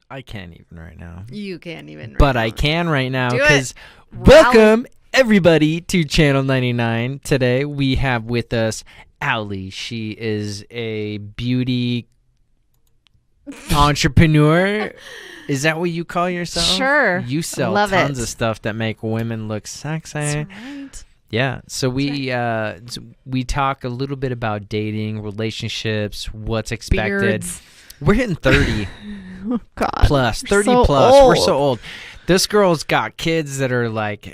I can't even right now. You can't even right But now. I can right now Do it. because welcome everybody to Channel 99. Today we have with us Allie. She is a beauty entrepreneur. Is that what you call yourself? Sure. You sell Love tons it. of stuff that make women look sexy. That's right. Yeah. So we talk a little bit about dating, relationships, what's expected. Beards. We're hitting 30 Oh, God. plus, 30 so plus. old. We're so old. This girl's got kids that are like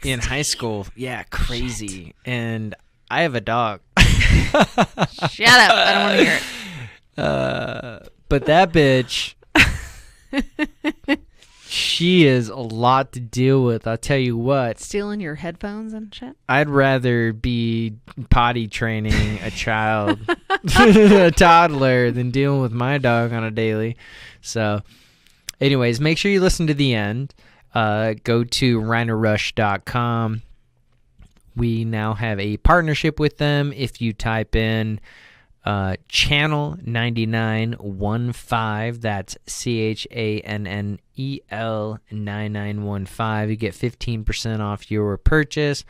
in high school. Yeah, crazy. Shit. And I have a dog. Shut up. I don't want to hear it. But that bitch, she is a lot to deal with. I'll tell you what. Stealing your headphones and shit? I'd rather be potty training a child, a toddler, than dealing with my dog on a daily. So, anyways, make sure you listen to the end. Go to rhinorush.com. We now have a partnership with them. If you type in channel 9915, that's CHANNEL 9915, you get 15% off your purchase,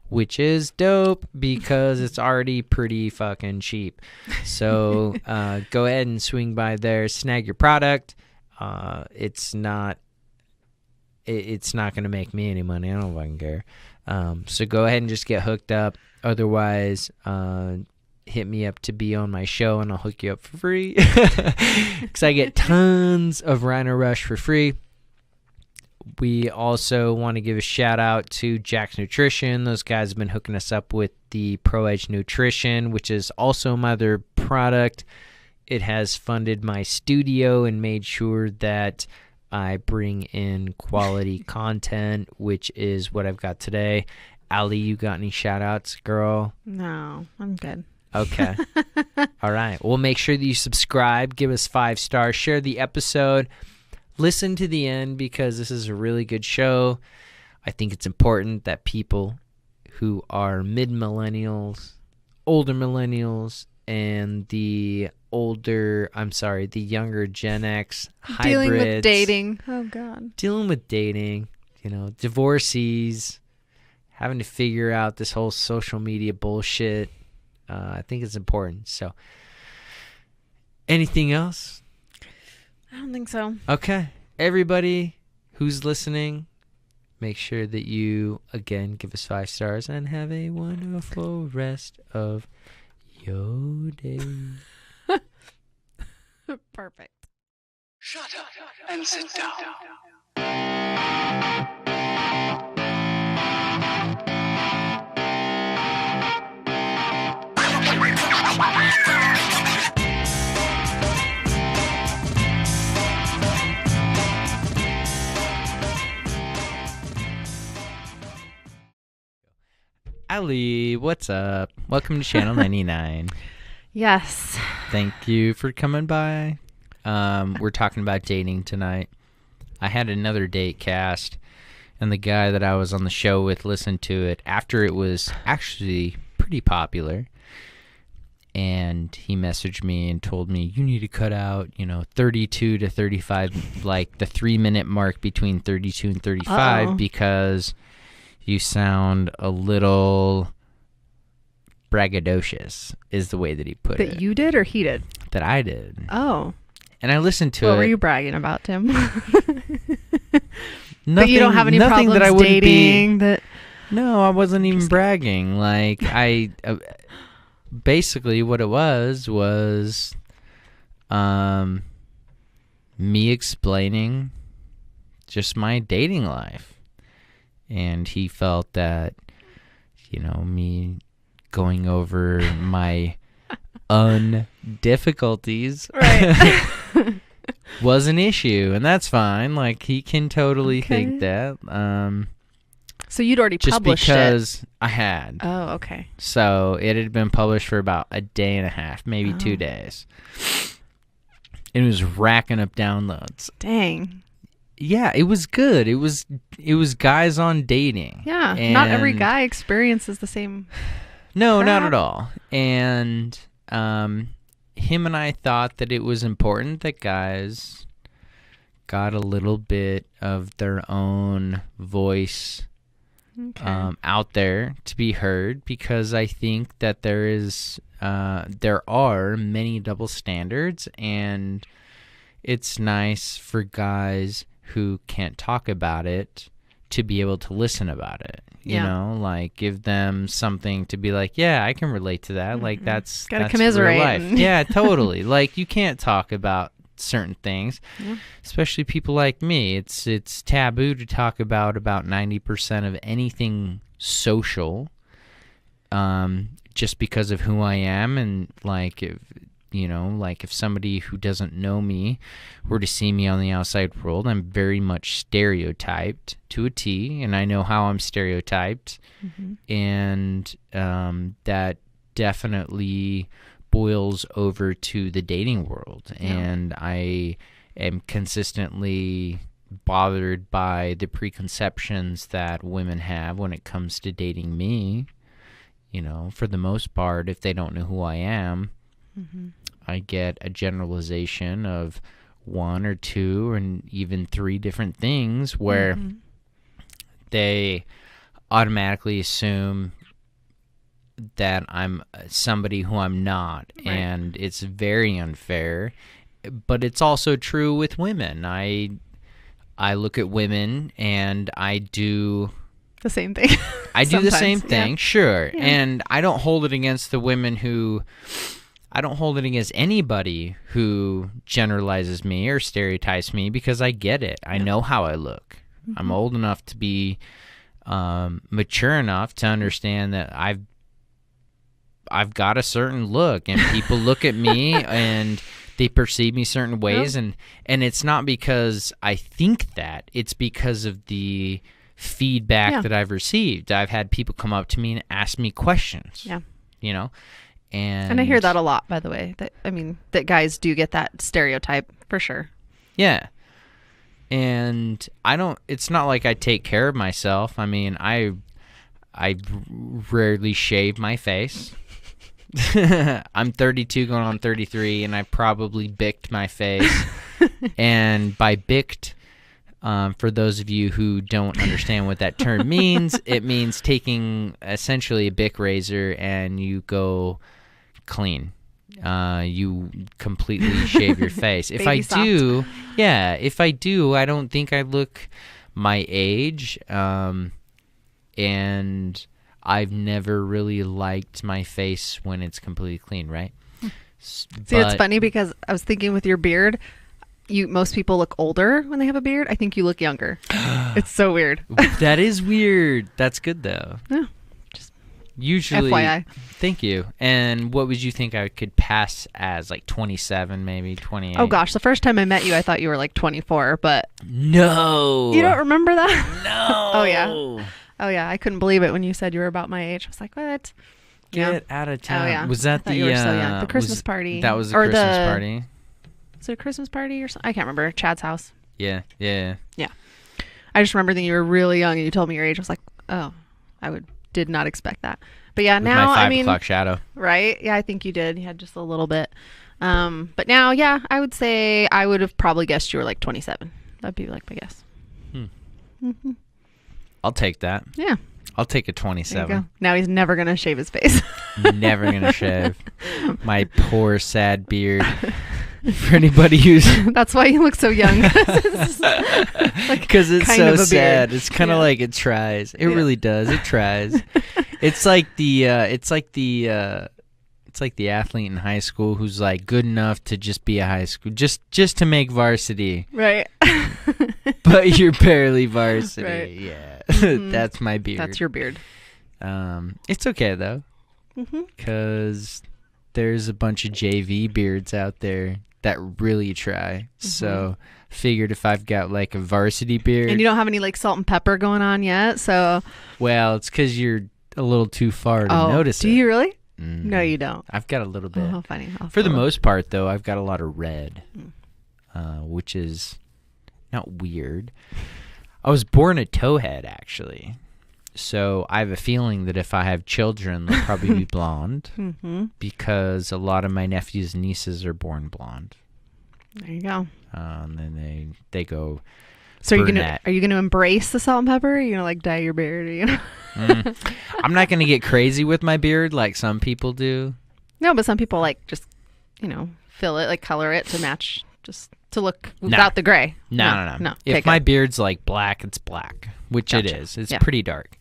which is dope because it's already pretty fucking cheap. So go ahead and swing by there, snag your product. It's not going to make me any money. I don't fucking care. So go ahead and just get hooked up. Otherwise, hit me up to be on my show and I'll hook you up for free. Because I get tons of Rhino Rush for free. We also want to give a shout out to Jack's Nutrition. Those guys have been hooking us up with the Pro Edge Nutrition, which is also my other product. It has funded my studio and made sure that I bring in quality content, which is what I've got today. Allie, you got any shout outs, girl? No, I'm good. Okay. All right. Well, make sure that you subscribe, give us 5 stars, share the episode, listen to the end because this is a really good show. I think it's important that people who are mid-millennials, older millennials, and the younger Gen X hybrids. Dealing with dating. Oh, God. Dealing with dating, divorcees, having to figure out this whole social media bullshit. I think it's important. So, anything else? I don't think so. Okay. Everybody who's listening, make sure that you, again, give us 5 stars and have a wonderful rest of your day. Perfect. Shut up and sit down. Allie, what's up? Welcome to Channel 99. Yes. Thank you for coming by. We're talking about dating tonight. I had another date cast, and the guy that I was on the show with listened to it after it was actually pretty popular. And he messaged me and told me, you need to cut out, 32 to 35, like the 3-minute mark between 32 and 35, because you sound a little braggadocious, is the way that he put it. That you did or he did? That I did. Oh. And I listened to it. What were you bragging about, Tim? Nothing, but you don't have any problems that I wouldn't dating? No, I wasn't even bragging. Like, I... basically what it was me explaining just my dating life. And he felt that, me going over my difficulties Right. was an issue, and that's fine. Like, he can totally Okay. think that. So you'd already Just published because I had. Oh, okay. So it had been published for about a day and a half, maybe 2 Oh. days. It was racking up downloads. Dang. Yeah, it was good. It was guys on dating. Yeah. Not every And- guy experiences the same. No, not crap. at all. And him and I thought that it was important that guys got a little bit of their own voice out there to be heard, because I think that there are many double standards, and it's nice for guys who can't talk about it to be able to listen about it. You know, like give them something to be like, yeah, I can relate to that. Like that's commiserate. Real life. Yeah, totally. Like you can't talk about certain things, especially people like me. It's taboo to talk about 90% of anything social, just because of who I am. And like if somebody who doesn't know me were to see me on the outside world, I'm very much stereotyped to a T, and I know how I'm stereotyped. And that definitely boils over to the dating world. And I am consistently bothered by the preconceptions that women have when it comes to dating me. For the most part, if they don't know who I am, I get a generalization of one or two and even three different things where they automatically assume that I'm somebody who I'm not. Right. And it's very unfair. But it's also true with women. I look at women and I do the same thing. I do the same thing, sure. Yeah. And I don't hold it against the women who... I don't hold it against anybody who generalizes me or stereotypes me, because I get it. I know how I look. I'm old enough to be mature enough to understand that I've got a certain look, and people look at me and they perceive me certain ways, and it's not because I think that. It's because of the feedback that I've received. I've had people come up to me and ask me questions. Yeah. And I hear that a lot, by the way. That guys do get that stereotype for sure. Yeah. And it's not like I take care of myself. I rarely shave my face. I'm 32 going on 33, and I probably bicked my face. And by bicked, for those of you who don't understand what that term means, it means taking essentially a Bic razor and you go clean. You completely shave your face. If I do, I don't think I look my age. And I've never really liked my face when it's completely clean, right? See, it's funny because I was thinking with your beard, most people look older when they have a beard. I think you look younger. It's so weird. That is weird. That's good though. Yeah. Usually, FYI. Thank you. And what would you think I could pass as, like 27, maybe 28? Oh gosh, the first time I met you, I thought you were like 24, but no, you don't remember that? No. Oh yeah, I couldn't believe it when you said you were about my age. I was like, what? Get out of town. Oh yeah, was that you were so young. The Christmas party? That was the Christmas party. Was it a Christmas party or something? I can't remember. Chad's house. Yeah. I just remember thinking you were really young and you told me your age. I was like, oh, did not expect that. But yeah, with now my 5 o'clock shadow. Right? Yeah, I think you did. You had just a little bit. But now, yeah, I would say I would have probably guessed you were like 27. That'd be like my guess. I'll take that. Yeah. I'll take a 27. Now he's never gonna shave his face. Never gonna shave my poor sad beard. For anybody who's that's why you look so young. Because it's so sad. It's kind of like it tries. It really does. It tries. It's like the athlete in high school who's like good enough to just be a high school, just to make varsity. Right. But you're barely varsity. Right. Yeah. That's my beard. That's your beard. It's okay though, because there's a bunch of JV beards out there that really try. So figured if I've got like a varsity beard, and you don't have any like salt and pepper going on yet, so it's because you're a little too far to notice it. Do you really? No, you don't. I've got a little bit. Oh, funny. For the most part, though, I've got a lot of red, which is not weird. I was born a towhead, actually. So I have a feeling that if I have children, they'll probably be blonde, because a lot of my nephews and nieces are born blonde. There you go. And then they go. So brunette. are you gonna embrace the salt and pepper? Are you gonna like dye your beard? Or, you know? I'm not gonna get crazy with my beard like some people do. No, but some people like just fill it, like color it to match, just to look without the gray. No. If my beard's like black, it's black, which it is. It's pretty dark.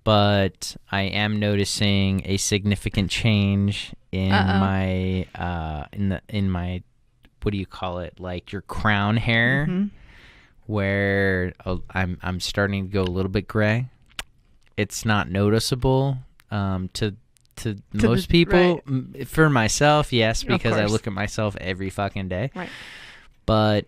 But I am noticing a significant change in my in my what do you call it? Like your crown hair, where I'm starting to go a little bit gray. It's not noticeable to most people. Right. For myself, yes, because I look at myself every fucking day. Right. But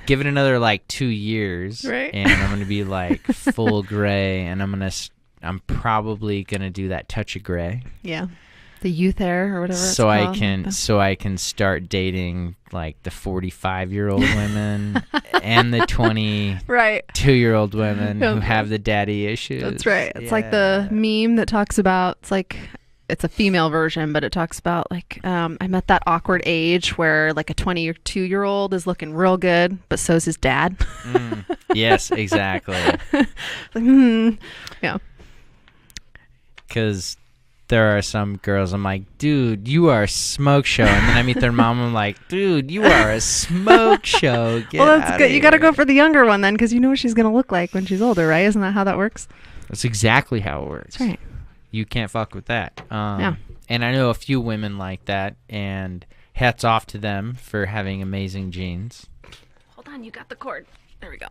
give it another like 2 years, right. and I'm gonna be like full gray, and I'm probably gonna do that touch of gray. Yeah. The youth hair or whatever. So I can start dating like the 45-year-old women and the 22-year-old women who have the daddy issues. That's right. It's like the meme that talks about, it's a female version, but it talks about like I'm at that awkward age where like a 22-year-old is looking real good, but so's his dad. Yes, exactly. Yeah. Because there are some girls I'm like, dude, you are a smoke show. And then I meet their mom, I'm like, dude, you are a smoke show. Get well, that's good. Here. You got to go for the younger one then, because you know what she's going to look like when she's older, right? Isn't that how that works? That's exactly how it works. That's right. You can't fuck with that. Yeah. And I know a few women like that, and hats off to them for having amazing genes. Hold on, you got the cord. There we go.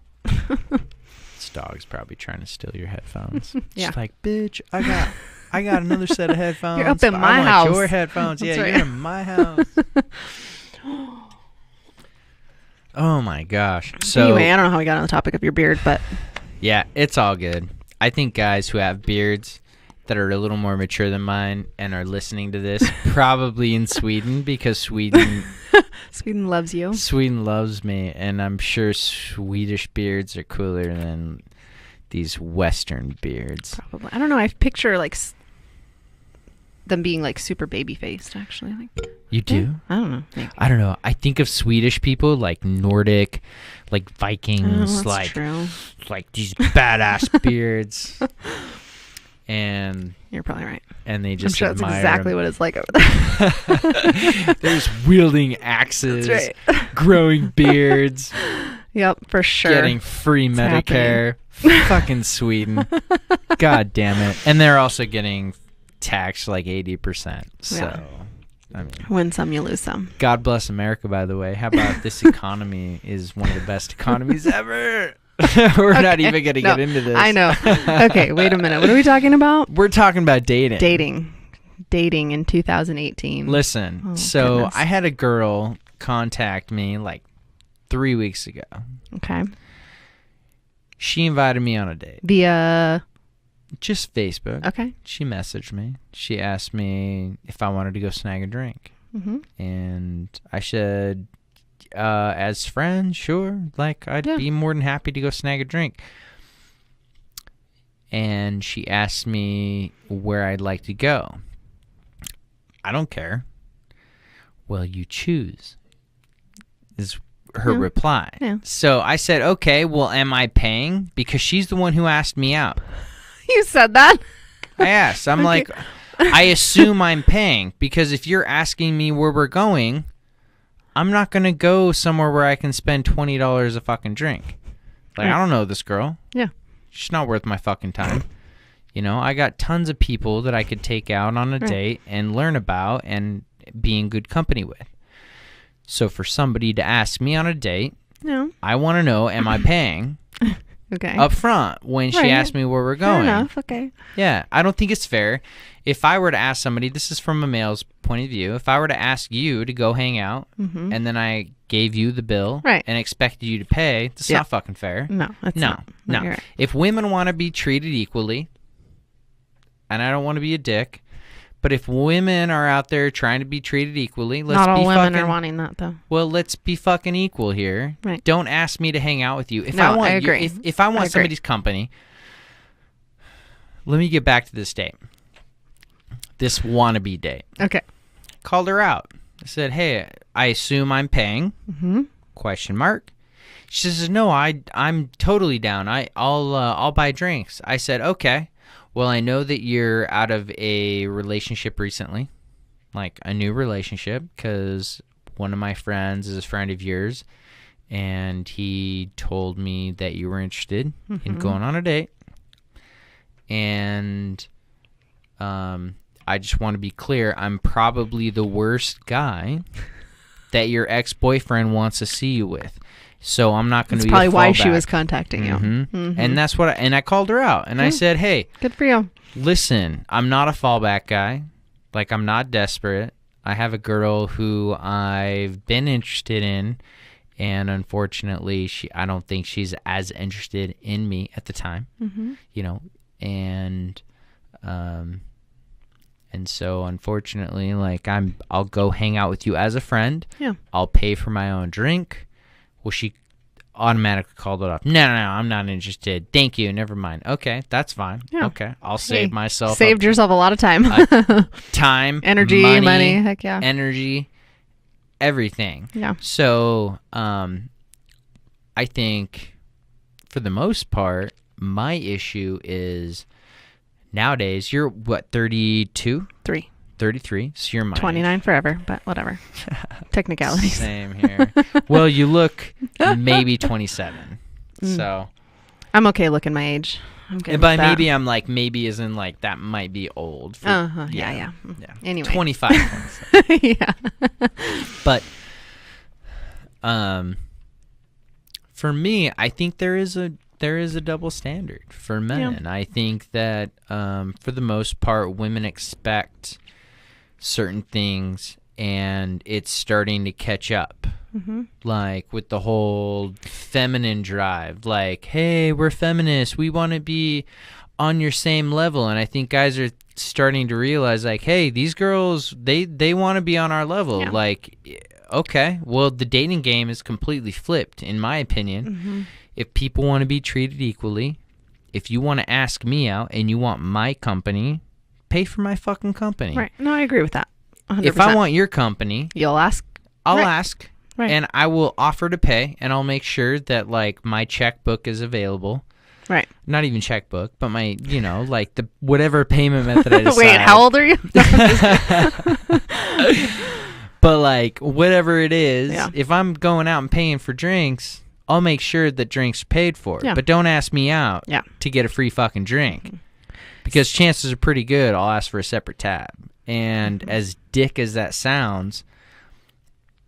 This dog's probably trying to steal your headphones. Yeah. She's like, bitch, I got another set of headphones. You're up in my I want house. your headphones. That's Yeah, right. you're in my house. Oh my gosh. So anyway, I don't know how we got on the topic of your beard, but yeah, it's all good. I think guys who have beards that are a little more mature than mine and are listening to this, probably in Sweden, because Sweden loves you. Sweden loves me, and I'm sure Swedish beards are cooler than these Western beards. Probably. I don't know. I picture like them being like super baby faced. Actually, like you do. I don't know. Maybe. I don't know. I think of Swedish people like Nordic, like Vikings, that's true. like these badass beards. And you're probably right. And they just I'm sure that's admire exactly them. what it's like over there. There's wielding axes, that's right. growing beards. Yep, for sure. Getting free Medicare. Fucking Sweden. God damn it. And they're also getting taxed like 80%. So, I mean, win some, you lose some. God bless America, by the way. How about this economy is one of the best economies ever? We're not even going to get into this. I know. Okay, wait a minute. What are we talking about? We're talking about dating. Dating in 2018. Listen, goodness. I had a girl contact me like 3 weeks ago. Okay. She invited me on a date. Via? Just Facebook. Okay. She messaged me. She asked me if I wanted to go snag a drink. Mm-hmm. And I said, as friends, sure. Like, I'd be more than happy to go snag a drink. And she asked me where I'd like to go. I don't care. Well, you choose, is her reply. Yeah. So I said, okay, well, am I paying? Because she's the one who asked me out. You said that? I asked. I'm like, I assume I'm paying, because if you're asking me where we're going, I'm not going to go somewhere where I can spend $20 a fucking drink. Like, I don't know this girl. Yeah. She's not worth my fucking time. You know, I got tons of people that I could take out on a date and learn about and be in good company with. So for somebody to ask me on a date, I want to know, am I paying? Okay. Up front when she asked me where we're going. Fair enough. Okay. Yeah, I don't think it's fair. If I were to ask somebody, this is from a male's point of view, if I were to ask you to go hang out and then I gave you the bill and expected you to pay, that's not fucking fair. No, that's not. No. You're right. If women want to be treated equally, and I don't want to be a dick, but if women are out there trying to be treated equally, let's not all be women fucking, are wanting that though. Well, let's be fucking equal here. Right. Don't ask me to hang out with you. If No, I want I agree. If I want somebody's company, let me get back to this date. This wannabe date. Okay. Called her out. I said, hey, I assume I'm paying? Mm-hmm. Question mark. She says, no, I'm totally down. I'll buy drinks. I said, okay. Well, I know that you're out of a relationship recently, like a new relationship, because one of my friends is a friend of yours, and he told me that you were interested in going on a date. And I just want to be clear, I'm probably the worst guy that your ex-boyfriend wants to see you with. So I'm not going to be a That's probably why she fallback. was contacting you. Mm-hmm. And that's what I called her out. And I said, hey, good for you. Listen, I'm not a fallback guy. Like, I'm not desperate. I have a girl who I've been interested in, and unfortunately, I don't think she's as interested in me at the time. You know, and so unfortunately, like, I'll go hang out with you as a friend. Yeah. I'll pay for my own drink. Well, she automatically called it off. No, I'm not interested. Thank you. Never mind. Okay, that's fine. Yeah. Okay, I'll save myself. Saved yourself a lot of time. Time, energy, money. Heck yeah. Energy, everything. Yeah. So, I think for the most part, my issue is nowadays, you're what, 32? 33, so you're my 29 age. Forever, but whatever. Technicalities. Same here. Well, you look maybe 27, so. I'm okay looking my age. I'm good But with that. maybe I'm like, maybe as in like, that might be old. Yeah. Anyway. 25, 27. Yeah. But for me, I think there is a double standard for men. I think that for the most part, women expect certain things, and it's starting to catch up. Like with the whole feminine drive, like, hey, we're feminists, we want to be on your same level. And I think guys are starting to realize, like, hey, these girls, they want to be on our level. Like, okay, well, the dating game is completely flipped, in my opinion. If people want to be treated equally, if you want to ask me out and you want my company, pay for my fucking company. Right. No, I agree with that. 100%. If I want your company, you'll ask. I'll ask. Right. And I will offer to pay, and I'll make sure that, like, my checkbook is available. Right. Not even checkbook, but my, like, the whatever payment method I decide. Wait, how old are you? But, like, whatever it is, Yeah. if I'm going out and paying for drinks, I'll make sure that drinks are paid for. Yeah. But don't ask me out to get a free fucking drink. Because chances are pretty good I'll ask for a separate tab. And as dick as that sounds,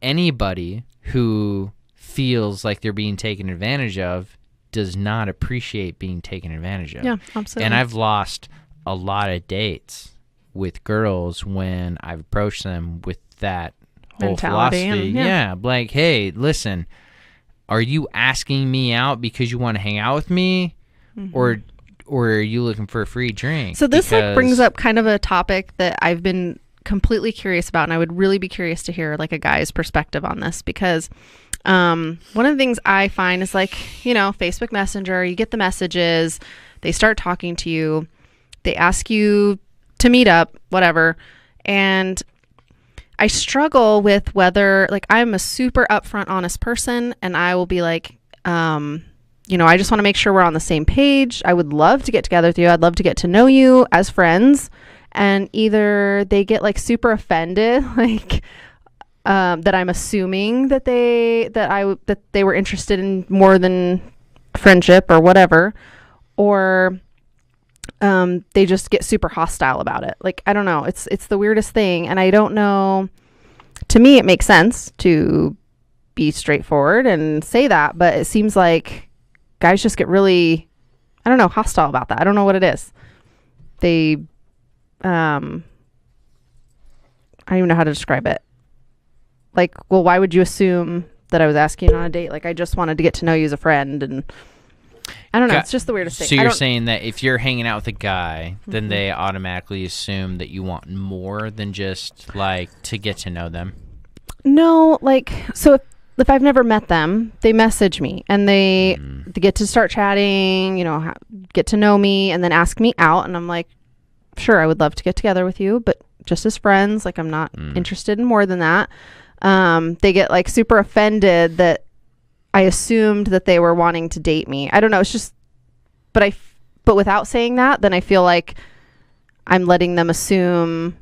anybody who feels like they're being taken advantage of does not appreciate being taken advantage of. Yeah, absolutely. And I've lost a lot of dates with girls when I've approached them with that whole mentality philosophy. Yeah, like, hey, listen, are you asking me out because you want to hang out with me, or are you looking for a free drink? So this like brings up kind of a topic that I've been completely curious about, and I would really be curious to hear like a guy's perspective on this, because one of the things I find is, like, Facebook Messenger, you get the messages, they start talking to you, they ask you to meet up, whatever, and I struggle with whether, like, I'm a super upfront, honest person, and I will be like, I just want to make sure we're on the same page. I would love to get together with you. I'd love to get to know you as friends. And either they get like super offended, like that I'm assuming that they were interested in more than friendship or whatever, or they just get super hostile about it. Like, I don't know. It's the weirdest thing, and I don't know. To me, it makes sense to be straightforward and say that, but it seems like guys just get really, I don't know, hostile about that. I don't know what it is. They, I don't even know how to describe it. Like, well, why would you assume that I was asking you on a date? Like, I just wanted to get to know you as a friend, and I don't know. It's just the weirdest thing. So you're saying that if you're hanging out with a guy, then they automatically assume that you want more than just, like, to get to know them? No, like, so if I've never met them, they message me, and they get to start chatting, get to know me, and then ask me out, and I'm like, sure, I would love to get together with you, but just as friends. Like, I'm not interested in more than that. They get like super offended that I assumed that they were wanting to date me. I don't know. It's just, but without saying that, then I feel like I'm letting them assume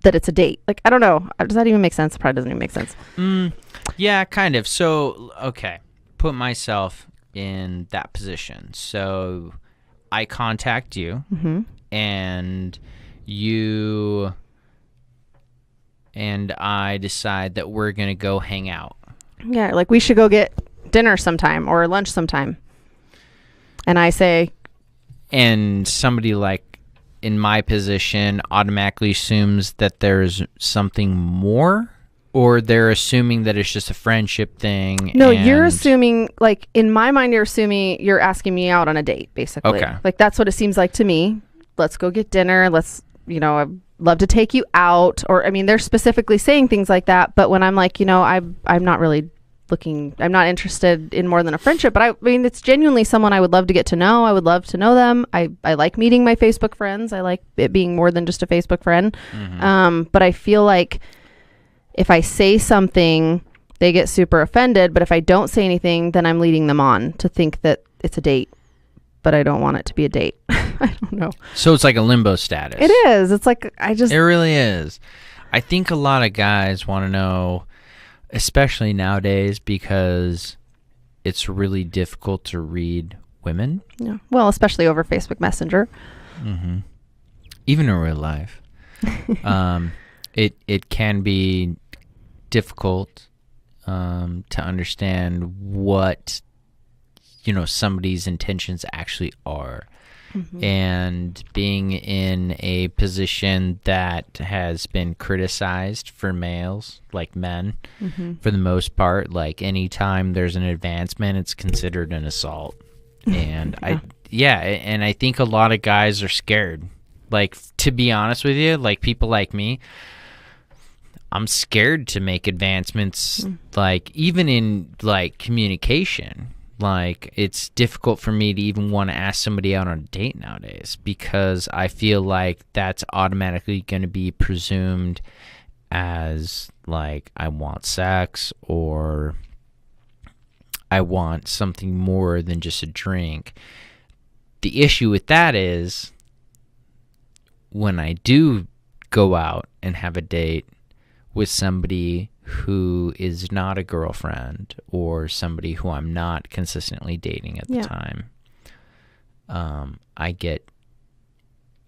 that it's a date. Like, I don't know. Does that even make sense? It probably doesn't even make sense. Yeah, kind of. So, okay. Put myself in that position. So I contact you and you and I decide that we're going to go hang out. Yeah, like we should go get dinner sometime or lunch sometime. And I say... And somebody like in my position automatically assumes that there's something more, or they're assuming that it's just a friendship thing. No, you're assuming, like, in my mind, you're assuming you're asking me out on a date, basically. Okay. Like, that's what it seems like to me. Let's go get dinner. Let's, I'd love to take you out. Or, I mean, they're specifically saying things like that. But when I'm like, I'm not really I'm not interested in more than a friendship. But I mean, it's genuinely someone I would love to get to know. I would love to know them. I like meeting my Facebook friends. I like it being more than just a Facebook friend. But I feel like if I say something, they get super offended. But if I don't say anything, then I'm leading them on to think that it's a date. But I don't want it to be a date. I don't know. So it's like a limbo status. It is. It's like, It really is. I think a lot of guys want to know, especially nowadays, because it's really difficult to read women. Yeah. Well, especially over Facebook Messenger. Even in real life. It can be difficult to understand what somebody's intentions actually are. And being in a position that has been criticized for males, like men, for the most part, like anytime there's an advancement, it's considered an assault. And I think a lot of guys are scared. Like, to be honest with you, like people like me, I'm scared to make advancements, like even in like communication. Like, it's difficult for me to even want to ask somebody out on a date nowadays, because I feel like that's automatically going to be presumed as like I want sex, or I want something more than just a drink. The issue with that is when I do go out and have a date with somebody who is not a girlfriend, or somebody who I'm not consistently dating at the time,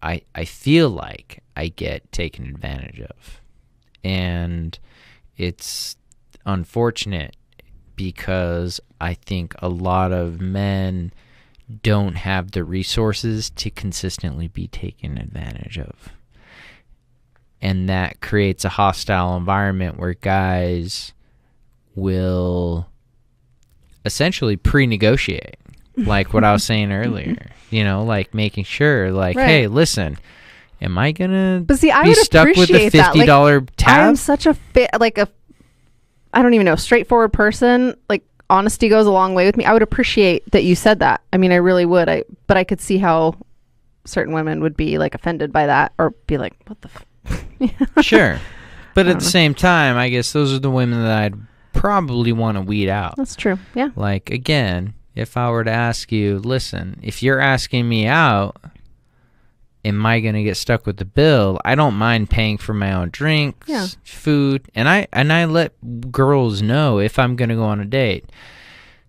I feel like I get taken advantage of. And it's unfortunate, because I think a lot of men don't have the resources to consistently be taken advantage of. And that creates a hostile environment where guys will essentially pre-negotiate, like what I was saying earlier, like making sure, like, hey, listen, am I going to be stuck with a $50 tab? I'm such a I don't even know, straightforward person. Like, honesty goes a long way with me. I would appreciate that you said that. I mean, I really would. But I could see how certain women would be like offended by that, or be like, what the Sure. But at the same time, I guess those are the women that I'd probably want to weed out. That's true. Yeah. Like, again, if I were to ask you, listen, if you're asking me out, am I going to get stuck with the bill? I don't mind paying for my own drinks, food, and I let girls know if I'm going to go on a date.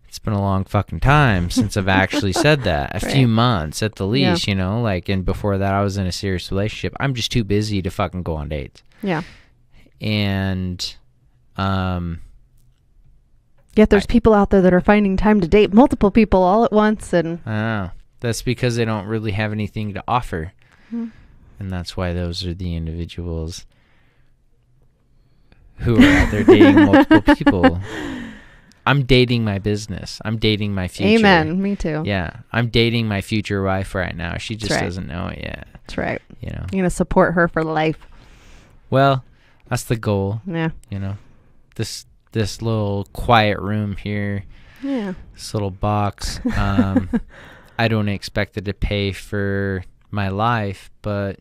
It's been a long fucking time since I've actually said that. A few months at the least, and before that I was in a serious relationship. I'm just too busy to fucking go on dates. Yeah. And yet there's people out there that are finding time to date multiple people all at once, and I know. That's because they don't really have anything to offer. And that's why those are the individuals who are out there dating multiple people. I'm dating my business. I'm dating my future. Amen. Me too. Yeah. I'm dating my future wife right now. She just doesn't know it yet. That's right. You're going to support her for life. Well, that's the goal. Yeah. This little quiet room here. Yeah. This little box. I don't expect it to pay for my life, but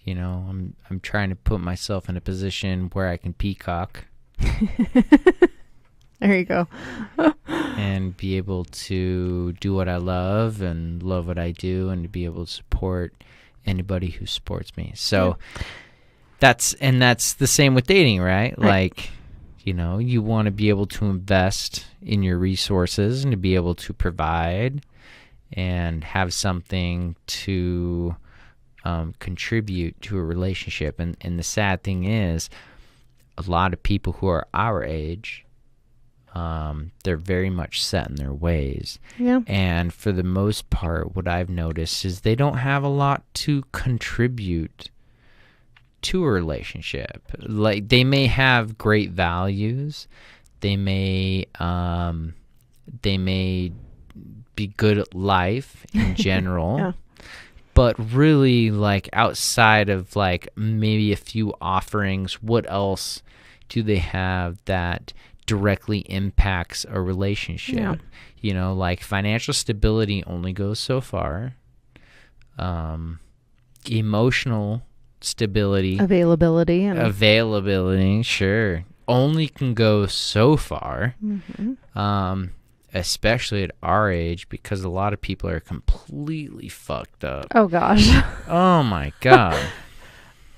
you know, I'm trying to put myself in a position where I can peacock. There you go. And be able to do what I love and love what I do, and to be able to support anybody who supports me. So that's the same with dating, right? Like, you know, you want to be able to invest in your resources and to be able to provide and have something to contribute to a relationship. And the sad thing is, a lot of people who are our age, they're very much set in their ways. Yeah. And for the most part, what I've noticed is they don't have a lot to contribute to a relationship. Like, they may have great values. They may be good at life in general. Yeah. But really, like, outside of like maybe a few offerings, what else do they have that directly impacts a relationship? Yeah. You know, like, financial stability only goes so far. Emotional stability, availability, sure, only can go so far. Mm-hmm. Especially at our age, because a lot of people are completely fucked up. Oh gosh. Oh my God.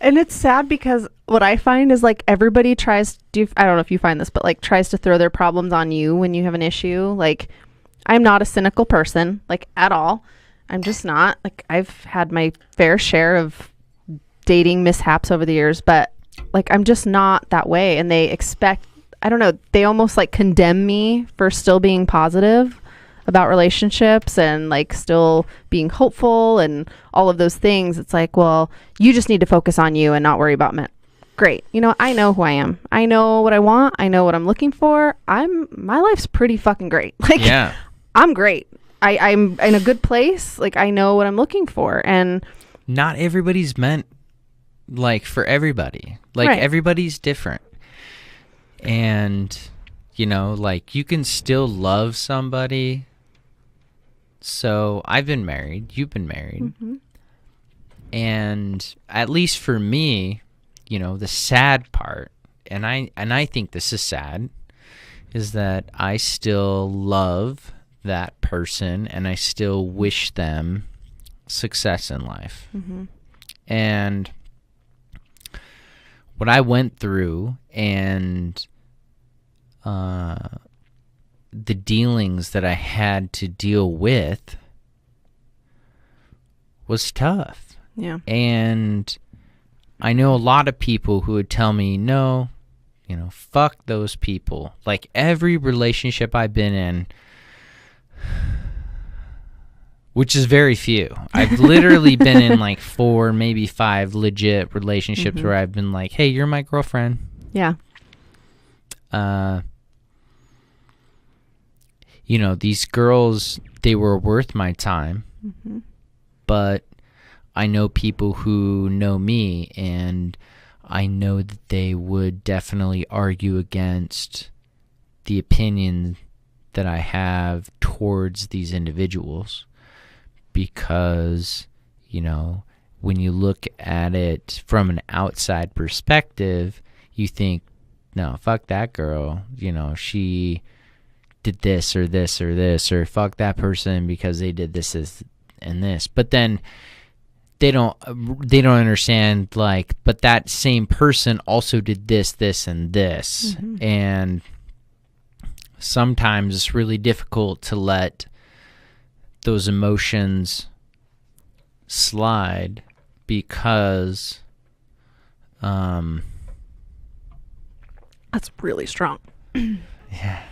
And it's sad because what I find is, like, everybody tries to, I don't know if you find this, but like tries to throw their problems on you when you have an issue. Like, I'm not a cynical person, like, at all. I'm just not. Like, I've had my fair share of dating mishaps over the years, but like, I'm just not that way. And they expect, I don't know, they almost like condemn me for still being positive about relationships and like still being hopeful and all of those things. It's like, well, you just need to focus on you and not worry about men. Great. You know, I know who I am. I know what I want. I know what I'm looking for. My life's pretty fucking great. Like, yeah, I'm great. I'm in a good place. Like, I know what I'm looking for. And not everybody's meant like for everybody. Like, Right. Everybody's different. And, you know, like, you can still love somebody. So I've been married. You've been married. mm-hmm. And at least for me, you know, the sad part, and I think this is sad, is that I still love that person and I still wish them success in life. Mm-hmm. And what I went through and the dealings that I had to deal with was tough. Yeah. And I know a lot of people who would tell me, no, you know, fuck those people. Like, every relationship I've been in, which is very few. I've literally been in like 4, maybe 5 legit relationships Mm-hmm. where I've been like, hey, you're my girlfriend. Yeah. You know, these girls, they were worth my time. Mm-hmm. But I know people who know me, and I know that they would definitely argue against the opinion that I have towards these individuals, because, you know, when you look at it from an outside perspective, you think, no, fuck that girl, you know, she did this or this or this, or fuck that person because they did this and this. But then they don't understand, like, but that same person also did this, and this. Mm-hmm. And sometimes it's really difficult to let those emotions slide because That's really strong. yeah.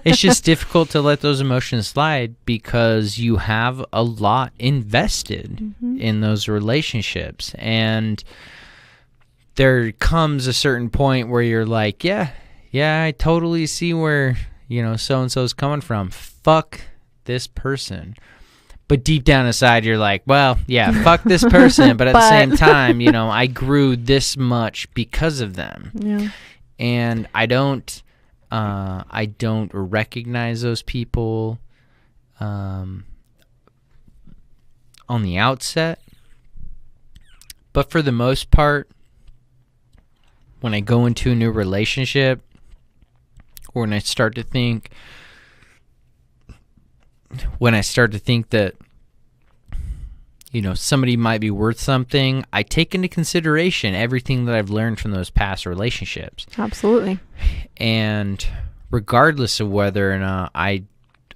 It's just difficult to let those emotions slide because you have a lot invested Mm-hmm. in those relationships. And there comes a certain point where you're like, yeah, I totally see where, you know, so-and-so's coming from. Fuck this person. But deep down inside, you're like, well, yeah, fuck this person. But at the same time, you know, I grew this much because of them. Yeah. And I don't recognize those people on the outset. But for the most part, when I go into a new relationship, or when I start to think that, you know, somebody might be worth something, I take into consideration everything that I've learned from those past relationships. Absolutely. And regardless of whether or not I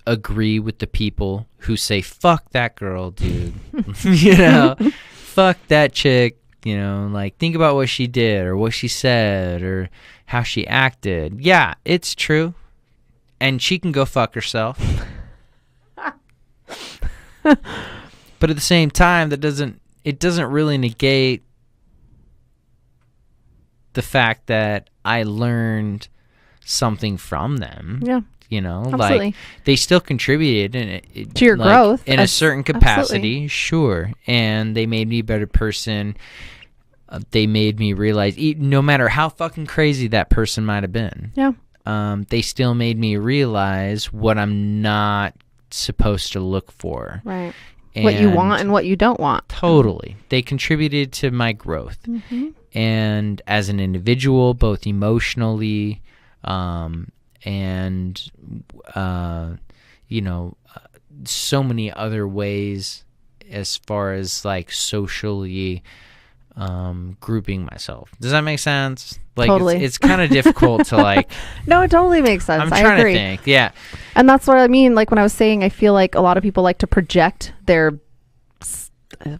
agree with the people who say, fuck that girl, dude, you know, fuck that chick, you know, like, think about what she did or what she said or how she acted. Yeah, it's true. And she can go fuck herself. But at the same time, it doesn't really negate the fact that I learned something from them. Yeah. You know, Absolutely. like, they still contributed to your growth in a certain capacity. Absolutely. Sure. And they made me a better person. They made me realize, no matter how fucking crazy that person might have been. Yeah. They still made me realize what I'm not supposed to look for. Right. What you want and what you don't want. Totally. They contributed to my growth. Mm-hmm. And as an individual, both emotionally, and, you know, so many other ways as far as, like, socially grouping myself. Does that make sense? Like, totally. It's kind of difficult to, like... No, it totally makes sense. I'm I trying agree. to think. Yeah. And that's what I mean. Like, when I was saying, I feel like a lot of people like to project their...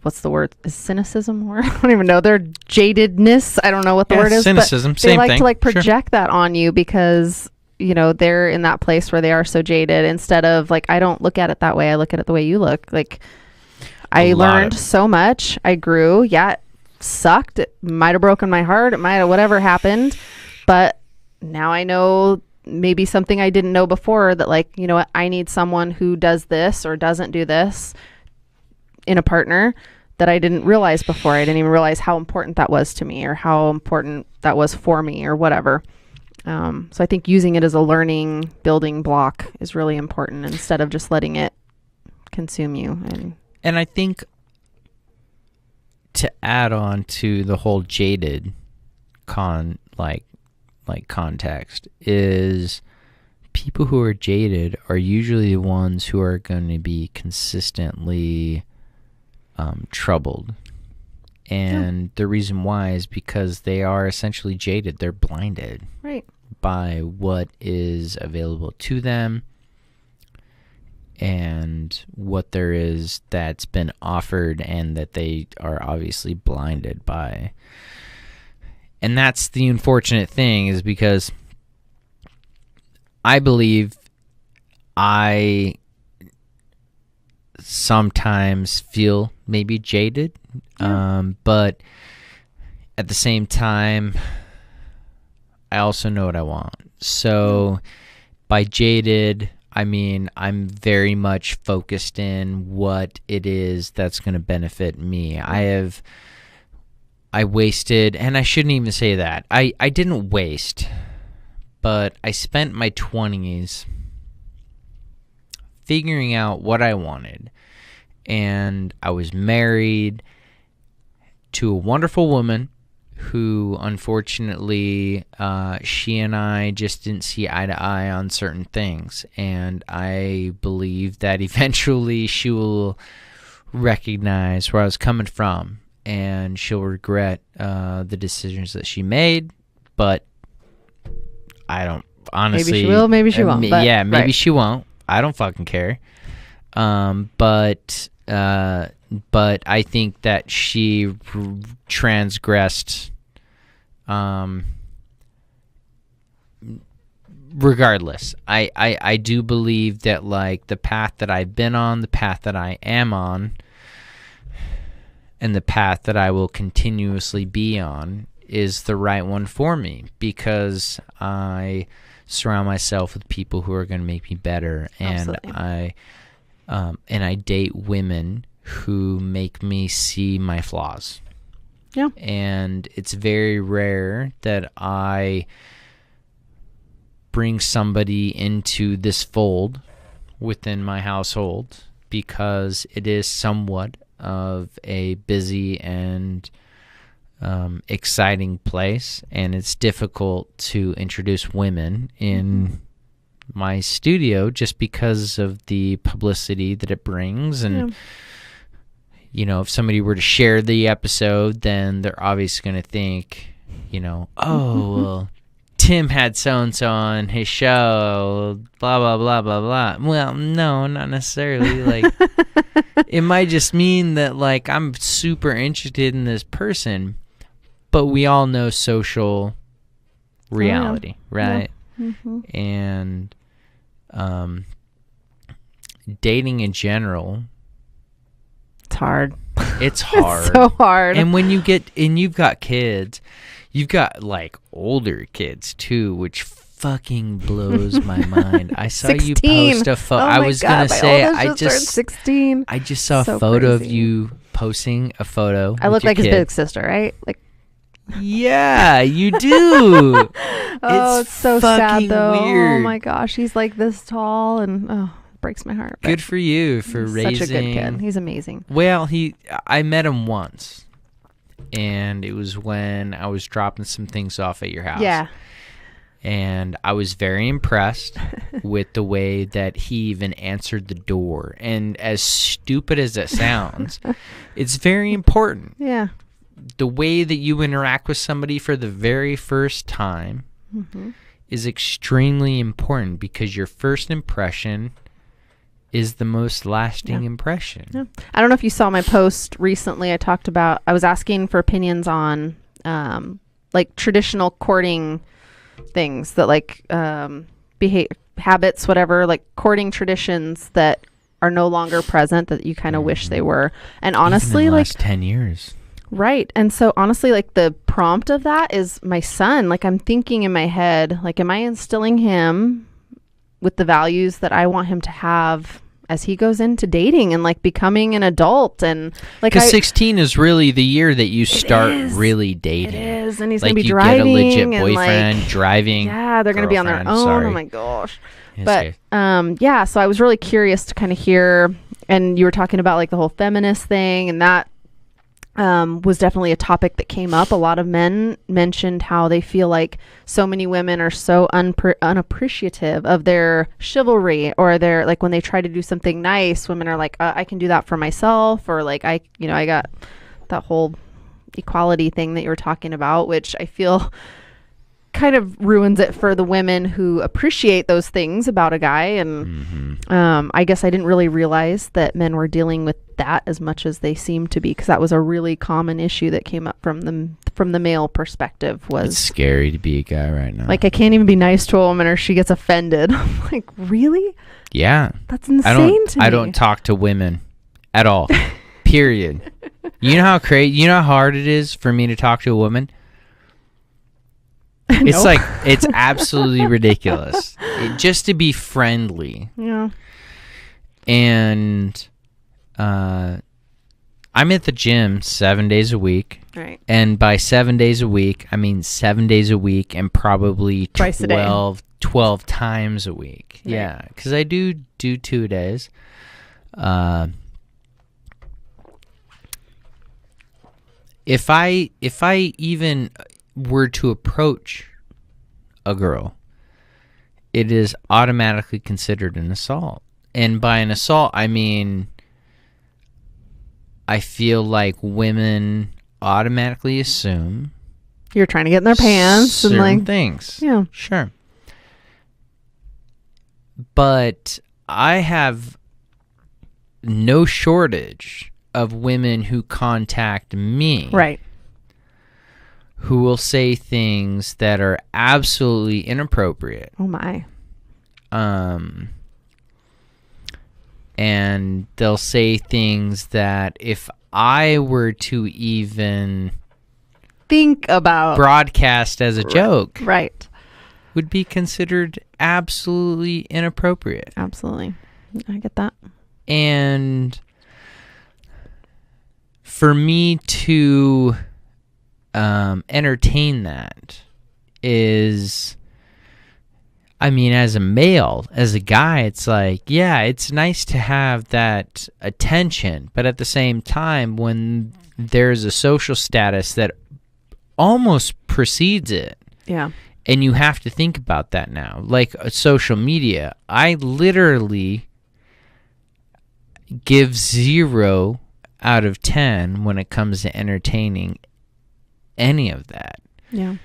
What's the word? Is cynicism? Or I don't even know. Their jadedness. I don't know what the word is. Cynicism. But Same they like thing. to, like, Sure. project that on you because, you know, they're in that place where they are so jaded, instead of, like, I don't look at it that way. I look at it the way you look. Like, I learned so much. I grew. Yeah, it sucked. It might have broken my heart. It might have whatever happened. But now I know maybe something I didn't know before, that, like, you know what, I need someone who does this or doesn't do this in a partner that I didn't realize before. I didn't even realize how important that was to me, or how important that was for me, or whatever. So I think using it as a learning building block is really important, instead of just letting it consume you. And I think, to add on to the whole jaded context, is people who are jaded are usually the ones who are going to be consistently troubled. And the reason why is because they are essentially jaded. They're blinded by what is available to them and what there is that's been offered, and that they are obviously blinded by. And that's the unfortunate thing, is because I believe I sometimes feel maybe jaded, but at the same time, I also know what I want. So by jaded, I mean, I'm very much focused in what it is that's going to benefit me. I wasted, and I shouldn't even say that. I didn't waste, but I spent my 20s figuring out what I wanted. And I was married to a wonderful woman who, unfortunately, she and I just didn't see eye to eye on certain things. And I believe that eventually she will recognize where I was coming from, and she'll regret the decisions that she made. But I don't, honestly. Maybe she will, maybe she won't. But, yeah, maybe she won't. I don't fucking care. But I think that she transgressed, regardless. I do believe that, like, the path that I've been on, the path that I am on, and the path that I will continuously be on is the right one for me, because I surround myself with people who are going to make me better. Absolutely. And I date women who make me see my flaws. Yeah. And it's very rare that I bring somebody into this fold within my household, because it is somewhat of a busy and exciting place, and it's difficult to introduce women in my studio just because of the publicity that it brings. And you know, if somebody were to share the episode, then they're obviously going to think, you know, oh, well, Tim had so-and-so on his show, blah, blah, blah, blah, blah. Well, no, not necessarily. Like, it might just mean that, like, I'm super interested in this person, but we all know social reality, right? Yeah. Mm-hmm. And dating in general, It's hard. it's hard. It's so hard. And when you've got kids, you've got like older kids too, which fucking blows my mind. I saw 16. you post a photo. Oh I my was God, gonna my say oldest just turned 16. I just saw So a photo of crazy. you posting a photo. I with look your like his kid. big sister, right? Like, Yeah, you do. oh, it's so fucking sad though. weird. Oh my gosh, he's like this tall, and it breaks my heart. but Good for you for he's raising. such a good kid. He's amazing. Well, I met him once, and it was when I was dropping some things off at your house. Yeah. And I was very impressed with the way that he even answered the door. And as stupid as it sounds, it's very important. Yeah. The way that you interact with somebody for the very first time is extremely important, because your first impression is the most lasting impression. Yeah. I don't know if you saw my post recently. I was asking for opinions on like traditional courting things that like habits, whatever, like courting traditions that are no longer present that you kind of wish they were. And honestly, Even in the like last 10 years. right. And so honestly, like the prompt of that is my son. Like I'm thinking in my head, like, am I instilling him with the values that I want him to have as he goes into dating and like becoming an adult? And like, Because 16 is really the year that you start is. really dating. it is, and he's Like gonna be you driving get a legit and boyfriend, like, driving. yeah, they're gonna be on their own. girlfriend, sorry. Oh my gosh. Yes, But okay. yeah, so I was really curious to kind of hear, and you were talking about like the whole feminist thing, and that was definitely a topic that came up. A lot of men mentioned how they feel like so many women are so unappreciative of their chivalry, or their, like, when they try to do something nice, women are like, I can do that for myself, or like, I got that whole equality thing that you were talking about, which I feel kind of ruins it for the women who appreciate those things about a guy. And I guess I didn't really realize that men were dealing with that as much as they seem to be, because that was a really common issue that came up from the male perspective. It's Was scary to be a guy right now. like, I can't even be nice to a woman or she gets offended. I'm like, really? Yeah. That's insane to me. I don't talk to women at all. Period. You know how hard it is for me to talk to a woman? It's No. like, it's absolutely ridiculous. Just to be friendly. Yeah. And I'm at the gym 7 days a week. Right. And by 7 days a week, I mean 7 days a week and probably Twice a day. 12 times a week. Right. Yeah, because I do 2 days. If I even were to approach a girl, it is automatically considered an assault. And by an assault, I mean, I feel like women automatically assume You're trying to get in their pants certain and like, things. yeah. Sure. But I have no shortage of women who contact me. Right. Who will say things that are absolutely inappropriate. Oh my. And they'll say things that if I were to even Think about. broadcast as a joke, Right. would be considered absolutely inappropriate. Absolutely. I get that. And for me to entertain that is, I mean, as a male, as a guy, it's like, yeah, it's nice to have that attention. But at the same time, when there's a social status that almost precedes it, Yeah. and you have to think about that now. Like social media, I literally give 0 out of 10 when it comes to entertaining any of that. Yeah.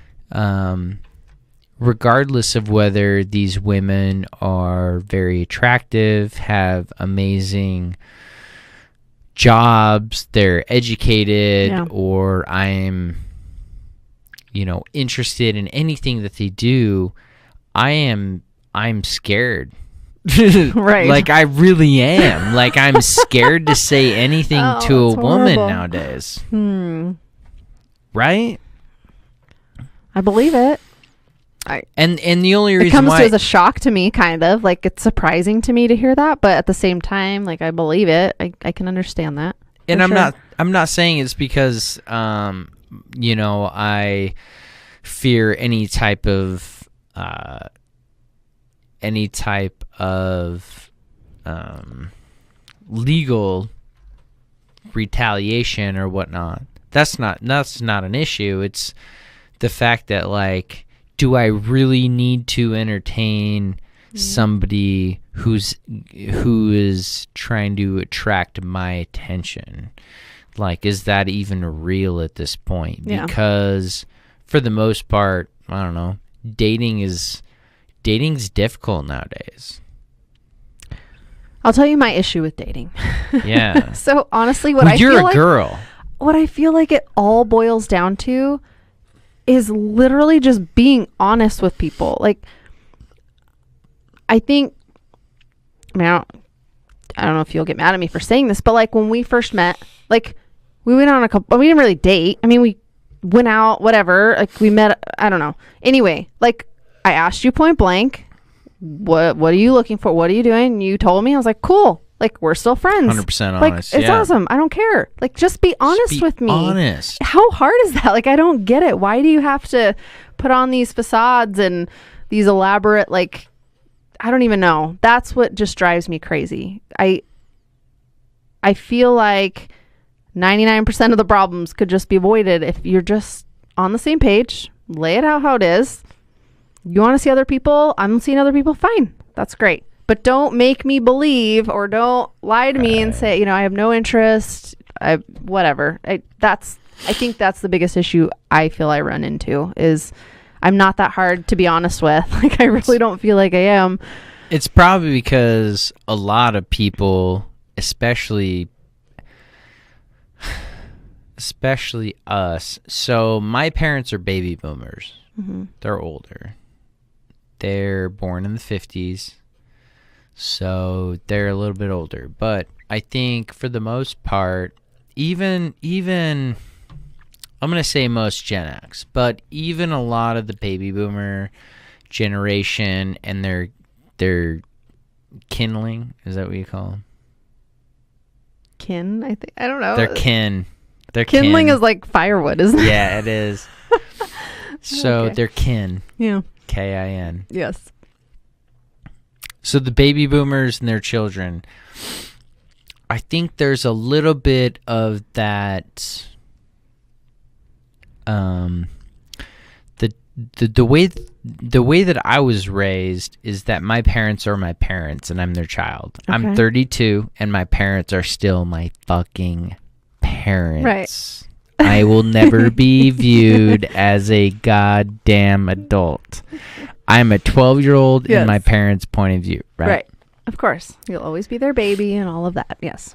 Regardless of whether these women are very attractive, have amazing jobs, they're educated, Yeah. or I'm, interested in anything that they do, I'm scared. Right. Like I really am. Like I'm scared to say anything Oh, to a that's woman horrible. nowadays. Right? I believe it. And the only It reason comes why as a shock to me, kind of. Like, it's surprising to me to hear that, but at the same time, like, I believe it. I can understand that. and for I'm sure. not saying it's because I fear any type of legal retaliation or whatnot. That's not an issue. It's the fact that, like, do I really need to entertain somebody who is trying to attract my attention? Like, is that even real at this point? Yeah. Because for the most part, I don't know, dating's difficult nowadays. I'll tell you my issue with dating. Yeah. So, honestly, what Well, I you're feel a like, girl. what I feel like it all boils down to is literally just being honest with people. Like, I think, I don't know if you'll get mad at me for saying this, but like when we first met, like we went on we didn't really date. I mean, we went out, whatever. Like we met, I don't know. Anyway, like I asked you point blank, what are you looking for? What are you doing? And you told me. I was like, cool. Like we're still friends. 100% Like honest. it's yeah. awesome. I don't care. Like just be honest Be with me. honest. How hard is that? Like I don't get it. Why do you have to put on these facades and these elaborate, like, I don't even know. That's what just drives me crazy. I feel like 99% of the problems could just be avoided if you're just on the same page, lay it out how it is. You want to see other people? I'm seeing other people. Fine. That's great. But don't make me believe, or don't lie to me and say, I have no interest. Whatever. I think that's the biggest issue I feel I run into is I'm not that hard to be honest with. Like I really don't feel like I am. It's probably because a lot of people, especially us. So my parents are baby boomers. Mm-hmm. They're older. They're born in the 50s. So they're a little bit older. But I think for the most part, even I'm going to say most Gen X, but even a lot of the baby boomer generation and their kindling, is that what you call them? Kin, I think. I don't know. Their kin. Their Kindling kin. is like firewood, isn't it? Yeah, it is. So Okay. they're kin. Yeah. K-I-N. Yes. So the baby boomers and their children, I think there's a little bit of that. The way that I was raised is that my parents are my parents and I'm their child. Okay. I'm 32 and my parents are still my fucking parents. Right. I will never be viewed as a goddamn adult. I'm a 12-year-old in Yes. my parents' point of view, right? Right. Of course. You'll always be their baby and all of that. Yes.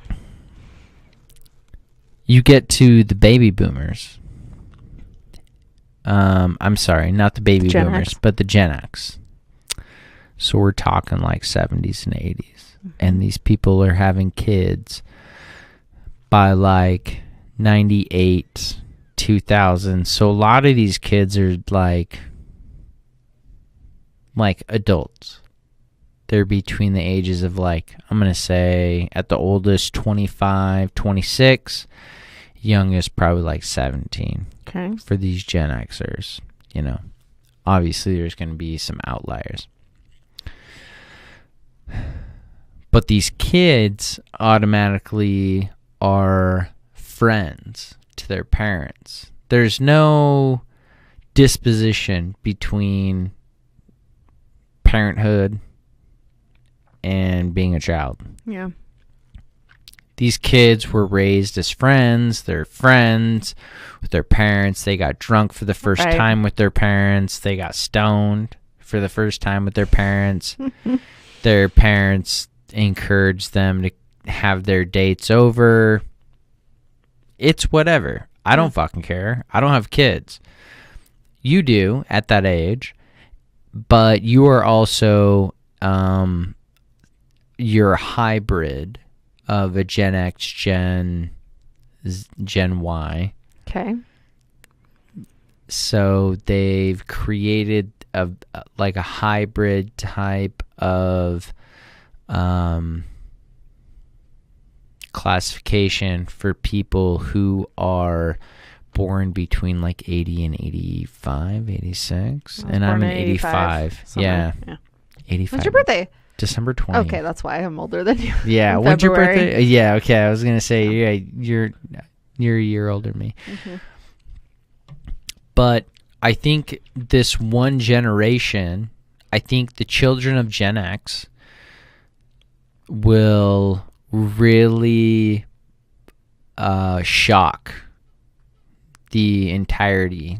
You get to the baby boomers. I'm sorry, not the baby Gen boomers, X. but the Gen X. So we're talking like 70s and 80s. Mm-hmm. And these people are having kids by like 98, 2000. So a lot of these kids are like adults. They're between the ages of like, I'm going to say at the oldest 25, 26, youngest probably like 17. Okay. For these Gen Xers, obviously there's going to be some outliers. But these kids automatically are friends to their parents. There's no disposition between parenthood and being a child. Yeah. These kids were raised as friends. They're friends with their parents. They got drunk for the first time with their parents. They got stoned for the first time with their parents. Their parents encouraged them to have their dates over. It's whatever. I don't fucking care. I don't have kids. You do at that age, but you are also you're a hybrid of a Gen X, Gen Y. Okay. So they've created a hybrid type of classification for people who are born between like 80 and 85, 86. And I'm an 85. Yeah. 85. When's your birthday? December 20th. Okay, that's why I'm older than you. Yeah, when's your birthday? Yeah, okay. I was going to say, you're a year older than me. Mm-hmm. But I think this one generation, I think the children of Gen X will really shock the entirety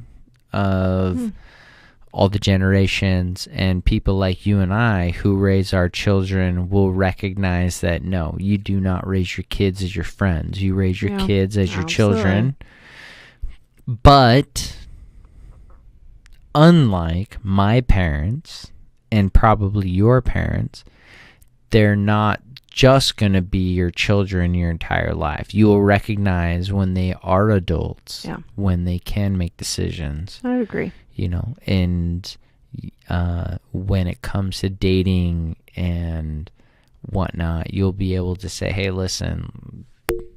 of all the generations, and people like you and I who raise our children will recognize that no, you do not raise your kids as your friends. You raise your kids as your children. But unlike my parents and probably your parents, they're not just going to be your children your entire life. You will recognize when they are adults, when they can make decisions. I agree. You know, and when it comes to dating and whatnot, you'll be able to say, hey, listen,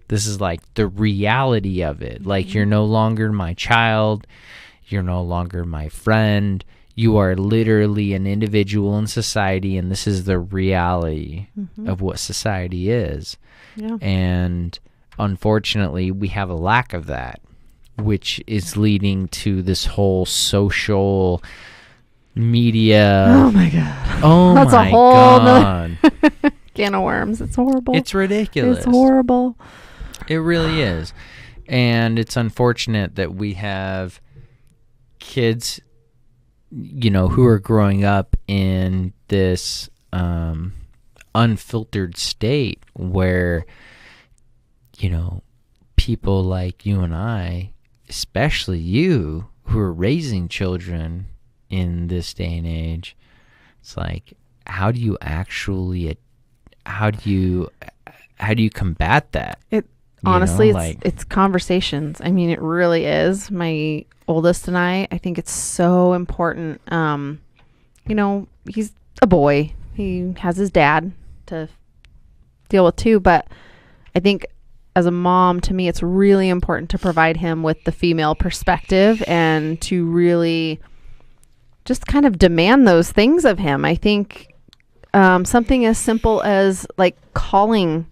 this is like the reality of it. Like, you're no longer my child. You're no longer my friend. You are literally an individual in society, and this is the reality of what society is. Yeah. And unfortunately, we have a lack of that, which is leading to this whole social media. Oh my God. Oh, that's my a whole God. Can of worms. It's horrible. It's ridiculous. It's horrible. It really is. And it's unfortunate that we have kids, you know, who are growing up in this unfiltered state where, you know, people like you and I, especially you, who are raising children in this day and age, it's like, how do you combat that? Honestly, it's conversations. I mean, it really is. My oldest and I think it's so important. You know, he's a boy. He has his dad to deal with too, but I think as a mom, to me, it's really important to provide him with the female perspective and to really just kind of demand those things of him. I think something as simple as like calling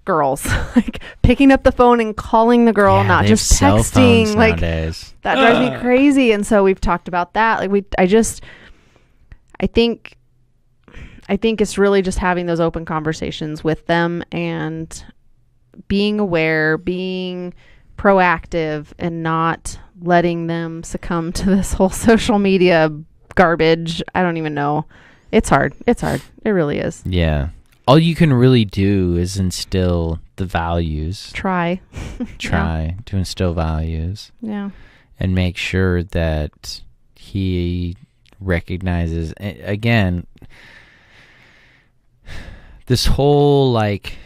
girls, like picking up the phone and calling the girl, not just texting. Like nowadays. That drives me crazy. And so we've talked about that. Like I think it's really just having those open conversations with them and being aware, being proactive, and not letting them succumb to this whole social media garbage. I don't even know. It's hard. It really is. Yeah. All you can really do is instill the values. Try to instill values. Yeah. And make sure that he recognizes, again, this whole, like,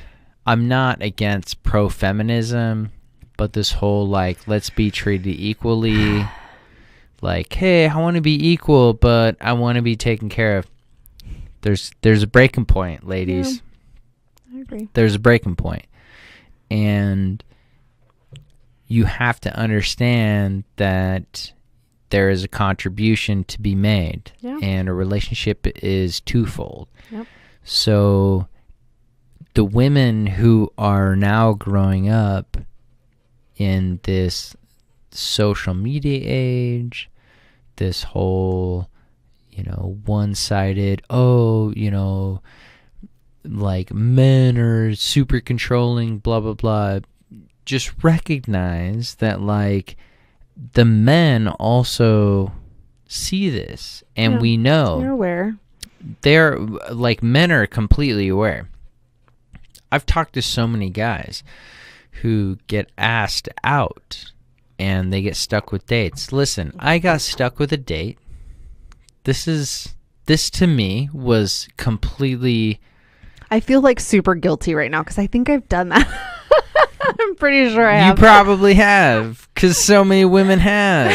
I'm not against pro-feminism, but this whole, like, let's be treated equally. Like, hey, I want to be equal, but I want to be taken care of. There's a breaking point, ladies. Yeah, I agree. There's a breaking point. And you have to understand that there is a contribution to be made. Yeah. And a relationship is twofold. Yep. So the women who are now growing up in this social media age, this whole, one-sided, like men are super controlling, blah, blah, blah. Just recognize that, like, the men also see this, and we know. They're aware. They're, like, men are completely aware. I've talked to so many guys who get asked out, and they get stuck with dates. Listen, I got stuck with a date. This to me was completely... I feel like super guilty right now because I think I've done that. I'm pretty sure I have. You probably have, because so many women have.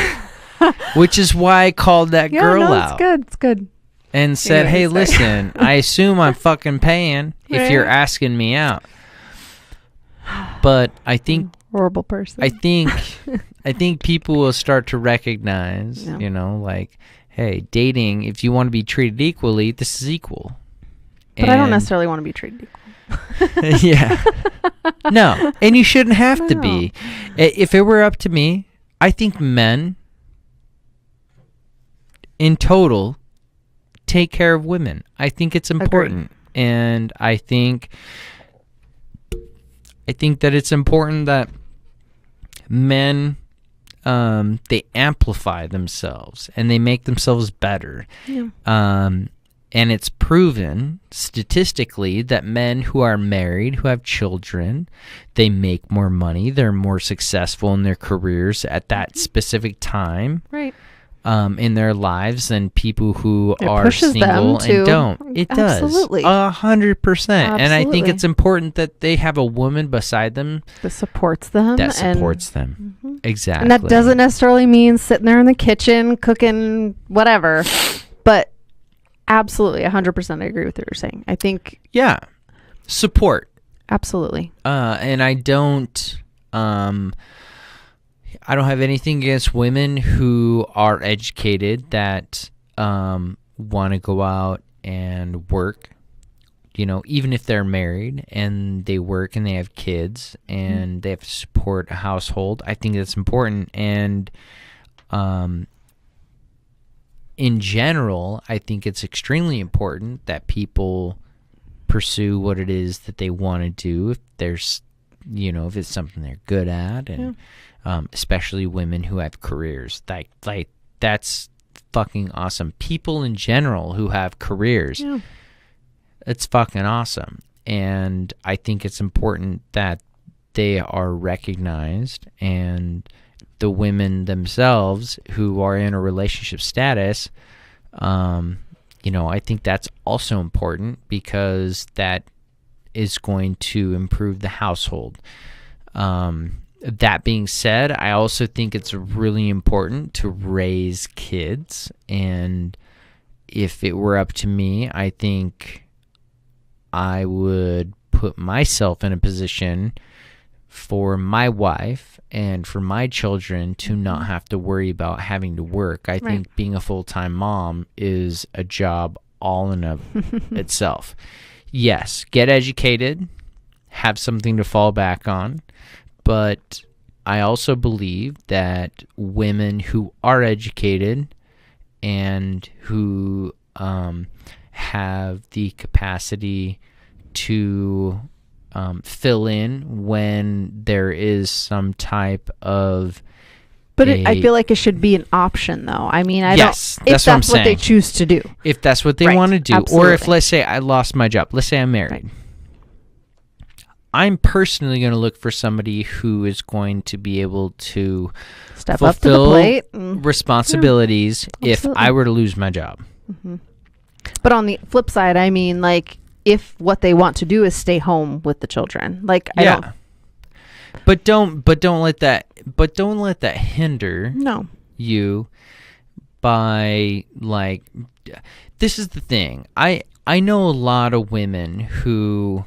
Which is why I called that girl out. It's good. And said, hey, listen, I assume I'm fucking paying if you're Right. asking me out. But I think... Horrible person. I think people will start to recognize, like, hey, dating, if you want to be treated equally, this is equal. But I don't necessarily want to be treated equal. Yeah. No, and you shouldn't have to be. If it were up to me, I think men, in total, take care of women. I think it's important. Agreed. And I think that it's important that men, they amplify themselves and they make themselves better. Yeah. And it's proven statistically that men who are married, who have children, they make more money, they're more successful in their careers at that specific time. Right. In their lives than people who It are pushes single them to- and don't. It does. Absolutely. 100%. And I think Absolutely. it's important that they have a woman beside them That supports them. that supports them. Mhm. Exactly. And that doesn't necessarily mean sitting there in the kitchen cooking whatever, but absolutely 100% I agree with what you're saying. I think Yeah. Support. absolutely. And I don't have anything against women who are educated that want to go out and work, even if they're married and they work and they have kids and they have to support a household. I think that's important. And in general, I think it's extremely important that people pursue what it is that they want to do if there's, if it's something they're good at, and especially women who have careers. Like that's fucking awesome. People in general who have careers, it's fucking awesome. And I think it's important that they are recognized, and the women themselves who are in a relationship status, I think that's also important because that is going to improve the household. That being said, I also think it's really important to raise kids. And if it were up to me, I think I would put myself in a position for my wife and for my children to not have to worry about having to work. I think being a full-time mom is a job all in of itself. Yes, get educated, have something to fall back on, but I also believe that women who are educated and who have the capacity to fill in when there is some type of... But I feel like it should be an option, though. I mean, Yes, don't. If that's what I'm that's what they saying. choose to do. If that's what they Right, want to do. Or if, absolutely. let's say, I lost my job. Let's say I'm married. Right. I'm personally going to look for somebody who is going to be able to Step up to the fulfill plate. And, responsibilities if absolutely. I were to lose my job. but on the flip side, I mean, like, if what they want to do is stay home with the children, like, I don't. But don't let that hinder No. you by, like, this is the thing. I know a lot of women who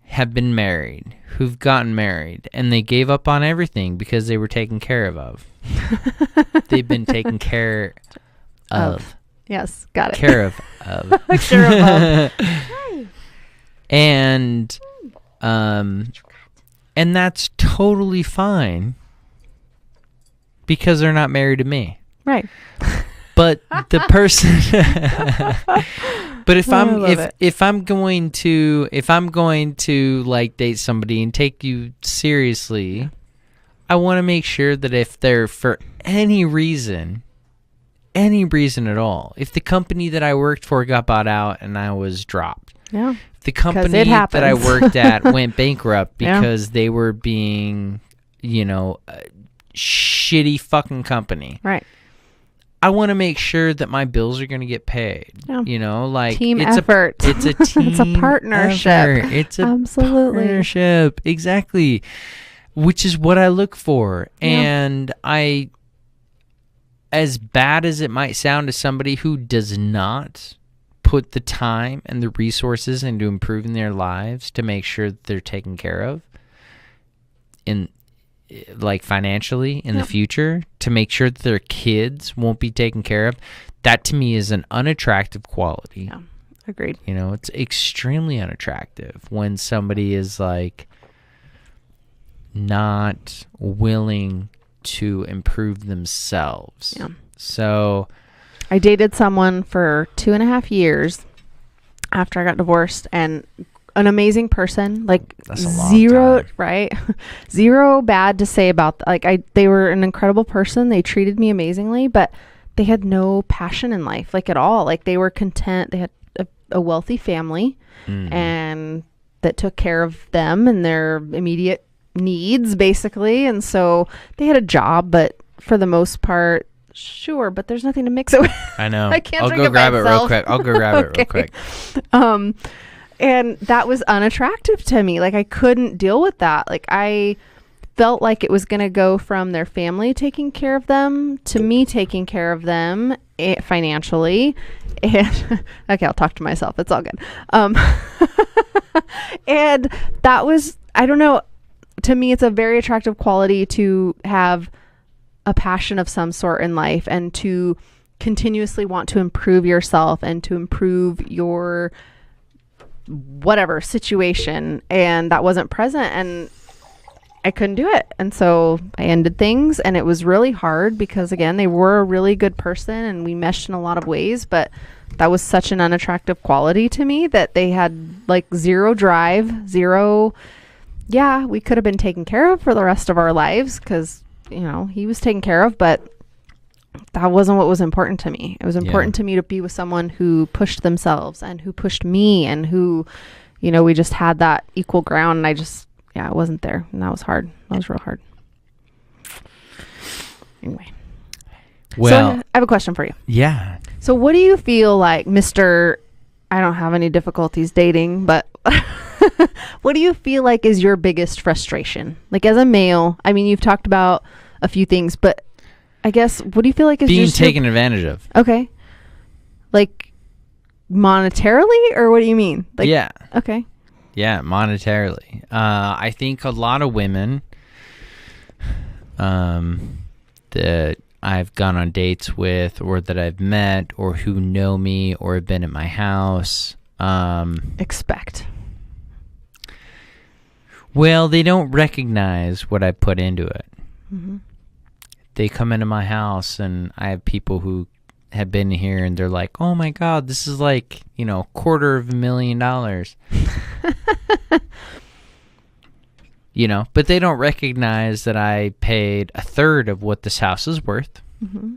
have been married, who've gotten married, and they gave up on everything because they were taken care of. They've been taken care of. Yes, got it. Care of. Care of. And And that's totally fine because they're not married to me. Right. But the person but if I'm going to like date somebody and take you seriously, I want to make sure that if they're for any reason at all, if the company that I worked for got bought out and I was dropped, Yeah. if the company that I worked at went bankrupt because they were being, a shitty fucking company. Right. I want to make sure that my bills are going to get paid. Yeah. Like team it's effort. It's a team. It's a partnership. Effort. It's a Absolutely. partnership. Exactly. Which is what I look for. Yeah. And as bad as it might sound to somebody who does not put the time and the resources into improving their lives to make sure that they're taken care of like financially in the future, to make sure that their kids won't be taken care of, that to me is an unattractive quality. Yeah. Agreed. It's extremely unattractive when somebody is like not willing to improve themselves. Yeah. So I dated someone for 2.5 years after I got divorced, and an amazing person, like that's a long zero time. Right? Zero bad to say about they were an incredible person. They treated me amazingly, but they had no passion in life, like at all. Like they were content. They had a wealthy family and that took care of them and their immediate needs basically. And so they had a job, but for the most part, sure, but there's nothing to mix it with. I know. I can't I'll drink go it grab it real myself. quick. I'll go grab it real quick. And that was unattractive to me. Like I couldn't deal with that. Like I felt like it was going to go from their family taking care of them to me taking care of them financially. And okay, I'll talk to myself. It's all good. And that was, I don't know, to me, it's a very attractive quality to have a passion of some sort in life and to continuously want to improve yourself and to improve your whatever situation. And that wasn't present, and I couldn't do it. And so I ended things, and it was really hard because, again, they were a really good person and we meshed in a lot of ways, but that was such an unattractive quality to me that they had like zero drive, zero. Yeah, we could have been taken care of for the rest of our lives because, he was taken care of, but that wasn't what was important to me. It was important to me to be with someone who pushed themselves and who pushed me and who, we just had that equal ground, and I wasn't there. And that was hard. That was real hard. Anyway. Well, so I have a question for you. Yeah. So what do you feel like, Mr. I don't have any difficulties dating, but what do you feel like is your biggest frustration? Like as a male, I mean, you've talked about a few things, but I guess, what do you feel like is being taken advantage of? Okay. Like monetarily, or what do you mean? Like, yeah. Okay. Yeah, monetarily. I think a lot of women that I've gone on dates with or that I've met or who know me or have been at my house. Expect. Well, they don't recognize what I put into it. Mm-hmm. They come into my house and I have people who have been here and they're like, oh my God, this is like, $250,000. But they don't recognize that I paid a third of what this house is worth. Mm-hmm.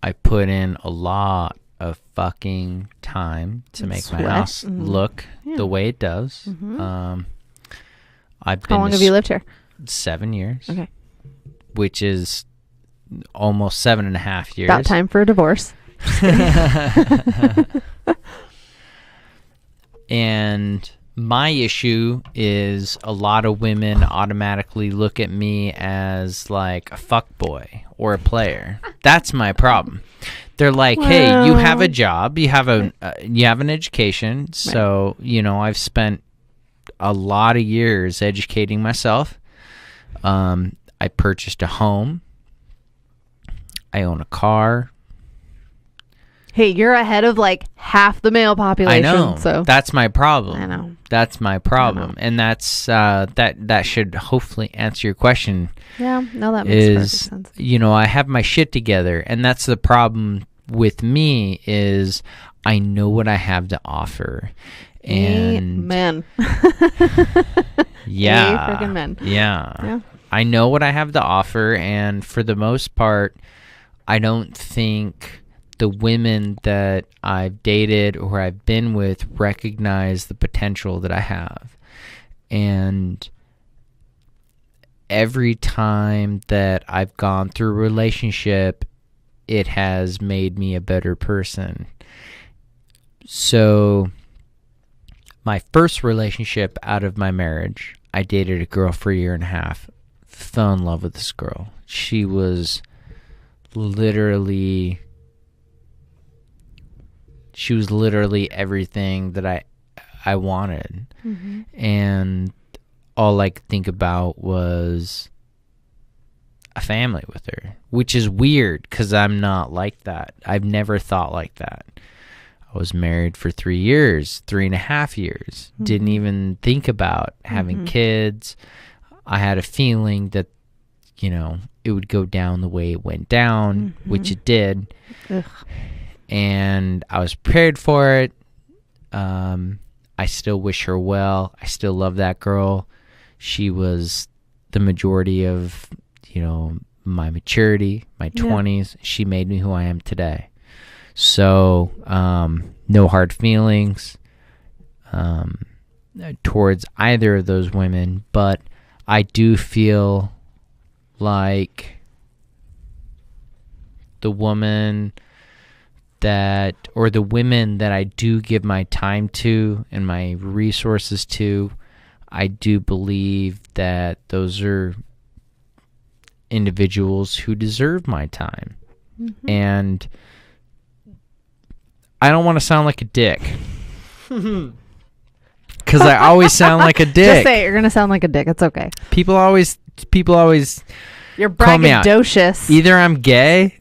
I put in a lot of fucking time to make my house look the way it does. Mm-hmm. I've been How long have you lived here? 7 years. Okay. Which is almost 7.5 years. About time for a divorce. And my issue is a lot of women automatically look at me as like a fuckboy or a player. That's my problem. They're like, hey, you have a job, you have an education, so I've spent a lot of years educating myself. I purchased a home. I own a car. Hey, you're ahead of like half the male population. I know. So That's my problem. I know. That's my problem. And that's that should hopefully answer your question. Yeah, no, that makes perfect Is, sense. you know, I have my shit together, and that's the problem with me is I know what I have to offer. And Amen. yeah. Freaking men. Yeah. I know what I have to offer, and for the most part, I don't think the women that I've dated or I've been with recognize the potential that I have. And every time that I've gone through a relationship, it has made me a better person. So my first relationship out of my marriage, I dated a girl for a year and a half, fell in love with this girl. She was literally everything that I wanted. Mm-hmm. And all I could think about was a family with her, which is weird because I'm not like that. I've never thought like that. I was married for 3 years, 3.5 years. Mm-hmm. Didn't even think about having kids. I had a feeling that, you know, it would go down the way it went down, which it did. Ugh. And I was prepared for it. I still wish her well. I still love that girl. She was the majority of, you know, my maturity, my 20s. She made me who I am today. So, no hard feelings towards either of those women, but I do feel like the woman that, or the women that I do give my time to and my resources to, I do believe that those are individuals who deserve my time. And I don't want to sound like a dick. Because I always sound like a dick. Just say it. You're going to sound like a dick. It's okay. People always You're call me out. braggadocious. Either I'm gay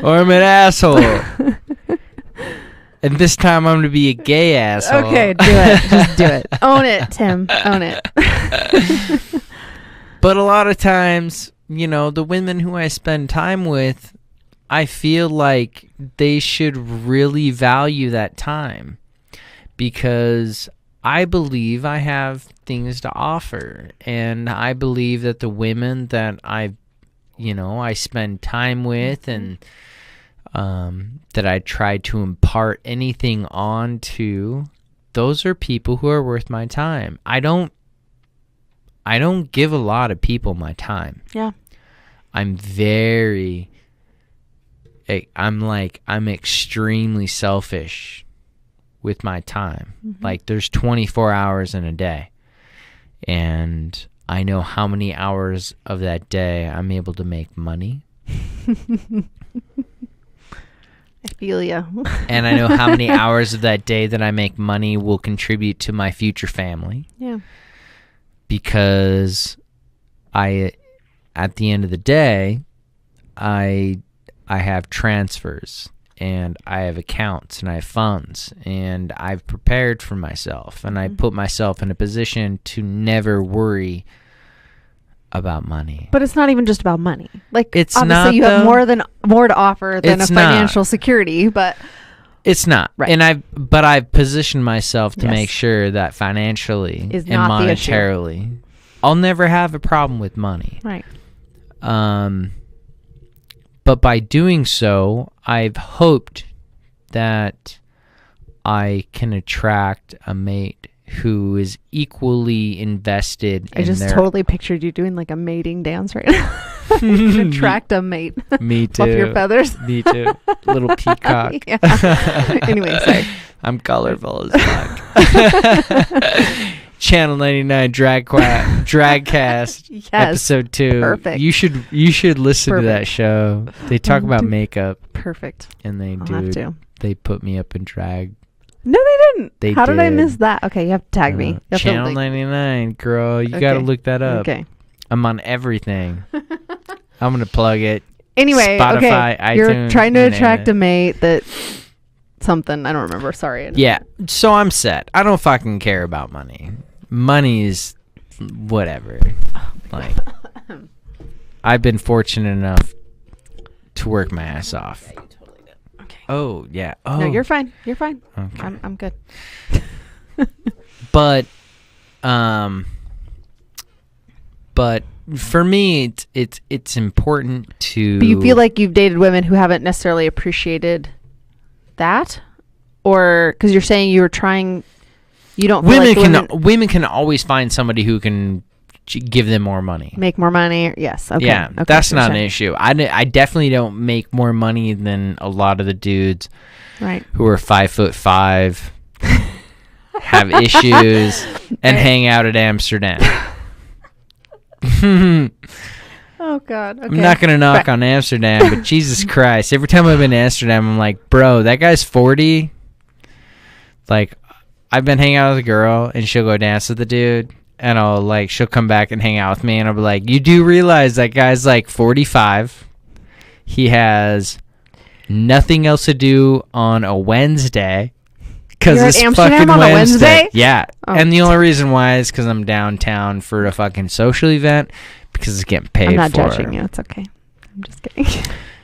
or I'm an asshole. And this time I'm going to be a gay asshole. Okay, do it. Just do it. Own it, Tim. Own it. But a lot of times, you know, the women who I spend time with, I feel like they should really value that time because I believe I have things to offer, and I believe that the women that I spend time with and that I try to impart anything on to, those are people who are worth my time. I don't give a lot of people my time. Yeah. I'm extremely selfish with my time. Like there's 24 hours in a day, and I know how many hours of that day I'm able to make money. I feel ya. And I know how many hours of that day that I make money will contribute to my future family. Yeah. Because at the end of the day, I have transfers and I have accounts and I have funds, and I've prepared for myself, and I put myself in a position to never worry about money. But it's not even just about money. Like, It's obviously not, you have though. more to offer than It's a financial security, but It's not. Right. And I've positioned myself to Yes. make sure that financially Is and not the issue. monetarily, I'll never have a problem with money. right. But by doing so, I've hoped that I can attract a mate who is equally invested I in just their... totally pictured you doing like a mating dance right now. Attract a mate. Me too. Fluff your feathers. Me too. Little peacock. Yeah. Anyway, sorry. I'm colorful as fuck. Channel 99 Dragcast Yes. episode 2. Perfect. You should listen to that Perfect. show. They talk about makeup, Perfect. and I'll have to. they put me up in drag. No, they didn't. They How did I did. miss that? Okay, you have to tag me. You have to, Channel like- 99, girl. You got to Okay. look that up. Okay. I'm on everything. I'm going to plug it. Anyway, Spotify, okay. You're iTunes, trying to you name attract it. a mate that something. I don't remember. Sorry. Yeah, so I'm set. I don't fucking care about money. Money is whatever. Like, I've been fortunate enough to work my ass off. Yeah, you totally did. Okay. Oh, yeah. Oh. No, you're fine. You're fine. Okay. I'm good. But for me, it's important to. But you feel like you've dated women who haven't necessarily appreciated that, or because you're saying you were trying, you don't. Feel like women can always find somebody who can give them more money. make more money. Yes. Okay. Yeah, Okay, that's so not an check. issue. I definitely don't make more money than a lot of the dudes Right. who are 5'5", have issues, and hang out at Amsterdam. Oh God. Okay. I'm not gonna knock on Amsterdam, but Jesus Christ! Every time I've been to Amsterdam, I'm like, bro, that guy's 40. Like, I've been hanging out with a girl, and she'll go dance with the dude, and she'll come back and hang out with me, and I'll be like, you do realize that guy's like 45. He has nothing else to do on a Wednesday. Because You're at it's Amsterdam fucking on a Wednesday. Wednesday? Yeah. Oh. And the only reason why is because I'm downtown for a fucking social event because it's getting paid for. I'm not judging you. It's okay. I'm just kidding.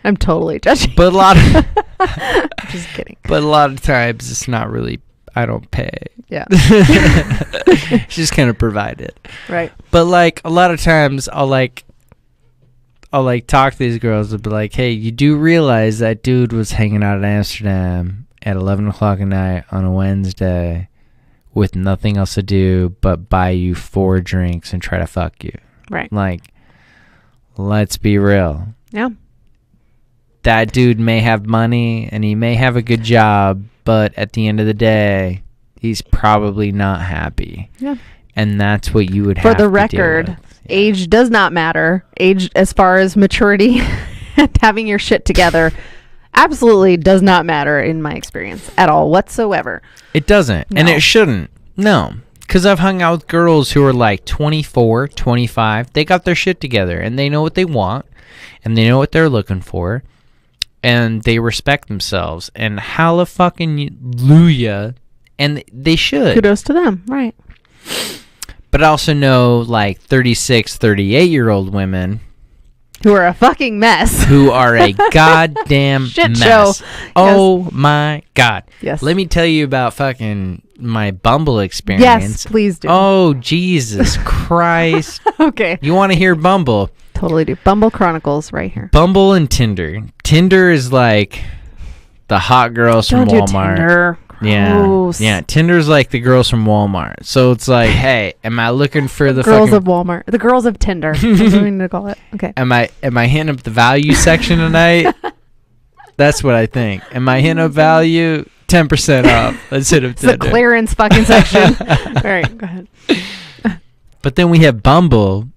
I'm totally judging. But a lot of I'm just kidding. but a lot of times it's not really, I don't pay. Yeah. It's just kind of provided. Right. But like a lot of times I'll talk to these girls and be like, hey, you do realize that dude was hanging out in Amsterdam at 11 o'clock at night on a Wednesday with nothing else to do but buy you 4 drinks and try to fuck you. Right. Like, let's be real. Yeah. That dude may have money and he may have a good job, but at the end of the day, he's probably not happy. Yeah. And that's what you would For have the to deal record, with. age does not matter. Age, as far as maturity and having your shit together, absolutely does not matter in my experience at all whatsoever. It doesn't. And No. it shouldn't. No. Because I've hung out with girls who are like 24, 25. They got their shit together and they know what they want and they know what they're looking for and they respect themselves. And hallelujah. And they should. Kudos to them. Right. But I also know like 36, 38-year-old women Who are a fucking mess. who are a goddamn Shit mess. show. Oh my God. Yes. Let me tell you about fucking my Bumble experience. Yes, please do. Oh, Jesus Christ. Okay. You want to hear Bumble? Totally do. Bumble Chronicles right here. Bumble and Tinder. Tinder is like the hot girls Don't from do Walmart. Tinder. Gross. Yeah. Tinder's like the girls from Walmart. So it's like, hey, am I looking for the Girls fucking of Walmart. The girls of Tinder. That's what we need to call it. Okay. Am I hitting up the value section tonight? That's what I think. Am I hitting up value? 10% off. Let's hit up It's the Tinder. clearance fucking section. All right, go ahead. But then we have Bumble,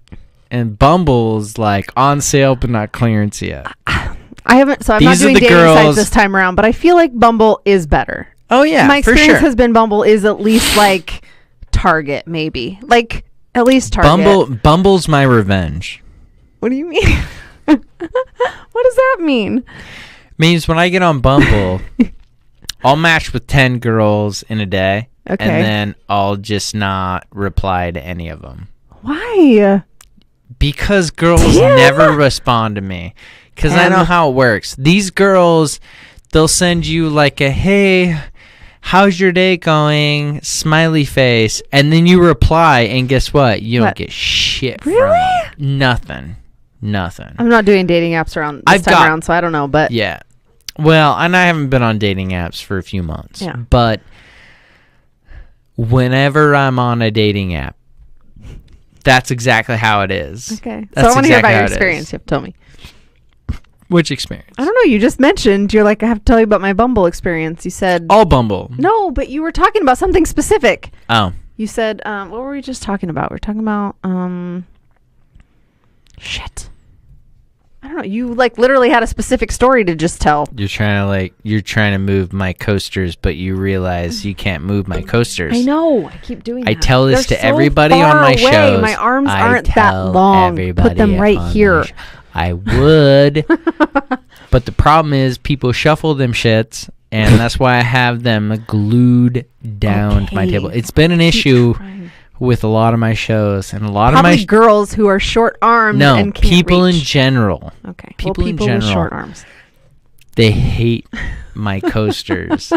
and Bumble's like on sale but not clearance yet. I haven't, so I'm not These are doing the dating sites girls- this time around, but I feel like Bumble is better. Oh yeah, My for experience sure. has been Bumble is at least like Target, maybe. Like, at least Target. Bumble's my revenge. What do you mean? What does that mean? Means when I get on Bumble, I'll match with 10 girls in a day, Okay. and then I'll just not reply to any of them. Why? Because girls Damn. never respond to me. Because I know how it works. These girls, they'll send you like a, hey, how's your day going? Smiley face. And then you reply, and guess what? You don't What? get shit from Really? them. Nothing. I'm not doing dating apps around this time around, so I don't know, but Yeah. Well, and I haven't been on dating apps for a few months. Yeah. But whenever I'm on a dating app, that's exactly how it is. okay. That's So I want to hear exactly about your how it is. experience. You have to tell me. Which experience? I don't know. You just mentioned, you're like, I have to tell you about my Bumble experience. You said, All Bumble. no, but you were talking about something specific. Oh. You said, what were we just talking about? We're talking about, shit. I don't know. You like literally had a specific story to just tell. You're trying to move my coasters, but you realize you can't move my coasters. I know. I keep doing I that. tell this They're to so everybody on far my away. shows. My arms I aren't that tell long. everybody Put them right on my here. I would. But the problem is people shuffle them shits, and that's why I have them glued down to my table. It's been an issue with a lot of my shows and a lot Probably of my girls who are short armed and can't people reach. in general. Okay. People in with general. short arms. They hate my coasters.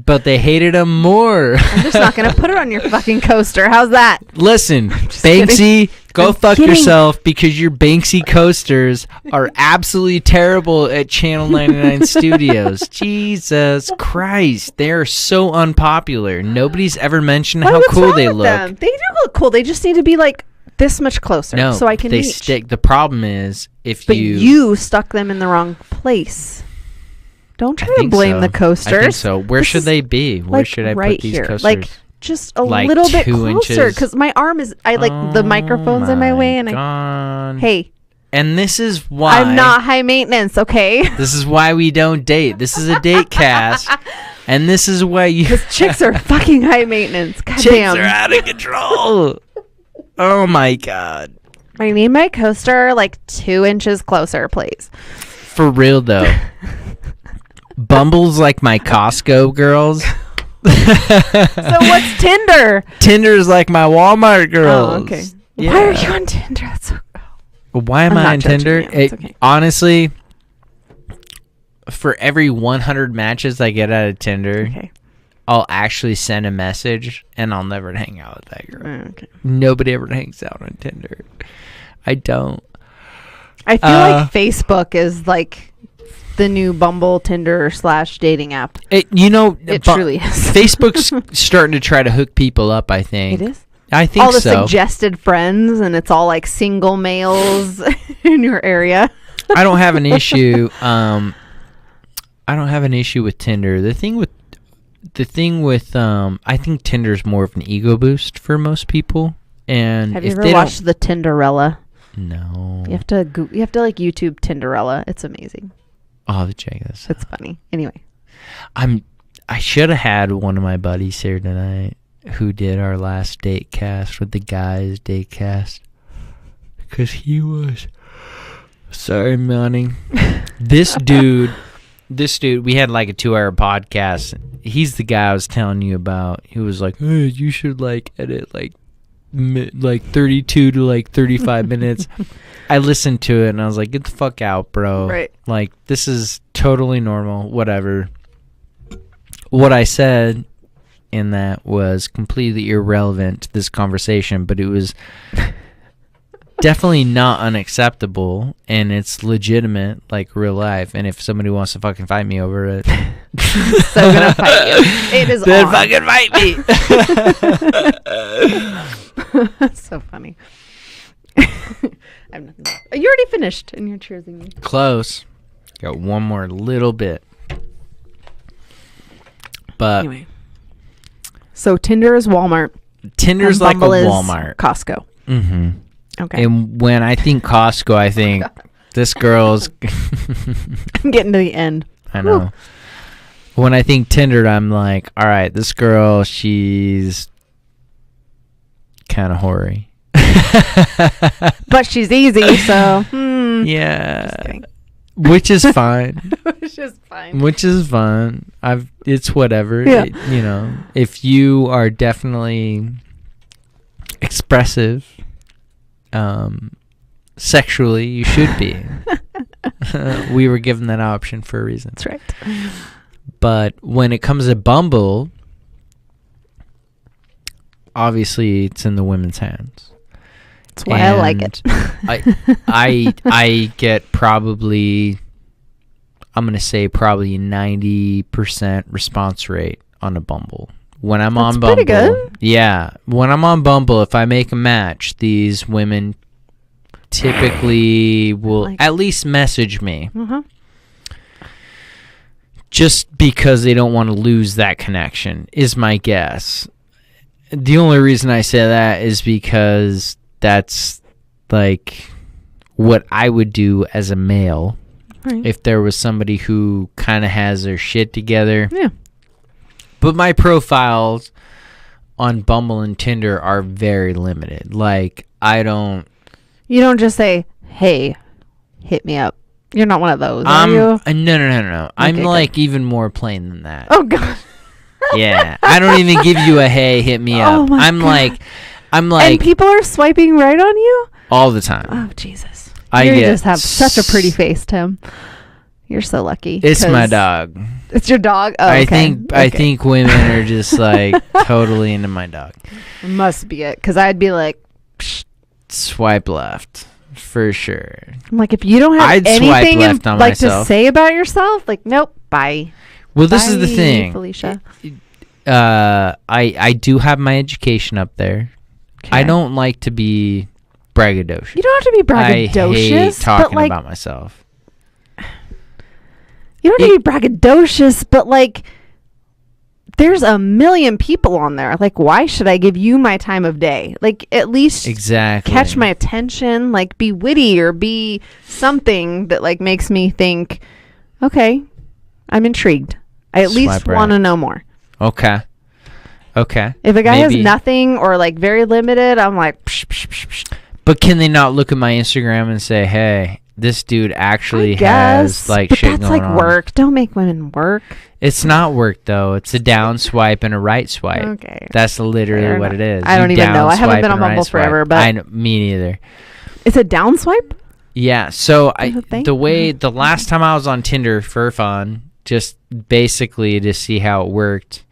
But they hated them more. I'm just not gonna put it on your fucking coaster. How's that? Listen, Banksy, go fuck yourself, because your Banksy coasters are absolutely terrible at Channel 99 Studios. Jesus Christ, they are so unpopular. Nobody's ever mentioned how cool they look. Them? They do look cool. They just need to be like this much closer, No, so I can they reach. stick. The problem is But you stuck them in the wrong place. Don't try to blame the coasters. I think so. Where should they be? Where should I put these coasters? Like just a little bit 2 closer, inches? because my arm is. I like the microphone's in my way, and Hey, and this is why I'm not high maintenance. Okay. This is why we don't date. This is a date cast, and this is why you. Because chicks are fucking high maintenance. God Chicks damn. are out of control. Oh my god. I need my coaster like 2 inches closer, please. For real though. Bumble's like my Costco girls. So what's Tinder? Tinder's like my Walmart girls. Oh, okay. Yeah. Why are you on Tinder? That's so. Why am I'm I not on judging Tinder? you. It's okay. Honestly, for every 100 matches I get out of Tinder, Okay. I'll actually send a message, and I'll never hang out with that girl. Okay. Nobody ever hangs out on Tinder. I don't. I feel like Facebook is like the new Bumble, Tinder / dating app. It truly is. Facebook's starting to try to hook people up, I think. It is? I think all the so. suggested friends, and it's all like single males in your area. I don't have an issue. I don't have an issue with Tinder. The thing with I think Tinder's more of an ego boost for most people. And have you ever watched the Tinderella? No. You have to like YouTube Tinderella. It's amazing. I'll have to check this out. It's funny. Anyway, I should have had one of my buddies here tonight who did our last date cast with the guys date cast, because he was sorry, Manning. This dude, we had like a 2-hour podcast. He's the guy I was telling you about. He was like, hey, you should like edit like 32 to like 35 minutes. I listened to it and I was like, get the fuck out, bro. Right. Like, this is totally normal, whatever. What I said in that was completely irrelevant to this conversation, but it was definitely not unacceptable, and it's legitimate, like real life. And if somebody wants to fucking fight me over it, so gonna fight you. It is then on. fucking fight me. So funny. I have nothing. You already finished, and you're cheersing me. Close. Got one more little bit. But Anyway, so Tinder is Walmart. Tinder's and like a Bumble is Walmart. Costco. Mm-hmm. Okay. And when I think Costco, I think this girl's. I'm getting to the end. I know. Whew. When I think Tinder, I'm like, all right, this girl, she's kind of hoary. But she's easy, so. Yeah. Just kidding. Which is fine. Which is fine. Which is fun. It's whatever. Yeah. If you are definitely expressive, sexually, you should be. We were given that option for a reason. That's right. But when it comes to Bumble, obviously it's in the women's hands. That's why I like it. I get probably, I'm going to say probably 90% response rate on a Bumble. When I'm on Bumble. Pretty good. Yeah. When I'm on Bumble, if I make a match, these women typically will at least message me. Uh-huh. Just because they don't want to lose that connection is my guess. The only reason I say that is because that's like what I would do as a male if there was somebody who kind of has their shit together. Yeah. But my profiles on Bumble and Tinder are very limited. Like, you don't just say, hey, hit me up. You're not one of those, are you? No. I'm Okay, like even more plain than that. Oh God. Yeah, I don't even give you a hey, hit me Oh up. my I'm God. like And people are swiping right on you? all the time. Oh Jesus. I You get just have such a pretty face, Tim. You're so lucky. It's my 'cause- dog. It's your dog? Oh, I okay. think women are just like totally into my dog. Must be it. Because I'd be like, psh. Swipe left for sure. I'm like, if you don't have I'd swipe anything left on like myself. to say about yourself, like, nope, bye. Well, this is the Bye, thing. Felicia. I do have my education up there. I Okay. don't like to be braggadocious. You don't have to be braggadocious. I hate talking but like, about myself. you don't have to be braggadocious, but like, there's a million people on there. Like, why should I give you my time of day? Like, at least Exactly. catch my attention. Like, be witty or be something that like makes me think, okay, I'm intrigued. I at least Swipe right. want to know more. Okay. If a guy has Maybe. nothing or like very limited, I'm like, psh, psh, psh, psh. But can they not look at my Instagram and say, "Hey, this dude actually I guess, has like but shit that's going like on"? work. Don't make women work. It's not work though. It's a down swipe and a right swipe. Okay. That's literally Fair what enough. it is. I don't You even know. down I haven't swipe been on and right Bumble swipe. forever, but me neither. it's a down swipe. Yeah. So Is it a thing? the last time I was on Tinder for fun, just basically to see how it worked.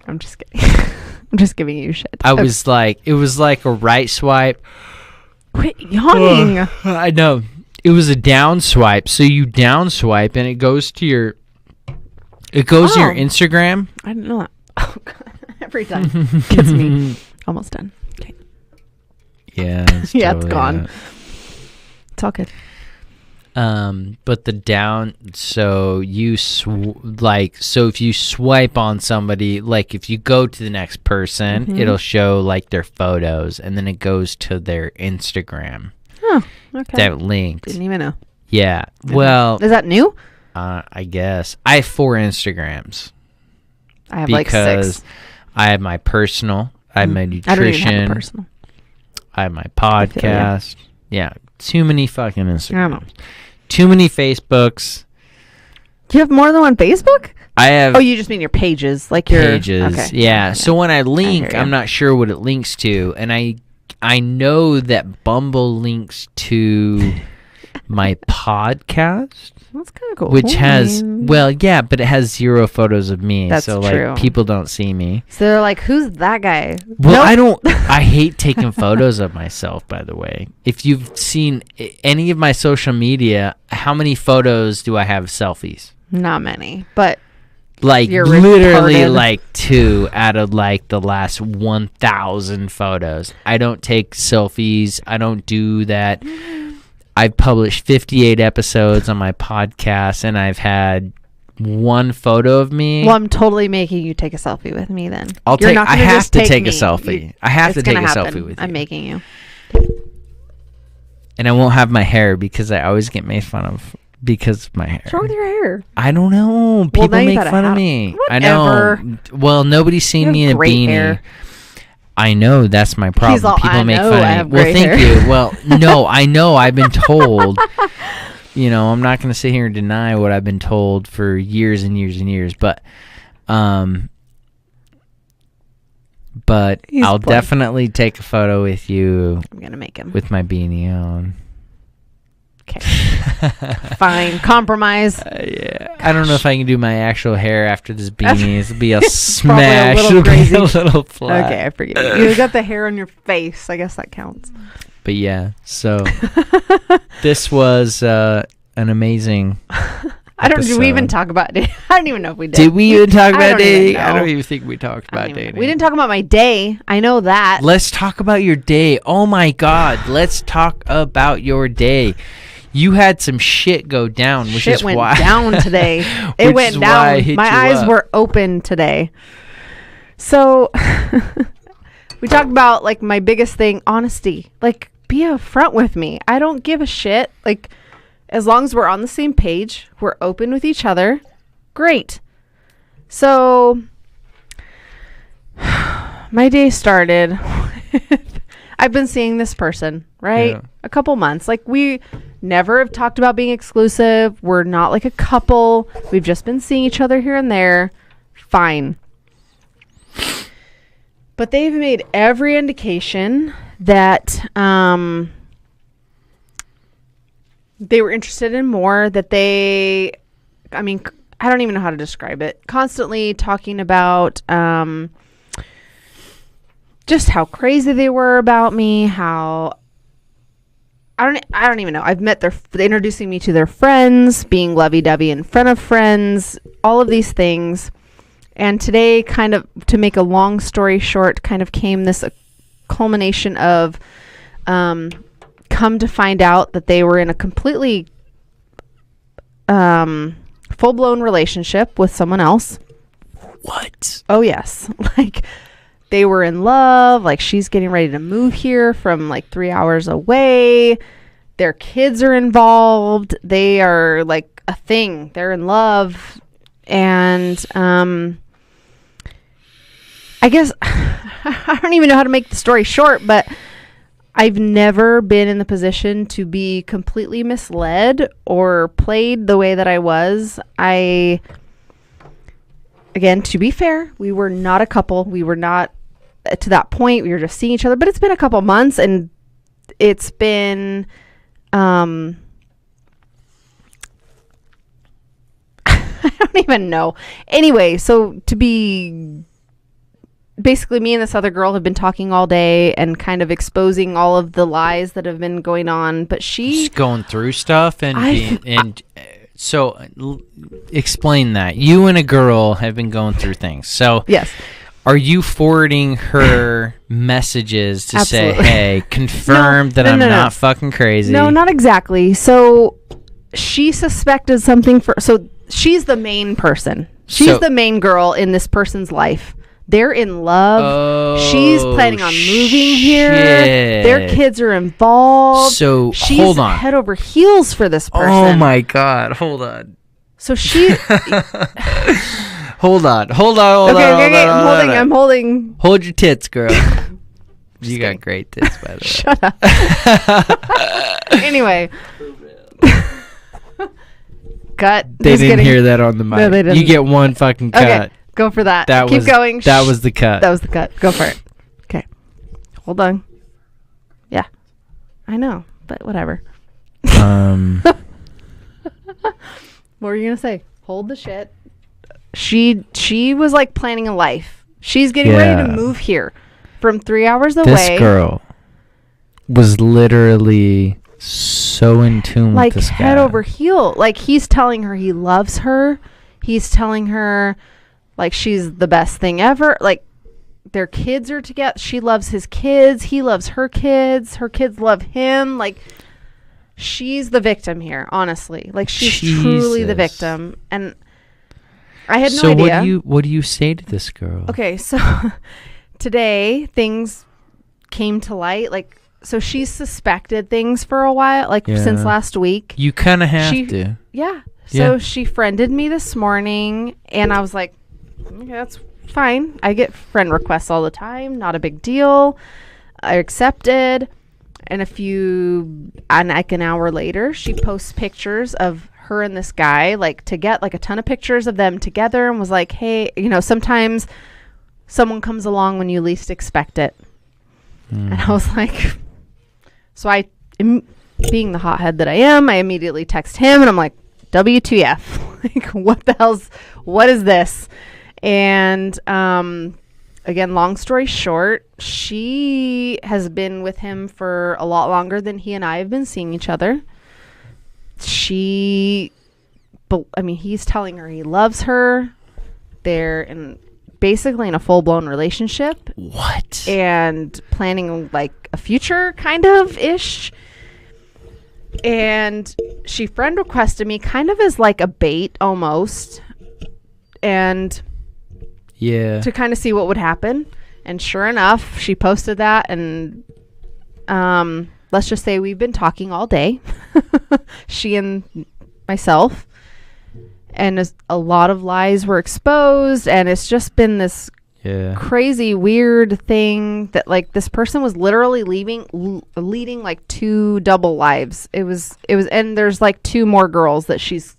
I'm just kidding. I'm just giving you shit. I was like, it was like a right swipe. Quit yawning. I know. It was a down swipe. So you down swipe and it goes to your to your Oh. Instagram. I didn't know that. Oh God. Every time gets me. Almost done. Okay. Yeah. Yeah, it's gone. It's all good. But the down, so you so if you swipe on somebody, like if you go to the next person, Mhm. it'll show like their photos and then it goes to their Instagram. Oh, okay. That link. Didn't even know. Yeah. Well, Is that new? I guess I have 4 Instagrams I have like because 6. I have my personal, I have my I don't even have a nutrition, personal. I have my feel ya. podcast. Yeah. Too many fucking I don't Instagrams. know. Too many Facebooks. Do you have more than one Facebook? I have Oh, you just mean your pages, like your pages. Okay. Yeah. So when I link, hear ya. I'm not sure what it links to, and I know that Bumble links to my podcast, That's kind of cool. which has mean, yeah, but it has 0 photos of me, That's so true. like people don't see me. So they're like, "Who's that guy?" Well, Nope. I don't. I hate taking photos of myself. By the way, if you've seen any of my social media, how many photos do I have of selfies? Not many, but Like You're literally retarded. like 2 out of like the last 1,000 photos. I don't take selfies. I don't do that. I've published 58 episodes on my podcast and I've had 1 photo of me. well, I'm totally making you take a selfie with me. Then I You're not gonna have just to take me. a selfie. You- I have to it's take a gonna happen. selfie with you. I'm making you. And I won't have my hair because I always get made fun of because of my hair. What's wrong with your hair? I don't know. Well, People now you make gotta fun of have- me. Whatever. I know. Well, nobody's You seen have me in a great beanie. hair. I know that's my problem. all, People "I make know fun I of have me. Well, great thank hair." you. Well, no, I know. I've been told. You know, I'm not going to sit here and deny what I've been told for years and years and years, but He's I'll playing. definitely take a photo with you I'm gonna make him. with my beanie on. Okay. Fine. Compromise. Yeah, I don't know if I can do my actual hair after this beanie. It'll be a Probably a smash. little It'll be crazy. a little flat. Okay, I forget. You got the hair on your face. I guess that counts. But yeah, so this was an amazing. I don't. Did we even episode. talk about it? I don't even know if we did. Did we even talk I about don't even dating? I know. don't even think we talked I don't about even- dating. We didn't talk about my day. I know that. Let's talk about your day. Oh my God, let's talk about your day. You had some shit go down, which Shit is went why down today. Which It went is why I down. hit My you eyes up. were open today. So we talked about like my biggest thing, honesty. Like, be upfront with me. I don't give a shit. Like, as long as we're on the same page, we're open with each other. Great. So my day started. I've been seeing this person, right? Yeah. A couple months. Like, we Never have talked about being exclusive. We're not like a couple. We've just been seeing each other here and there. Fine. But they've made every indication that they were interested in more, that they, I mean, I don't even know how to describe it. Constantly talking about just how crazy they were about me, how I don't even know. I've met introducing me to their friends, being lovey-dovey in front of friends, all of these things. And today, kind of, to make a long story short, kind of came this culmination of come to find out that they were in a completely full-blown relationship with someone else. What? Oh, yes. Like, they were in love. Like, she's getting ready to move here from like 3 hours away. Their kids are involved. They are like a thing. They're in love. And I guess I don't even know how to make the story short, but I've never been in the position to be completely misled or played the way that I was. Again, to be fair, we were not a couple. We were not to that point. We were just seeing each other, but it's been a couple months, and it's been I don't even know. Anyway, so basically me and this other girl have been talking all day and kind of exposing all of the lies that have been going on, but she's going through stuff so explain that. You and a girl have been going through things. So yes. Are you forwarding her messages to Absolutely. say, hey, confirm that I'm not fucking crazy? No, not exactly. So she suspected something so she's the main person. She's the main girl in this person's life. They're in love. Oh, she's planning on moving here. Their kids are involved. So she's hold on. head over heels for this person. Oh my God. Hold on. So she... Hold on. Okay, I'm holding. Hold your tits, girl. You got great tits, by the way. Shut up. Anyway. Cut. They didn't hear that on the mic. No, they didn't. You get one fucking cut. Okay, go for that. Keep going. That was the cut. That was the cut. Go for it. Okay. Hold on. Yeah. I know, but whatever. What were you going to say? Hold the shit. She was like planning a life. She's getting ready to move here from 3 hours away. This girl was literally so in tune with this guy. Like head over heel. Like he's telling her he loves her. He's telling her like she's the best thing ever. Like their kids are together. She loves his kids. He loves her kids. Her kids love him. Like she's the victim here, honestly. Like she's truly the victim. And I had no idea. So what do you say to this girl? Okay, so today things came to light. Like, so she's suspected things for a while, like since last week. You kind of have to. Yeah. So she friended me this morning, and I was like, okay, that's fine. I get friend requests all the time. Not a big deal. I accepted. And like an hour later, she posts pictures of her and this guy, like to get like a ton of pictures of them together, and was like, hey, sometimes someone comes along when you least expect it. And I was like, so being the hothead that I am, I immediately text him and I'm like, WTF? Like, what is this? And again, long story short, she has been with him for a lot longer than he and I have been seeing each other. He's telling her he loves her. They're basically in a full-blown relationship. What? And planning like a future kind of ish. And she friend requested me kind of as like a bait almost. And to kind of see what would happen. And sure enough, she posted that, and let's just say we've been talking all day. She and myself. And a lot of lies were exposed, and it's just been this Yeah. crazy weird thing that like this person was literally leading like 2 double lives. It was and there's like 2 more girls that she's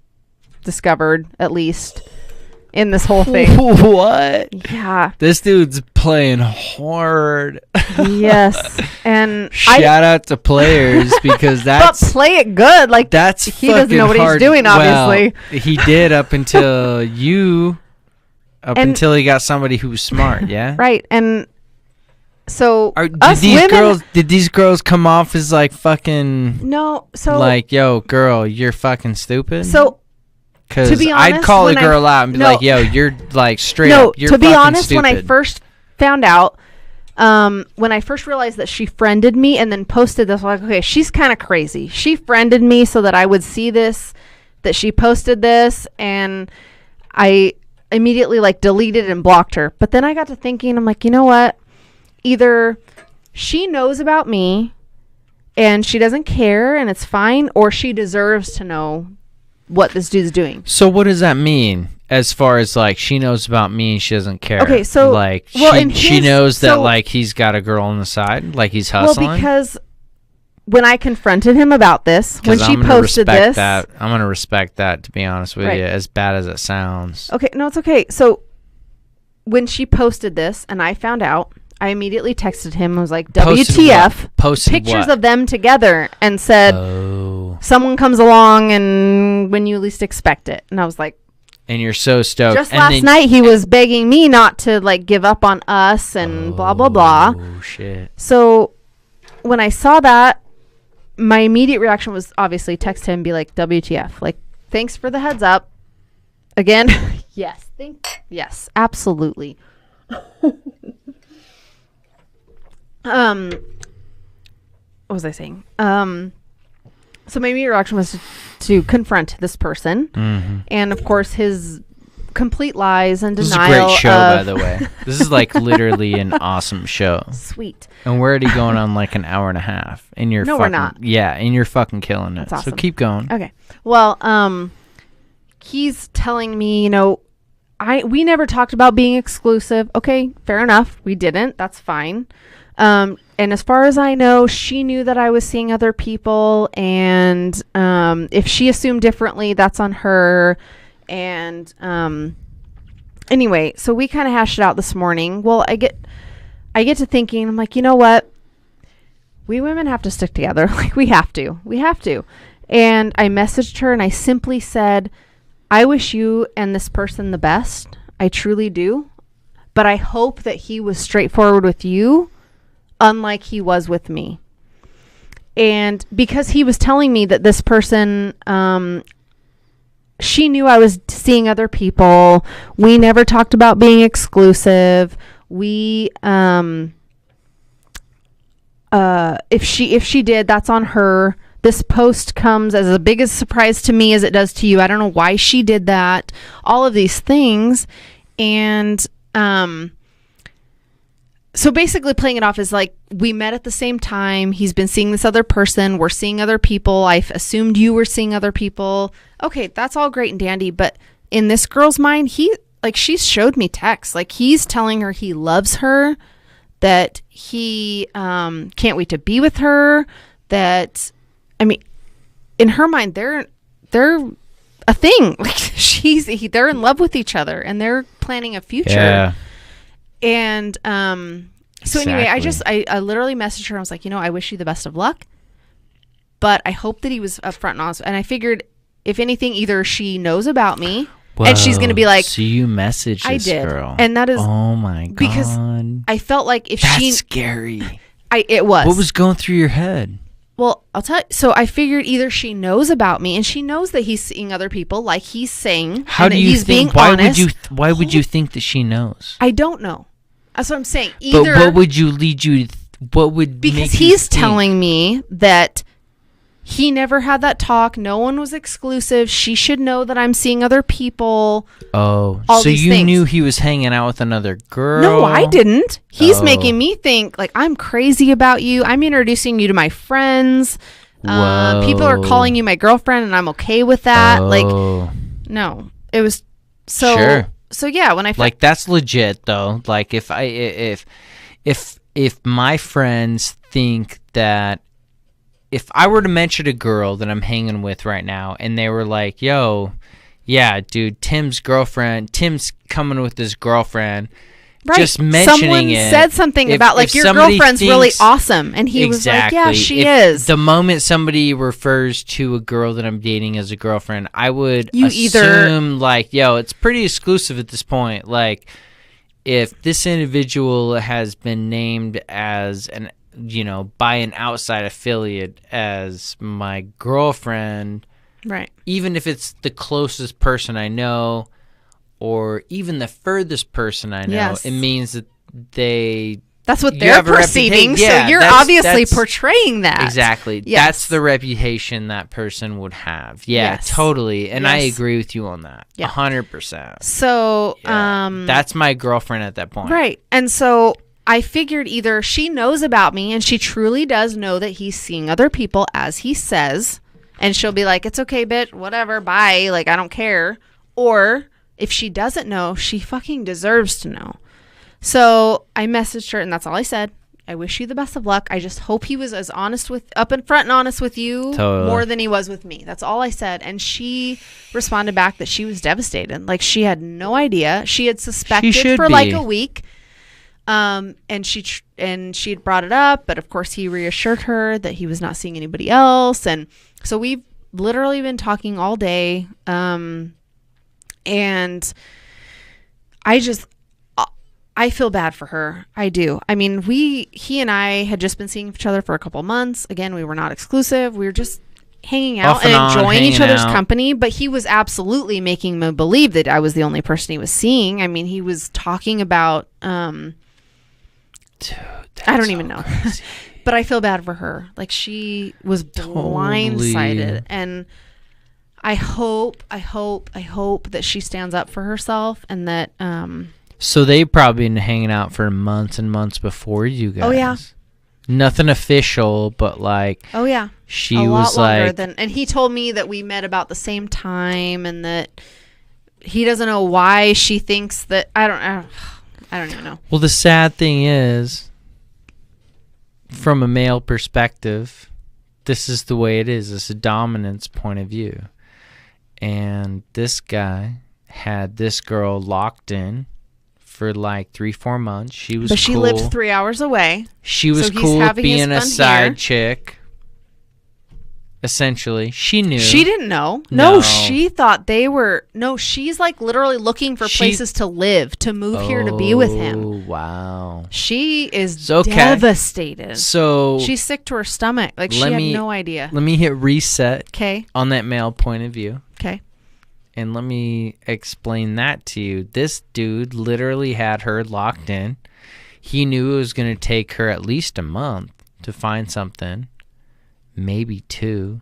discovered at least in this whole thing. What? Yeah. This dude's playing hard. Yes. And shout out to players because but play it good. Like that's he doesn't know what hard. he's doing, obviously. Well, he did up until until he got somebody who's smart, yeah? Right. And so did these girls come off as like fucking no, so like, yo, girl, you're fucking stupid? So because to be honest, I'd call a girl out and be like, yo, you're like straight up, you're fucking stupid. To be honest, when I first found out, when I first realized that she friended me and then posted this, I was like, okay, she's kind of crazy. She friended me so that I would see this, that she posted this, and I immediately like deleted and blocked her. But then I got to thinking, I'm like, you know what? Either she knows about me and she doesn't care and it's fine, or she deserves to know what this dude's doing. So what does that mean as far as like she knows about me and she doesn't care? Okay, so like she knows that like he's got a girl on the side, like he's hustling. Well, because when I confronted him about this, when she posted this, I'm gonna respect that, to be honest with you, as bad as it sounds. Okay, no, it's okay. So when she posted this and I found out, I immediately texted him and was like, WTF, posted pictures what? of them together, and said, someone comes along and when you least expect it. And I was like, and you're so stoked. Just last night he was begging me not to like give up on us and blah, blah, blah. Oh, shit. So when I saw that, my immediate reaction was obviously text him and be like, WTF. Like, thanks for the heads up. Again, yes. Yes, absolutely. What was I saying? So my immediate reaction was to confront this person. Mm-hmm. And of course his complete lies and denial. This is a great show, by the way. This is like literally an awesome show. Sweet. And we're already going on like an hour and a half. And you're we're not. Yeah, and you're fucking killing it. That's awesome. So keep going. Okay. Well, he's telling me, you know, we never talked about being exclusive. Okay, fair enough. We didn't. That's fine. And as far as I know, she knew that I was seeing other people, and if she assumed differently, that's on her. And anyway, so we kind of hashed it out this morning. Well, I get to thinking, I'm like, you know what? We women have to stick together. Like, we have to. And I messaged her and I simply said, I wish you and this person the best. I truly do. But I hope that he was straightforward with you, unlike he was with me. And because he was telling me that this person, she knew I was seeing other people. We never talked about being exclusive. We, if she did, that's on her. This post comes as big a surprise to me as it does to you. I don't know why she did that. All of these things. And, so basically playing it off as like, we met at the same time. He's been seeing this other person. We're seeing other people. I assumed you were seeing other people. Okay, that's all great and dandy. But in this girl's mind, she's showed me texts. Like, he's telling her he loves her, that he can't wait to be with her, that, I mean, in her mind, they're a thing. Like, they're in love with each other and they're planning a future. Yeah. And so anyway, I literally messaged her. I was like, you know, I wish you the best of luck, but I hope that he was upfront and honest. And I figured, if anything, either she knows about me. Whoa, and she's gonna be like, so you messaged this girl? And that is, oh my god, because I felt like if that's scary. It was. What was going through your head? Well, I'll tell you. So I figured either she knows about me and she knows that he's seeing other people, like he's saying. How do you think? Why would you think that she knows? I don't know. That's what I'm saying. Either, but what would you lead you? What would because make he's you think? telling me that he never had that talk. No one was exclusive. She should know that I'm seeing other people. Oh, so you knew he was hanging out with another girl? No, I didn't. He's making me think like I'm crazy about you. I'm introducing you to my friends. People are calling you my girlfriend, and I'm okay with that. Like, no, it was so. Sure. yeah, when I like that's legit though. Like if my friends think that if I were to mention a girl that I'm hanging with right now and they were like, "Yo, yeah, dude, Tim's coming with his girlfriend." Right. Just mentioning Someone it. said something about like your girlfriend's really awesome, and he was like, "Yeah, she is." The moment somebody refers to a girl that I'm dating as a girlfriend, I would either assume like, "Yo, it's pretty exclusive at this point." Like, if this individual has been named as by an outside affiliate as my girlfriend, right? Even if it's the closest person I know, or even the furthest person I know, yes. It means that that's what they're perceiving. Yeah, so you're obviously portraying that. Exactly. Yes. That's the reputation that person would have. Yeah, yes. totally. And yes. I agree with you on that. Yeah. 100%. So, that's my girlfriend at that point. Right. And so I figured either she knows about me and she truly does know that he's seeing other people as he says, and she'll be like, "It's okay, bitch, whatever, bye, like I don't care." Or if she doesn't know, she fucking deserves to know. So I messaged her, and that's all I said. I wish you the best of luck. I just hope he was as up in front and honest with you more than he was with me. That's all I said. And she responded back that she was devastated. Like, she had no idea. She had suspected for like a week. And she had brought it up, but of course he reassured her that he was not seeing anybody else. And so we've literally been talking all day. And I feel bad for her. I do. I mean, he and I had just been seeing each other for a couple months. Again, we were not exclusive. We were just hanging out and enjoying each other's company. But he was absolutely making me believe that I was the only person he was seeing. I mean, he was talking about, dude, I don't even know. But I feel bad for her. Like, she was blindsided. And I hope that she stands up for herself, and that so they've probably been hanging out for months and months before you guys. Oh yeah. Nothing official, but like, oh yeah. She was like, and he told me that we met about the same time, and that he doesn't know why she thinks that I don't even know. Well, the sad thing is, from a male perspective, this is the way it is. It's a dominance point of view. And this guy had this girl locked in for like 3-4 months. She was But she cool. lived 3 hours away. She was cool with being a side chick. Essentially. She knew. She didn't know. No, she thought they were. No, she's like literally looking for places to live, to move here to be with him. Oh, wow. She is devastated. So she's sick to her stomach. Like, she had no idea. Let me hit reset. Okay. On that male point of view. Okay. And let me explain that to you. This dude literally had her locked in. He knew it was going to take her at least a month to find something, maybe 2.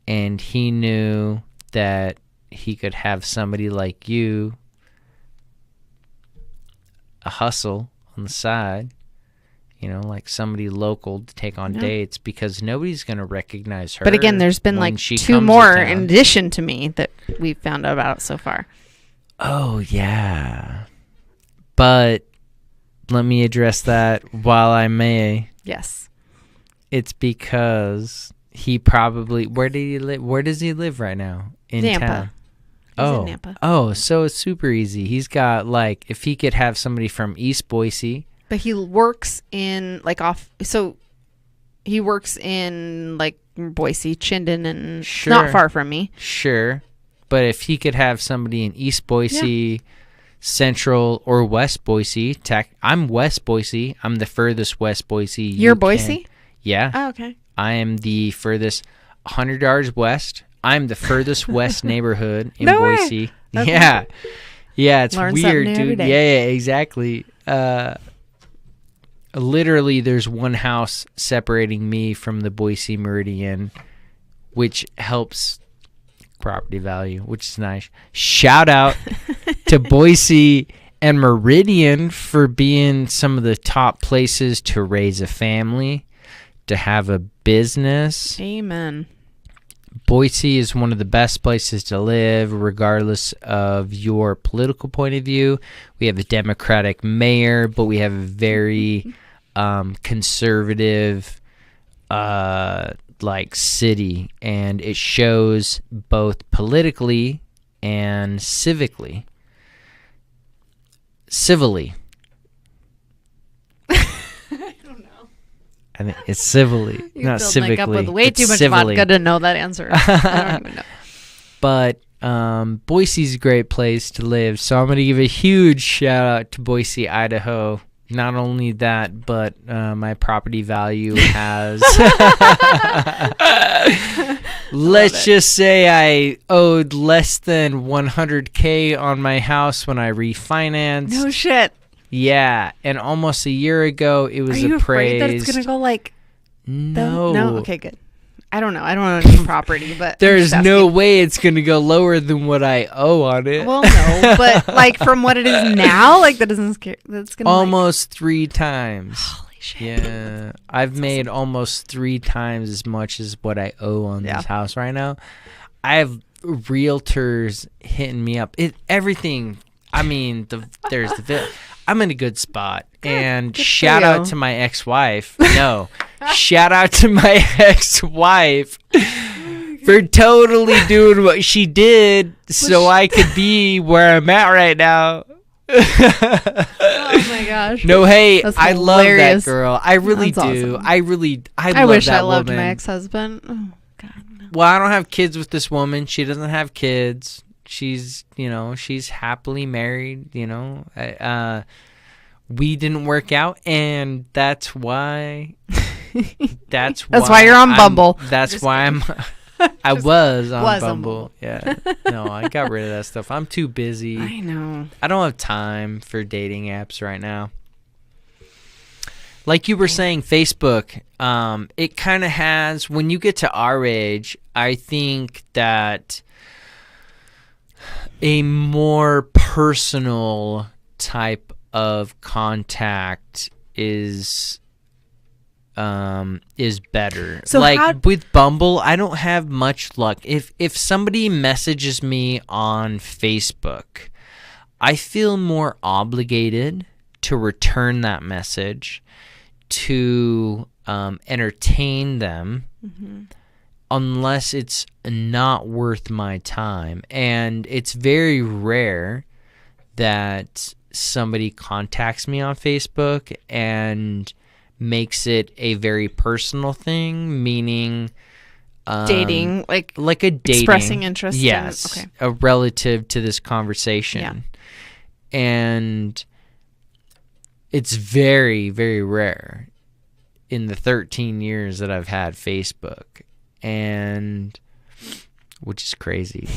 And he knew that he could have somebody like you, a hustle on the side, like somebody local to take on dates, because nobody's going to recognize her. But again, there's been like 2 more in addition to me that we've found out about so far. Oh, yeah. But let me address that while I may. Yes. It's because he probably... Where does he live right now? In Nampa. Town. He's in Nampa. Oh, so it's super easy. He's got, like, if he could have somebody from East Boise... But he works in, like, he works in, like, Boise, Chinden, and not far from me. Sure. But if he could have somebody in East Boise, Central, or West Boise, I'm West Boise. I'm the furthest West Boise. You're Boise? Yeah. Oh, okay. I am the furthest 100 yards west. I'm the furthest west neighborhood in Boise. Okay. Yeah. Yeah, it's Learn weird, dude. Yeah, exactly. Literally, there's one house separating me from the Boise Meridian, which helps property value, which is nice. Shout out to Boise and Meridian for being some of the top places to raise a family, to have a business. Amen. Boise is one of the best places to live, regardless of your political point of view. We have a Democratic mayor, but we have a very conservative city, and it shows both politically and civilly. I think it's civilly, not civically. Up with way it's too much civilly. vodka to know that answer. I don't even know. But Boise's a great place to live, so I'm going to give a huge shout out to Boise, Idaho. Not only that, but my property value has... Let's just say I owed less than $100K on my house when I refinanced. No shit. Yeah, and almost a year ago, it was appraised. Are you afraid that it's going to go like... No. No? Okay, good. I don't know. I don't own any property, but... There's no way it's going to go lower than what I owe on it. Well, no, but like from what it is now, like that doesn't scare... That's gonna almost 3 times. Holy shit. Yeah. I've made almost 3 times as much as what I owe on this house right now. I have realtors hitting me up. Everything... I mean, there's the... I'm in a good spot. Good shout out to my ex-wife. No. Shout out to my ex-wife for totally doing what she did so I could be where I'm at right now. Oh my gosh. No, hey, I love that girl. I really That's do. Awesome. I wish that I loved woman. my ex-husband. Oh, God. No. Well, I don't have kids with this woman. She doesn't have kids. She's happily married, we didn't work out, and that's why why you're on Bumble. That's why I was on Bumble. Yeah. No, I got rid of that stuff. I'm too busy. I know. I don't have time for dating apps right now. Like you were saying, Facebook, it kind of has, when you get to our age, I think that a more personal type of contact is better. So with Bumble, I don't have much luck. If somebody messages me on Facebook, I feel more obligated to return that message, to entertain them, unless it's not worth my time. And it's very rare that somebody contacts me on Facebook and makes it a very personal thing, meaning dating, like a dating, expressing interest. Yes, a relative to this conversation. Yeah. And it's very, very rare in the 13 years that I've had Facebook, and which is crazy.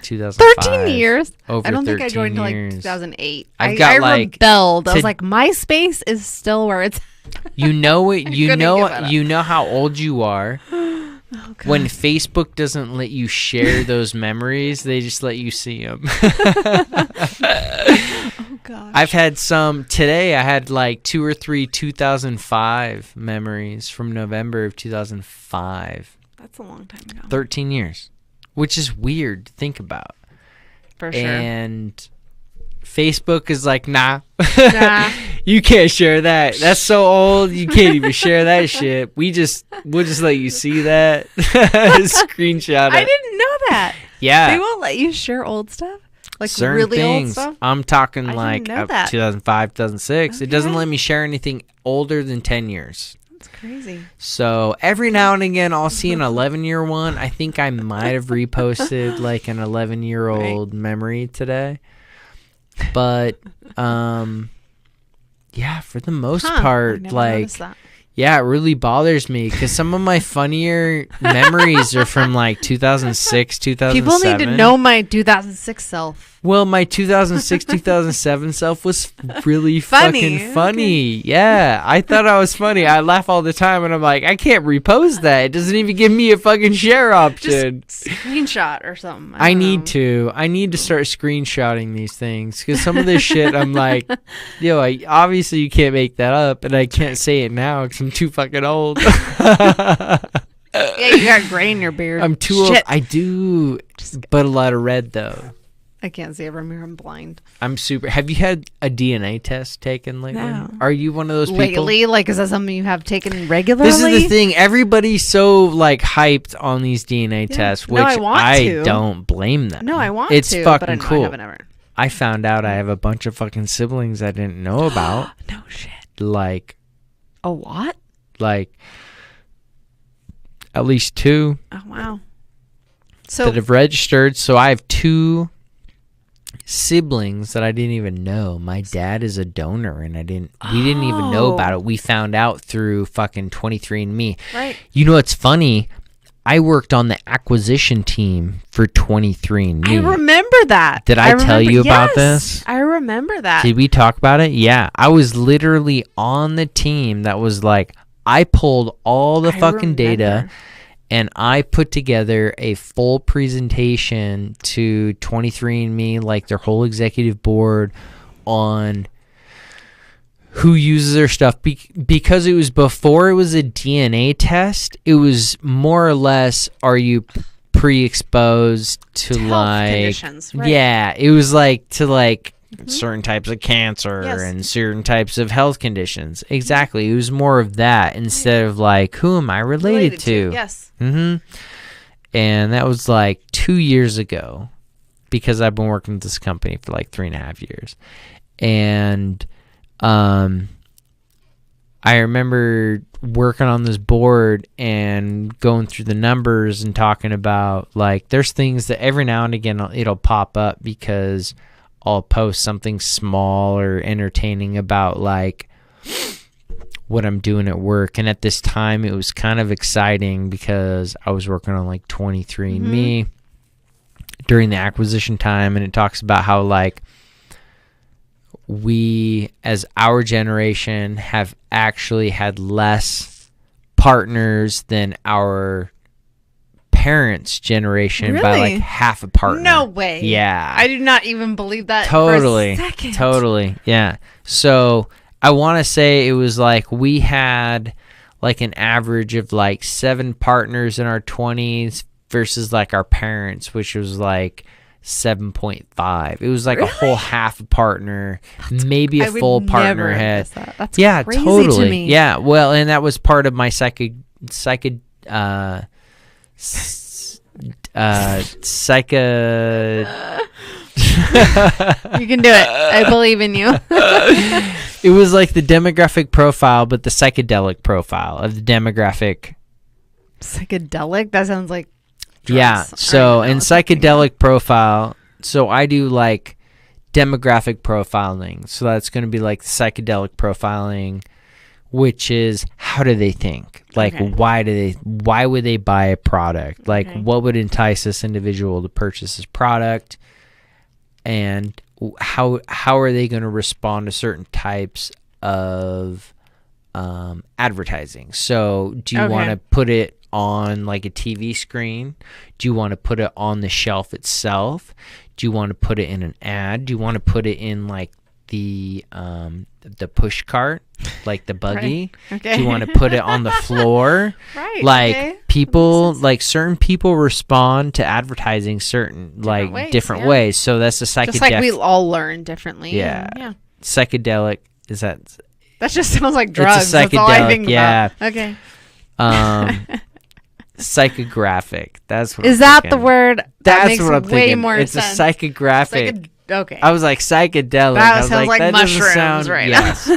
2005. 13 years? Over I don't think I 13 joined until years. like 2008. I rebelled. I was like, MySpace is still where it's. You know it. You couldn't give it up. You know how old you are. Oh, God. When Facebook doesn't let you share those memories, they just let you see them. Oh, gosh. I've had some today. I had like 2 or 3 2005 memories from November of 2005. That's a long time ago. 13 years, which is weird to think about. For sure. And Facebook is like, nah. Nah. You can't share that. That's so old. You can't even share that shit. We'll just let you see that. Screenshot it. I didn't know that. Yeah. They won't let you share old stuff? Like certain really things. old stuff? I'm talking I like didn't know that. 2005, 2006. Okay. It doesn't let me share anything older than 10 years. That's crazy. So every now and again, I'll see an 11-year one. I think I might have reposted like an 11-year-old memory today. But, yeah, for the most part, like, yeah, it really bothers me because some of my funnier memories are from like 2006, 2007. People need to know my 2006 self. Well, my 2006, 2007 self was really fucking funny. Okay. Yeah, I thought I was funny. I laugh all the time, and I'm like, I can't repost that. It doesn't even give me a fucking share option. Just screenshot or something. I need to start screenshotting these things because some of this shit, I'm like, yo, obviously you can't make that up, and I can't say it now because I'm too fucking old. Yeah, you got gray in your beard. I'm too old. Shit. I do, but a lot of red though. I can't see it from here. I'm blind. I'm super. Have you had a DNA test taken lately? No. Are you one of those people? Lately? Like, is that something you have taken regularly? This is the thing. Everybody's so like hyped on these DNA tests, which No, I want to. don't blame them. No, I want it's to. fucking but I know cool. I haven't ever. I found out I have a bunch of fucking siblings I didn't know about. No shit. Like A what? Like at least 2 Oh, wow. So that have registered. So I have 2 siblings that I didn't even know. My dad is a donor, and we didn't even know about it. We found out through fucking 23andMe. Right. You know what's funny? I worked on the acquisition team for 23andMe. I remember that. Did I tell you about this? I remember that. Did we talk about it? Yeah. I was literally on the team that was like, I pulled all the fucking data and I put together a full presentation to 23andMe, like their whole executive board, on who uses their stuff. Because it was before it was a DNA test, it was more or less, are you pre-exposed to health like conditions, right. Yeah, it was like to like certain types of cancer and certain types of health conditions. Exactly. It was more of that instead of like, who am I related to? Yes. And that was like 2 years ago, because I've been working with this company for like 3.5 years. And I remember working on this board and going through the numbers and talking about like, there's things that every now and again it'll pop up because I'll post something small or entertaining about like what I'm doing at work. And at this time it was kind of exciting because I was working on like 23andMe during the acquisition time, and it talks about how like we as our generation have actually had less partners than our parents' generation by Really? like half a partner. No way. Yeah. I do not even believe that Totally. for a second. Totally. Yeah. So I want to say it was like we had like an average of like 7 partners in our 20s versus like our parents, which was like 7.5. It was like a whole half a partner, maybe a full partner had. That's Yeah, crazy totally. to me. Yeah. Well, and that was part of my psychic You can do it. I believe in you. It was like the demographic profile, but the psychedelic profile of the demographic. Psychedelic? That sounds like drugs. Yeah. So in psychedelic profile, so I do like demographic profiling. So that's going to be like psychedelic profiling, which is how do they think? Like, why would they buy a product? Like, what would entice this individual to purchase this product? And how are they going to respond to certain types of advertising? So do you want to put it on like a TV screen? Do you want to put it on the shelf itself? Do you want to put it in an ad? Do you want to put it in like the push cart, like the buggy? Right. Okay. Do you want to put it on the floor? Right. Like people, like certain people respond to advertising certain different ways. So that's a psychedelic. Just like we all learn differently. Yeah. Yeah. Psychedelic is that? That just sounds like drugs. It's a psychedelic. That's all I think yeah. about. Okay. Psychographic. That's what. Is I'm that thinking. the word? That's that makes what I'm way thinking. more It's sense. a psychographic. Okay. I was like psychedelic. That I was sounds like that doesn't mushrooms sound, right yes.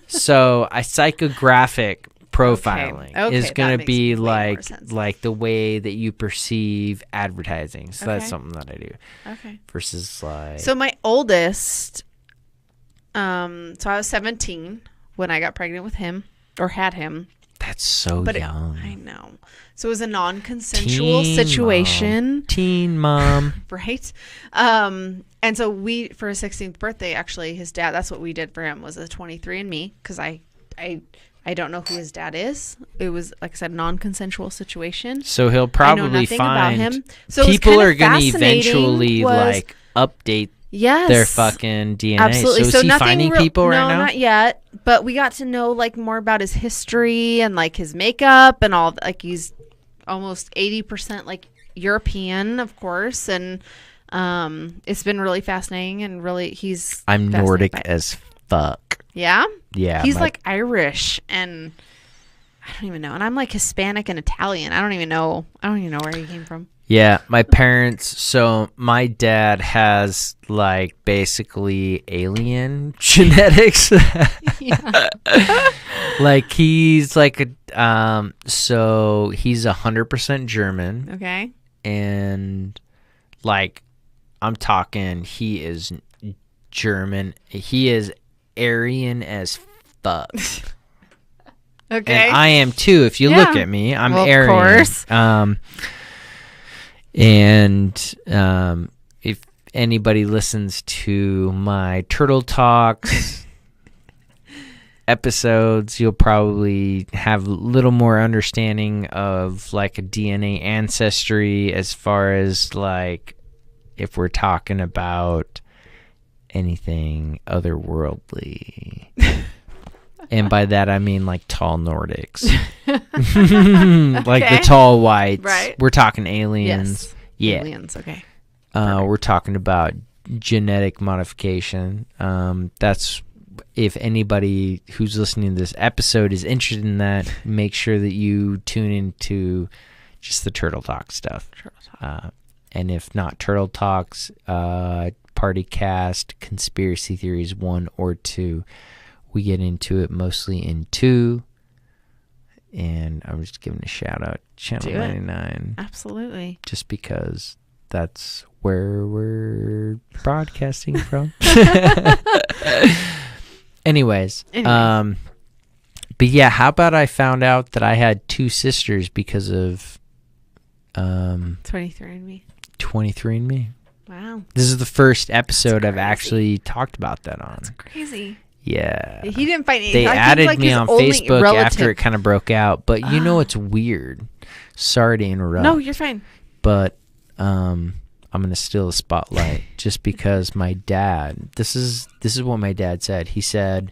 So a psychographic profiling Okay, is going that to be makes way more sense. like the way that you perceive advertising. So that's something that I do. Okay. Versus like. So my oldest, so I was 17 when I got pregnant with him or had him. That's so young. I know. So it was a non-consensual situation. Teen mom. Right. And so for his 16th birthday, actually, his dad, that's what we did for him, was a 23andMe, because I don't know who his dad is. It was, like I said, non-consensual situation. So he'll probably find about him. So people are going to eventually like update their fucking DNA. Absolutely. So is he finding people right now? No, not yet. But we got to know like more about his history and like his makeup and all. Like he's almost 80% like European, of course, and it's been really fascinating and really I'm Nordic as fuck. Yeah? Yeah. He's like Irish and I don't even know. And I'm like Hispanic and Italian. I don't even know where he came from. Yeah, my parents, so my dad has like basically alien genetics. Like he's like so he's 100% German. Okay. And like I'm talking he is German. He is Aryan as fuck. Okay. And I am too. If you look at me, I'm Aryan. Of course. And if anybody listens to my Turtle Talks episodes, you'll probably have a little more understanding of like a DNA ancestry as far as like if we're talking about anything otherworldly. And by that, I mean like tall Nordics. Like the tall whites. Right. We're talking aliens. Yes. Yeah. Aliens, okay. We're talking about genetic modification. That's if anybody who's listening to this episode is interested in that, make sure that you tune into just the Turtle Talk stuff. And if not Turtle Talks, Party Cast, Conspiracy Theories 1 or 2. We get into it mostly in 2. And I'm just giving a shout out Channel 99. Absolutely. Just because that's where we're broadcasting from. Anyways. But yeah, how about I found out that I had 2 sisters because of 23andMe. 23andMe. Wow. This is the first episode I've actually talked about that on. That's crazy. Yeah. He didn't find anything. They added me on Facebook after it kind of broke out. But you know it's weird. Sorry to interrupt. No, you're fine. But I'm going to steal the spotlight just because my dad, this is what my dad said. He said,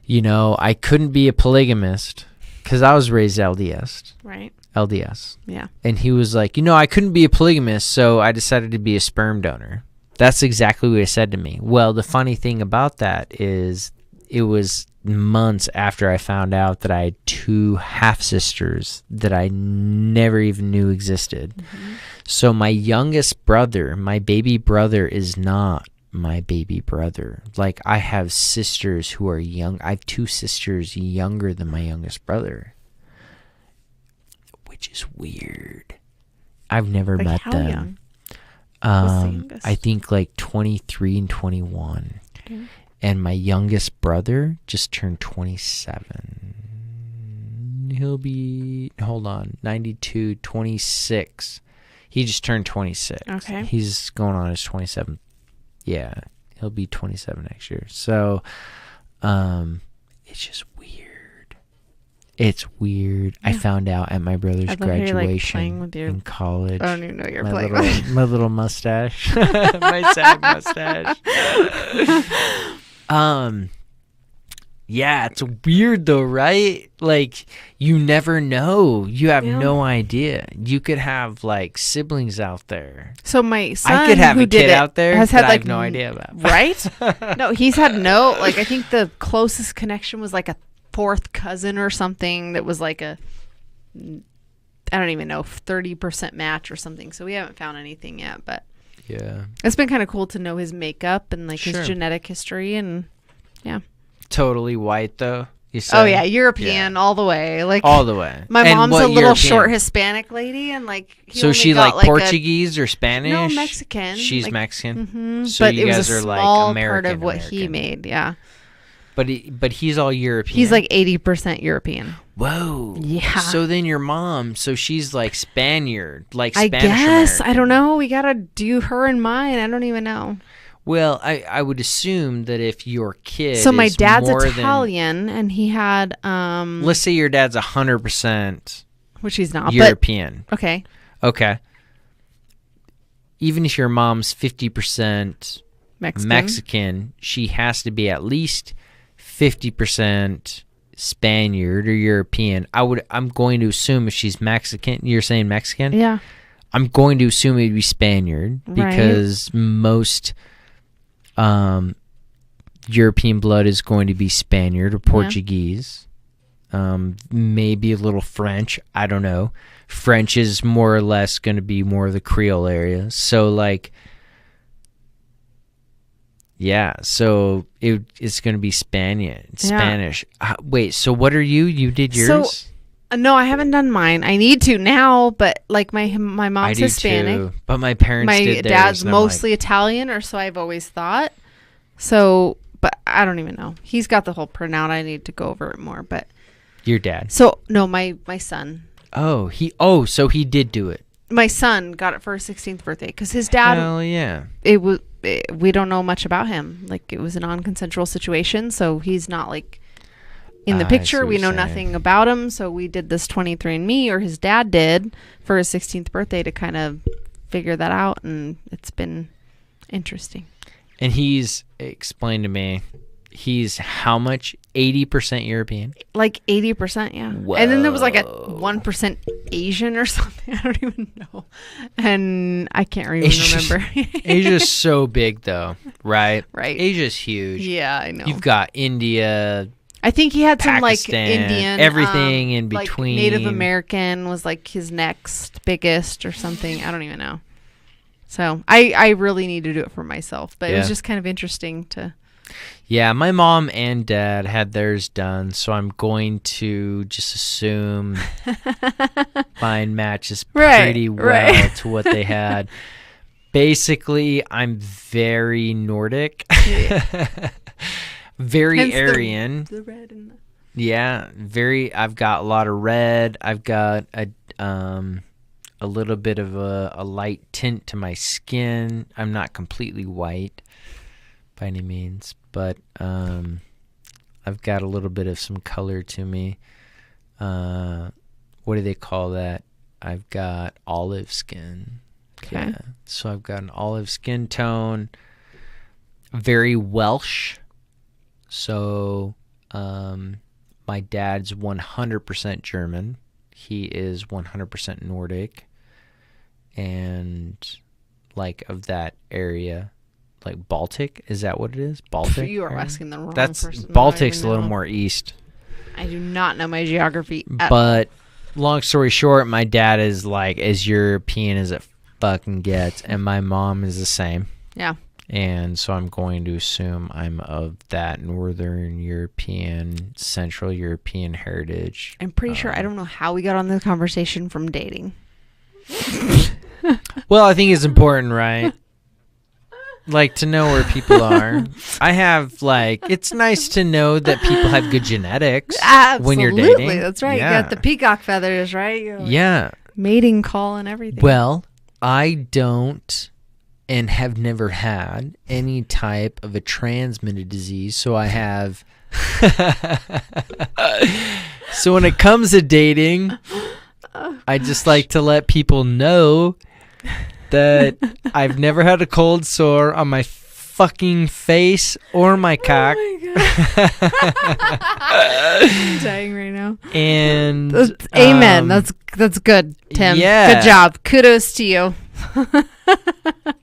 you know, I couldn't be a polygamist because I was raised LDS. Right. LDS. Yeah. And he was like, you know, I couldn't be a polygamist, so I decided to be a sperm donor. That's exactly what he said to me. Well, the funny thing about that is it was months after I found out that I had 2 half-sisters that I never even knew existed. Mm-hmm. So my youngest brother, my baby brother, is not my baby brother. Like, I have sisters who are young. I have 2 sisters younger than my youngest brother, which is weird. I've never met them. Young? I think like 23 and 21. Okay. And my youngest brother just turned 27. He'll be, 92, 26. He just turned 26. Okay. He's going on his 27th. Yeah, he'll be 27 next year. So, it's just weird. It's weird. Yeah. I found out at my brother's graduation in college. I don't even know you're playing with. My little mustache. My sad mustache. Yeah, it's weird though, right? Like, you never know. You have no idea. You could have like siblings out there. So my son, I could have a kid out there has had that like I have no idea about. Right? No, he's had like I think the closest connection was like a 4th cousin or something that was like I don't even know, 30% match or something. So we haven't found anything yet, but yeah, it's been kind of cool to know his makeup and like his genetic history. And yeah, totally white though, you said? Oh yeah, European all the way, like all the way. My mom's a little short Hispanic lady, and like so she like Portuguese or Spanish? No, Mexican. She's like, Mexican. Mm-hmm. So but you guys are like American. Part of what he made, yeah. But he's all European. He's like 80% European. Whoa. Yeah. So then your mom, so she's like Spaniard, like Spanish I guess. American. I don't know. We got to do her and mine. I don't even know. Well, I would assume that if your kid So my is dad's more Italian and he had let's say your dad's 100% which he's not European. But, okay. Okay. Even if your mom's 50% Mexican, she has to be at least 50% Spaniard or European. I'm going to assume if she's Mexican, you're saying Mexican? Yeah. I'm going to assume it'd be Spaniard because most European blood is going to be Spaniard or Portuguese. Maybe a little French. I don't know. French is more or less going to be more of the Creole area. So like, yeah. So it's going to be Spanish. Wait. So what are you? You did yours? No, I haven't done mine. I need to now, but like my mom's Hispanic. Too, but my parents did theirs. My dad's mostly Italian, or so I've always thought. So, but I don't even know. He's got the whole printout. I need to go over it more, but your dad. So no, my son. So he did do it. My son got it for his 16th birthday because his dad. Hell yeah. We don't know much about him. Like, it was a non-consensual situation, so he's not like in the picture. We know nothing about him, so we did this 23andMe, or his dad did, for his 16th birthday to kind of figure that out, and it's been interesting. And he's explained to me, he's how much? 80% European? Like 80%, yeah. Whoa. And then there was like a 1% Asian or something. I don't even know. And I can't remember. Asia's so big, though, right? Right. Asia's huge. Yeah, I know. You've got India. I think he had Pakistan, some like Indian. Everything in between. Like Native American was like his next biggest or something. I don't even know. So I really need to do it for myself. But it was just kind of interesting to... Yeah, my mom and dad had theirs done, so I'm going to just assume mine matches pretty well to what they had. Basically, I'm very Nordic, very hence Aryan. The red and I've got a lot of red. I've got a little bit of a light tint to my skin. I'm not completely white by any means, but I've got a little bit of some color to me. What do they call that? I've got olive skin. Okay. Yeah. So I've got an olive skin tone, very Welsh. So my dad's 100% German. He is 100% Nordic, and like of that area. Like Baltic, is that what it is? Baltic? You are asking the wrong person. Baltic's a little more east. I do not know my geography but long story short, my dad is like as European as it fucking gets, and my mom is the same. Yeah. And so I'm going to assume I'm of that Northern European, Central European heritage. I'm pretty sure I don't know how we got on the conversation from dating. Well, I think it's important, right? Like, to know where people are. I have, like, it's nice to know that people have good genetics when you're dating. Absolutely, that's right. Yeah. You got the peacock feathers, right? Yeah. Mating call and everything. Well, I don't and have never had any type of a transmitted disease, so I have... So when it comes to dating, I just like to let people know that I've never had a cold sore on my fucking face or my cock. Oh my God. I'm dying right now. And amen. That's good, Tim. Yeah. Good job. Kudos to you.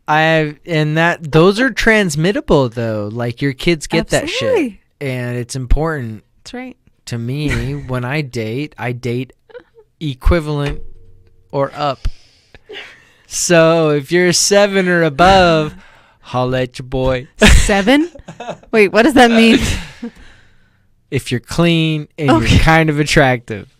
Those are transmittable though. Like your kids get Absolutely. that shit, and it's important. That's right. To me, when I date equivalent or up. So if you're 7 or above, holla at your boy. 7? Wait, what does that mean? If you're clean and you're kind of attractive.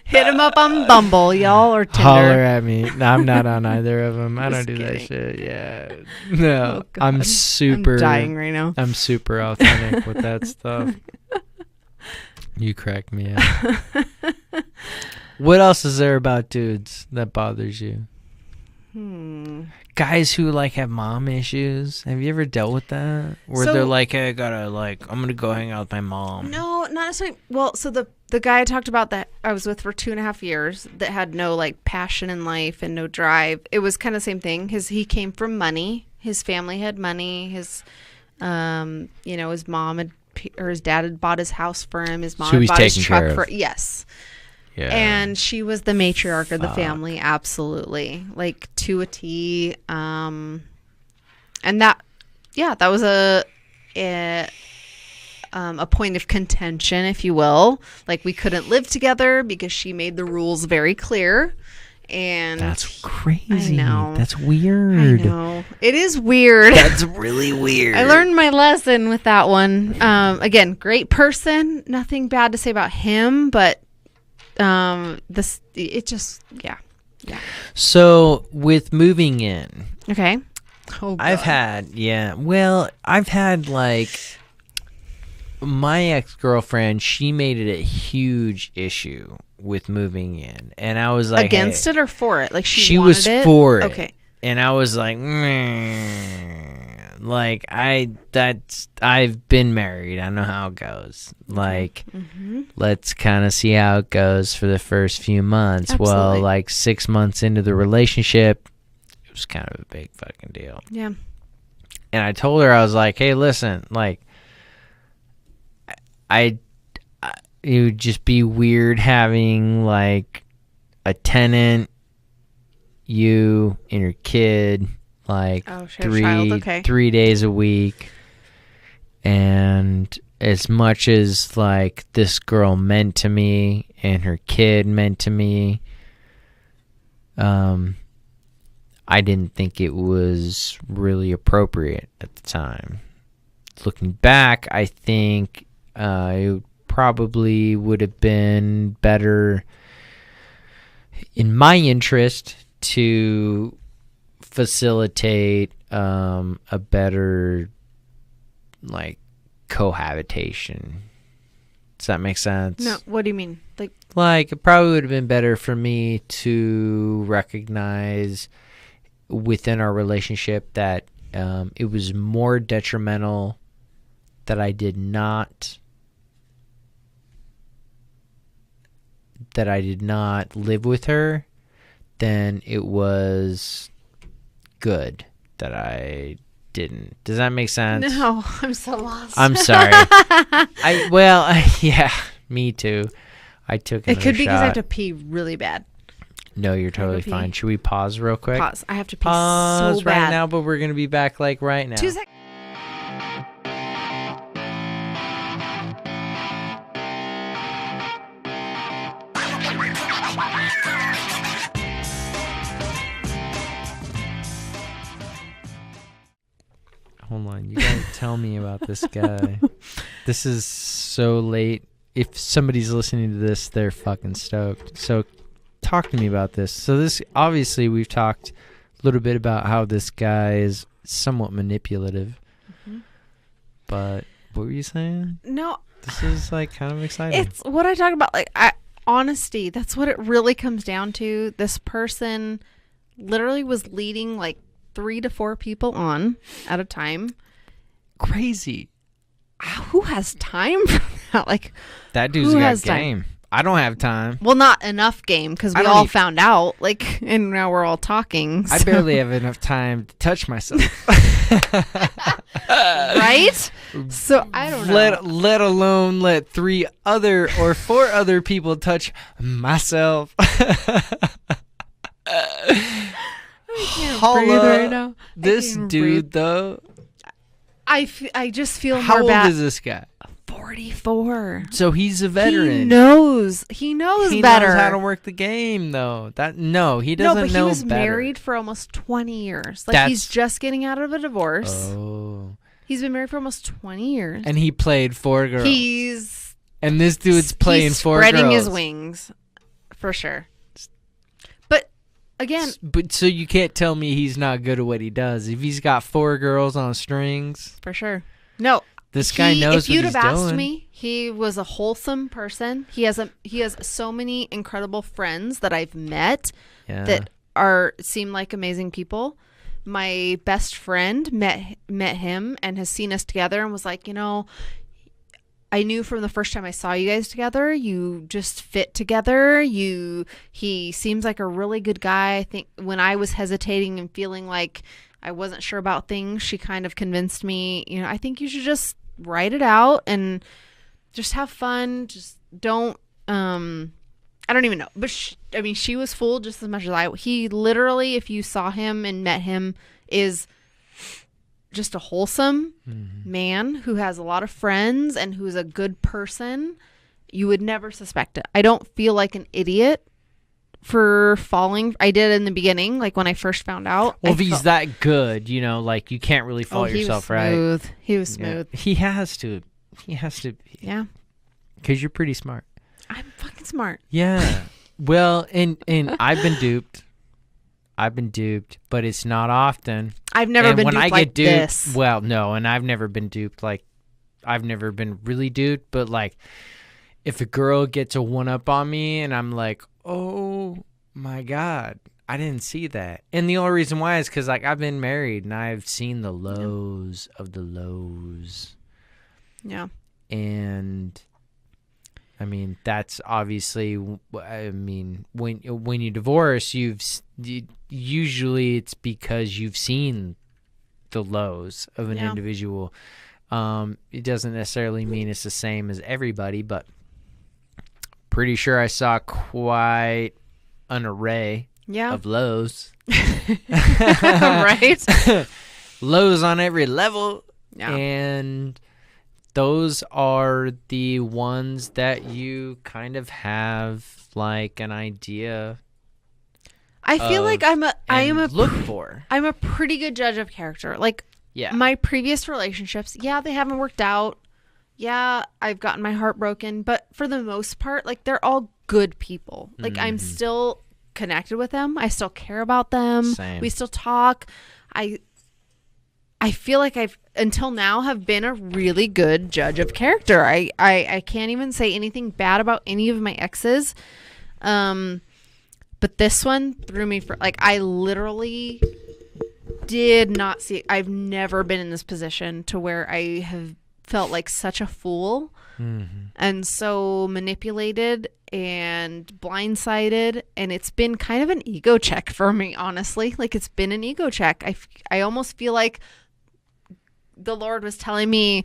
Hit him up on Bumble, y'all, or Tinder. Holler at me. No, I'm not on either of them. I don't do kidding. that shit. Yeah. No, Oh, I'm super. I'm dying right now. I'm super authentic with that stuff. You crack me up. What else is there about dudes that bothers you? Guys who like have mom issues. Have you ever dealt with that? Where they're like, hey, I'm gonna go hang out with my mom. No, not necessarily. Well, so the guy I talked about that I was with for 2.5 years that had no like passion in life and no drive. It was kind of the same thing. He came from money. His family had money. His, his mom had his dad had bought his house for him. His mom So had he's bought his taken truck care for of. yes. Yeah. And she was the matriarch of the family, absolutely, like to a T. And that was a point of contention, if you will. Like, we couldn't live together because she made the rules very clear. And That's crazy. I know. That's weird. I know. It is weird. That's really weird. I learned my lesson with that one. Again, great person. Nothing bad to say about him, but it just, yeah. So with moving in, Okay. Oh, I've had like my ex-girlfriend, she made it a huge issue with moving in, and I was like, against hey, it or for it? Like she wanted was it? for it. Okay. And I was like, like I've been married. I know how it goes. Like, let's kind of see how it goes for the first few months. Absolutely. Well, like 6 months into the relationship, it was kind of a big fucking deal. Yeah. And I told her, I was like, hey, listen, like, it would just be weird having like a tenant, you and your kid, like Okay. 3 days a week. And as much as like this girl meant to me and her kid meant to me, I didn't think it was really appropriate at the time. Looking back, I think it probably would have been better in my interest to facilitate a better like cohabitation. Does that make sense? No, what do you mean? Like, it probably would have been better for me to recognize within our relationship that it was more detrimental that I did not live with her than it was good that I didn't. Does that make sense? No, I'm so lost. I'm sorry. Yeah, me too. I took It could be because I have shot. to pee really bad. No, you're totally pee? fine. Should we pause real quick? Pause. I have to pee Pause so bad. right now, but we're going to be back like right now. 2 seconds. Hold on. You got to tell me about this guy. This is so late. If somebody's listening to this, they're fucking stoked. So talk to me about this. So this, obviously, we've talked a little bit about how this guy is somewhat manipulative. Mm-hmm. But what were you saying? No, This is like kind of exciting. it's what I talk about. Like, honesty. That's what it really comes down to. This person literally was leading like 3 to 4 people on at a time. Crazy. Who has time for that? Like, That dude's who got has time? game. I don't have time. Well, not enough game because I we don't all e- found out. Like, and now we're all talking. I so- barely have enough time to touch myself. right? So I don't know. Let alone let 3 other or 4 other people touch myself. I can't Holla. breathe right now. I This can't dude, breathe. though. I just feel How more old bad. is this guy? 44. So he's a veteran. He knows. He knows He better. knows how to work the game, though. He doesn't no, but know he was better. married for almost 20 years. Like, That's- he's just getting out of a divorce. Oh. He's been married for almost 20 years. And he played 4 girls. He's and this dude's playing he's 4 spreading girls. his wings, for sure. But again, But so you can't tell me he's not good at what he does. If he's got 4 girls on strings, for sure. No, this guy knows if you'd what he's have asked doing. me, he was a wholesome person. He has so many incredible friends that I've met Yeah. that seem like amazing people. My best friend met him and has seen us together and was like, I knew from the first time I saw you guys together, you just fit together. He seems like a really good guy. I think when I was hesitating and feeling like I wasn't sure about things, she kind of convinced me, I think you should just write it out and just have fun. Just don't, I don't even know. But she was fooled just as much as I. He literally, if you saw him and met him, is just a wholesome man who has a lot of friends and who's a good person. You would never suspect it. I don't feel like an idiot for falling. I did in the beginning, like when I first found out. Well, if he's that good, you know, like you can't really fault yourself, right? He was smooth. Yeah. He has to. Yeah. Because you're pretty smart. I'm fucking smart. Yeah. Well, and I've been duped. But it's not often. I've never been duped like this. Well, no, and I've never been duped. Like, I've never been really duped, but like, if a girl gets a one-up on me and I'm like, oh my God, I didn't see that. And the only reason why is because like I've been married and I've seen the lows of the lows. Yeah. And I mean, that's obviously, I mean, when you divorce, usually it's because you've seen the lows of an individual. It doesn't necessarily mean it's the same as everybody, but pretty sure I saw quite an array of lows. Right? Lows on every level. Yeah. And those are the ones that you kind of have like an idea. I feel like I'm a pretty good judge of character. Like, my previous relationships, they haven't worked out. Yeah, I've gotten my heart broken, but for the most part, like, they're all good people. Like, I'm still connected with them. I still care about them. Same. We still talk. I feel like I've until now have been a really good judge of character. I can't even say anything bad about any of my exes. But this one threw me for, like, I literally did not see, I've never been in this position to where I have felt like such a fool and so manipulated and blindsided. And it's been kind of an ego check for me, honestly. Like, it's been an ego check. I almost feel like the Lord was telling me,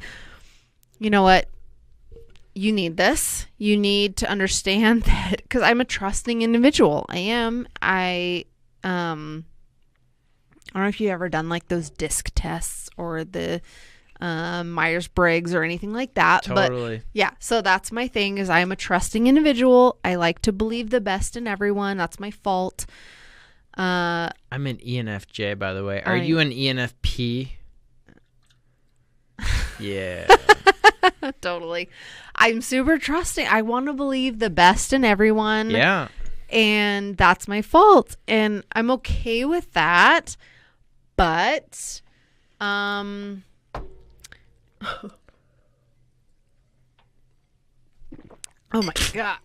you know what? You need this. You need to understand that, because I'm a trusting individual. I am. I don't know if you've ever done like those disc tests or the Myers-Briggs or anything like that. Totally. But yeah, so that's my thing, is I'm a trusting individual. I like to believe the best in everyone. That's my fault. I'm an ENFJ, by the way. Are you an ENFP? Yeah. Totally. I'm super trusting. I want to believe the best in everyone. Yeah. And that's my fault. And I'm okay with that. But oh my God.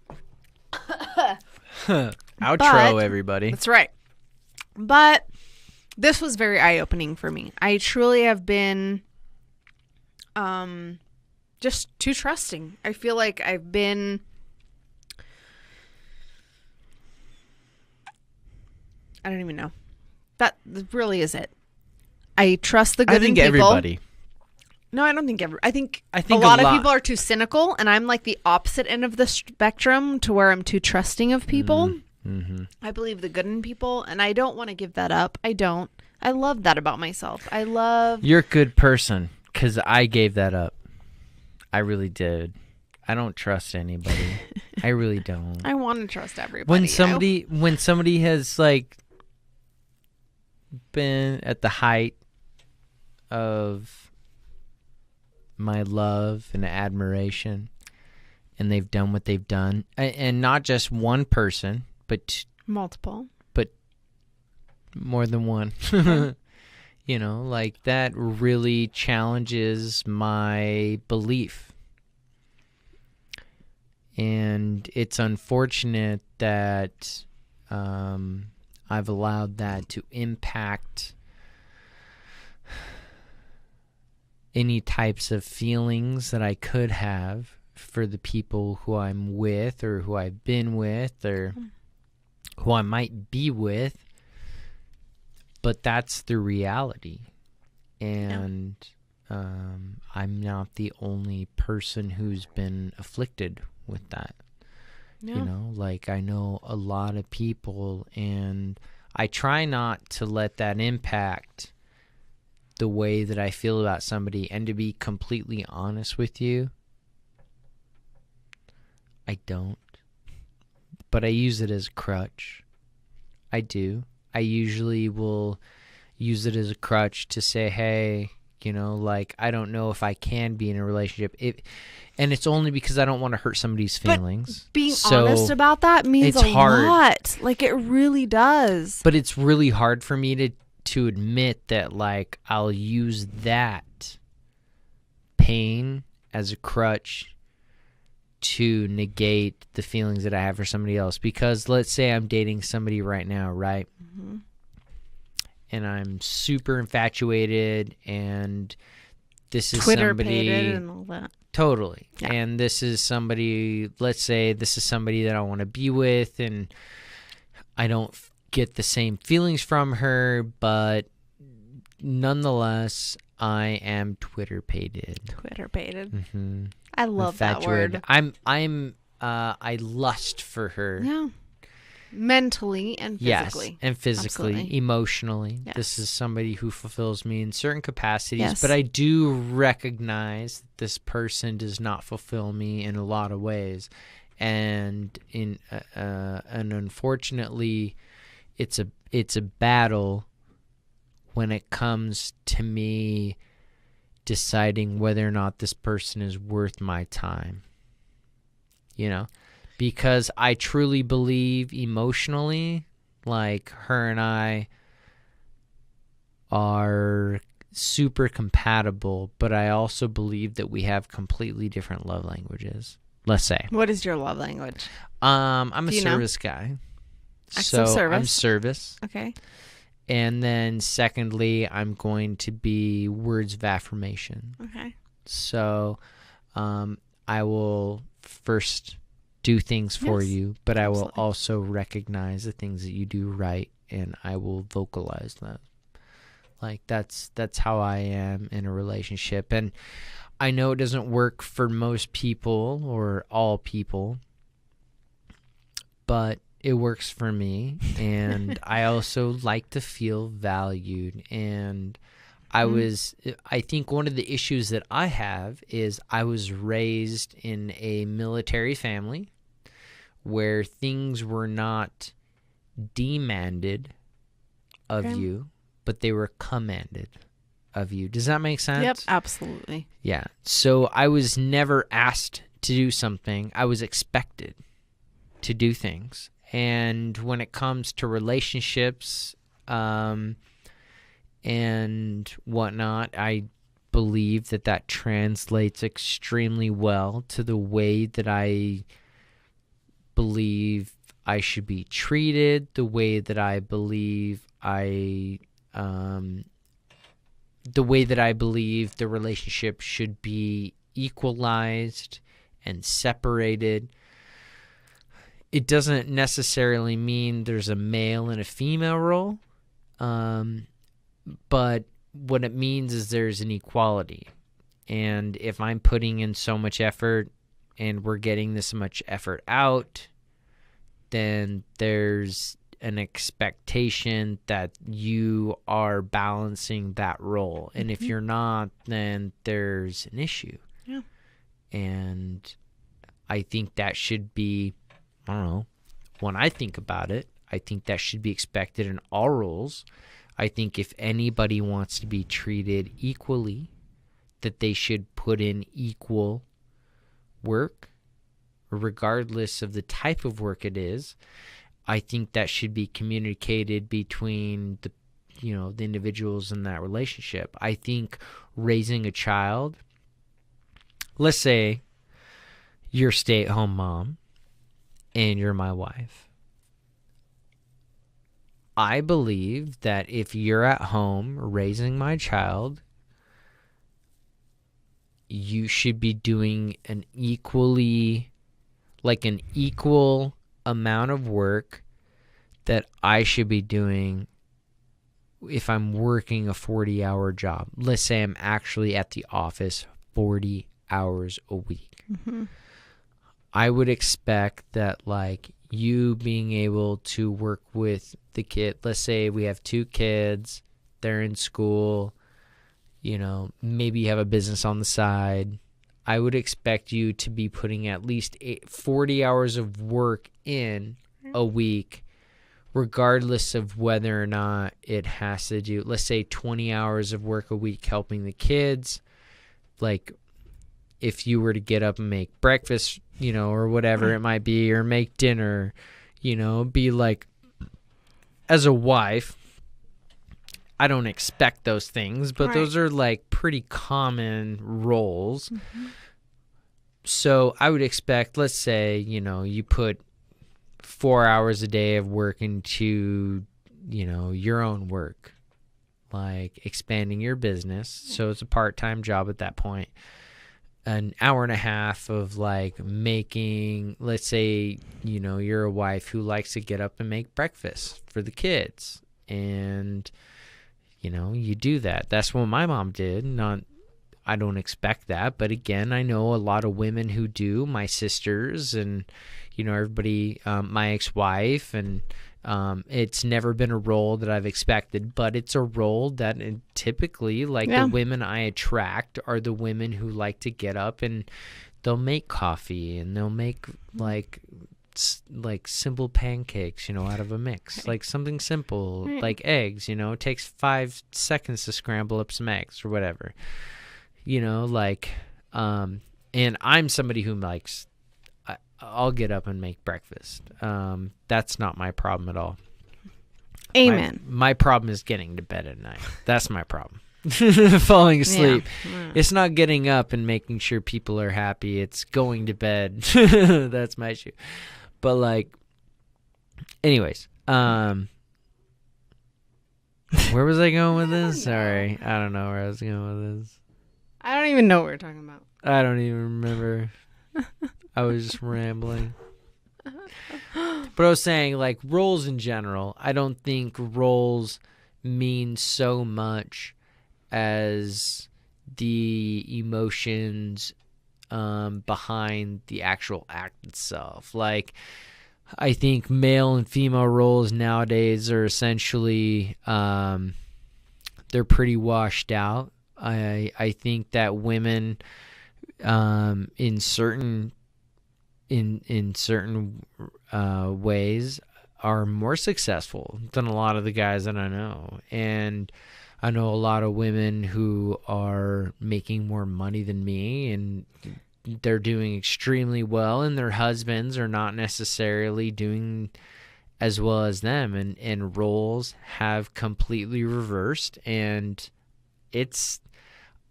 Outro, everybody. That's right. But this was very eye-opening for me. I truly have been just too trusting. I feel like I've been, I don't even know. That really is it. I trust the good in people. Everybody. No, I don't think I think a lot of people are too cynical, and I'm like the opposite end of the spectrum, to where I'm too trusting of people. Mm-hmm. I believe the good in people, and I don't want to give that up. I don't. I love that about myself. You're a good person, because I gave that up. I really did. I don't trust anybody. I really don't. I want to trust everybody. When somebody has like been at the height of my love and admiration, and they've done what they've done, and not just one person, but multiple, but more than one. You know, like, that really challenges my belief. And it's unfortunate that I've allowed that to impact any types of feelings that I could have for the people who I'm with, or who I've been with, or who I might be with. But that's the reality. And I'm not the only person who's been afflicted with that. Yeah. You know, like I know a lot of people, and I try not to let that impact the way that I feel about somebody. And to be completely honest with you, I don't. But I use it as a crutch. I do. I usually will use it as a crutch to say, hey, you know, like, I don't know if I can be in a relationship. And it's only because I don't want to hurt somebody's feelings. But being honest about that means it's a hard. lot. Like, it really does. But it's really hard for me to admit that, like, I'll use that pain as a crutch to negate the feelings that I have for somebody else. Because let's say I'm dating somebody right now, right? Mm-hmm. And I'm super infatuated, and this is Twitter somebody... pated and all that. Totally. Yeah. And this is somebody, let's say this is somebody that I want to be with, and I don't get the same feelings from her, but nonetheless, I am Twitter pated. Twitter pated. Mm-hmm. I love that word. I lust for her. Yeah. Mentally and physically. Yes, and physically, Absolutely. emotionally. Yes. This is somebody who fulfills me in certain capacities, Yes. but I do recognize that this person does not fulfill me in a lot of ways, and and unfortunately, it's a battle when it comes to me deciding whether or not this person is worth my time. You know? Because I truly believe emotionally, like, her and I are super compatible, but I also believe that we have completely different love languages. Let's say. What is your love language? I'm a Do you know? service guy. Acts So of service. I'm service. Okay. And then secondly, I'm going to be words of affirmation. Okay. So I will first do things for Yes, you, but I will absolutely. also recognize the things that you do right, and I will vocalize that. Like, that's how I am in a relationship. And I know it doesn't work for most people or all people, but it works for me. And I also like to feel valued. And I think one of the issues that I have is I was raised in a military family where things were not demanded of Okay. you, but they were commanded of you. Does that make sense? Yep, absolutely. Yeah. So I was never asked to do something. I was expected to do things. And when it comes to relationships, and whatnot, I believe that translates extremely well to the way that I believe I should be treated, the way that I believe the relationship should be equalized and separated. It doesn't necessarily mean there's a male and a female role. But what it means is there's an equality. And if I'm putting in so much effort and we're getting this much effort out, then there's an expectation that you are balancing that role. And if you're not, then there's an issue. Yeah. And I think that should be, I don't know, when I think about it, I think that should be expected in all roles. I think if anybody wants to be treated equally, that they should put in equal work, regardless of the type of work it is. I think that should be communicated between the individuals in that relationship. I think raising a child, let's say you're a stay-at-home mom and you're my wife. I believe that if you're at home raising my child, you should be doing an equal amount of work that I should be doing if I'm working a 40-hour job, let's say I'm actually at the office 40 hours a week. Mm-hmm. I would expect that, like, you being able to work with the kid. Let's say we have 2 kids, they're in school, maybe you have a business on the side. I would expect you to be putting at least 40 hours of work in a week, regardless of whether or not it has to do, let's say 20 hours of work a week helping the kids. Like, if you were to get up and make breakfast, or whatever it might be, or make dinner, be like, as a wife, I don't expect those things, but those are like pretty common roles. Mm-hmm. So I would expect, let's say, you put 4 hours a day of work into, your own work, like expanding your business. So it's a part-time job at that point. An hour and a half of like making, let's say, you're a wife who likes to get up and make breakfast for the kids. And, you do that. That's what my mom did. I don't expect that. But again, I know a lot of women who do, my sisters and, everybody, my ex-wife, and it's never been a role that I've expected, but it's a role that typically, like, the women I attract are the women who like to get up and they'll make coffee and they'll make like simple pancakes, out of a mix, like something simple, like eggs, it takes 5 seconds to scramble up some eggs or whatever, and I'm somebody who likes, I'll get up and make breakfast. That's not my problem at all. Amen. My problem is getting to bed at night. That's my problem. Falling asleep. Yeah. It's not getting up and making sure people are happy. It's going to bed. That's my issue. But like, anyways, where was I going with this? Sorry. I don't know where I was going with this. I don't even know what we're talking about. I don't even remember. I was just rambling. But I was saying, like, roles in general, I don't think roles mean so much as the emotions behind the actual act itself. Like, I think male and female roles nowadays are essentially, they're pretty washed out. I think that women, in certain ways, are more successful than a lot of the guys that I know. And I know a lot of women who are making more money than me, and they're doing extremely well, and their husbands are not necessarily doing as well as them, and roles have completely reversed. And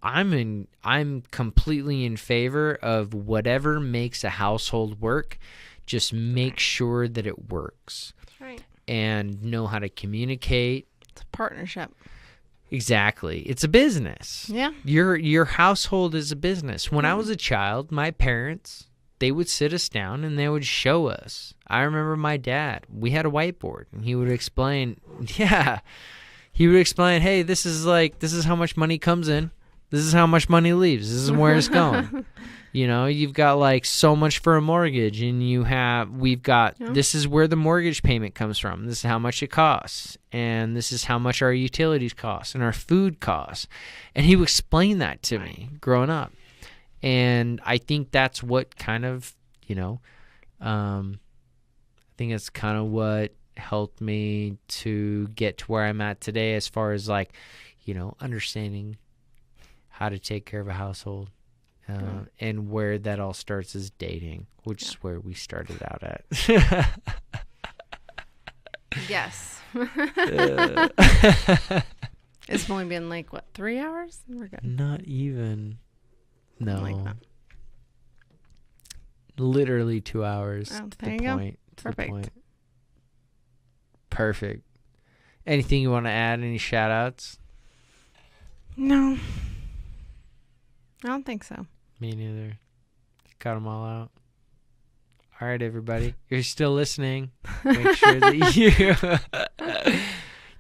I'm completely in favor of whatever makes a household work. Just make sure that it works. That's right. And know how to communicate. It's a partnership. Exactly. It's a business. Yeah. Your household is a business. When I was a child, my parents, they would sit us down and they would show us. I remember my dad, we had a whiteboard, and he would explain, hey, this is how much money comes in. This is how much money leaves. This is where it's going. You've got like so much for a mortgage, and this is where the mortgage payment comes from. This is how much it costs. And this is how much our utilities cost and our food costs. And he would explain that to me growing up. And I think that's what kind of, I think it's kind of what helped me to get to where I'm at today, as far as like, understanding how to take care of a household. And where that all starts is dating, which is where we started out at. Yes. It's only been like, 3 hours? We're good. Not even. No. Like that. Literally 2 hours. Oh, to there the you point. go. Perfect. Perfect. Anything you want to add? Any shout outs? No. I don't think so. Me neither. Got them all out. All right, everybody. If you're still listening, make sure that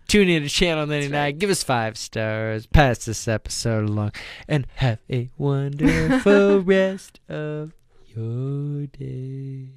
Tune in to Channel 99. right. Give us 5 stars. Pass this episode along. And have a wonderful rest of your day.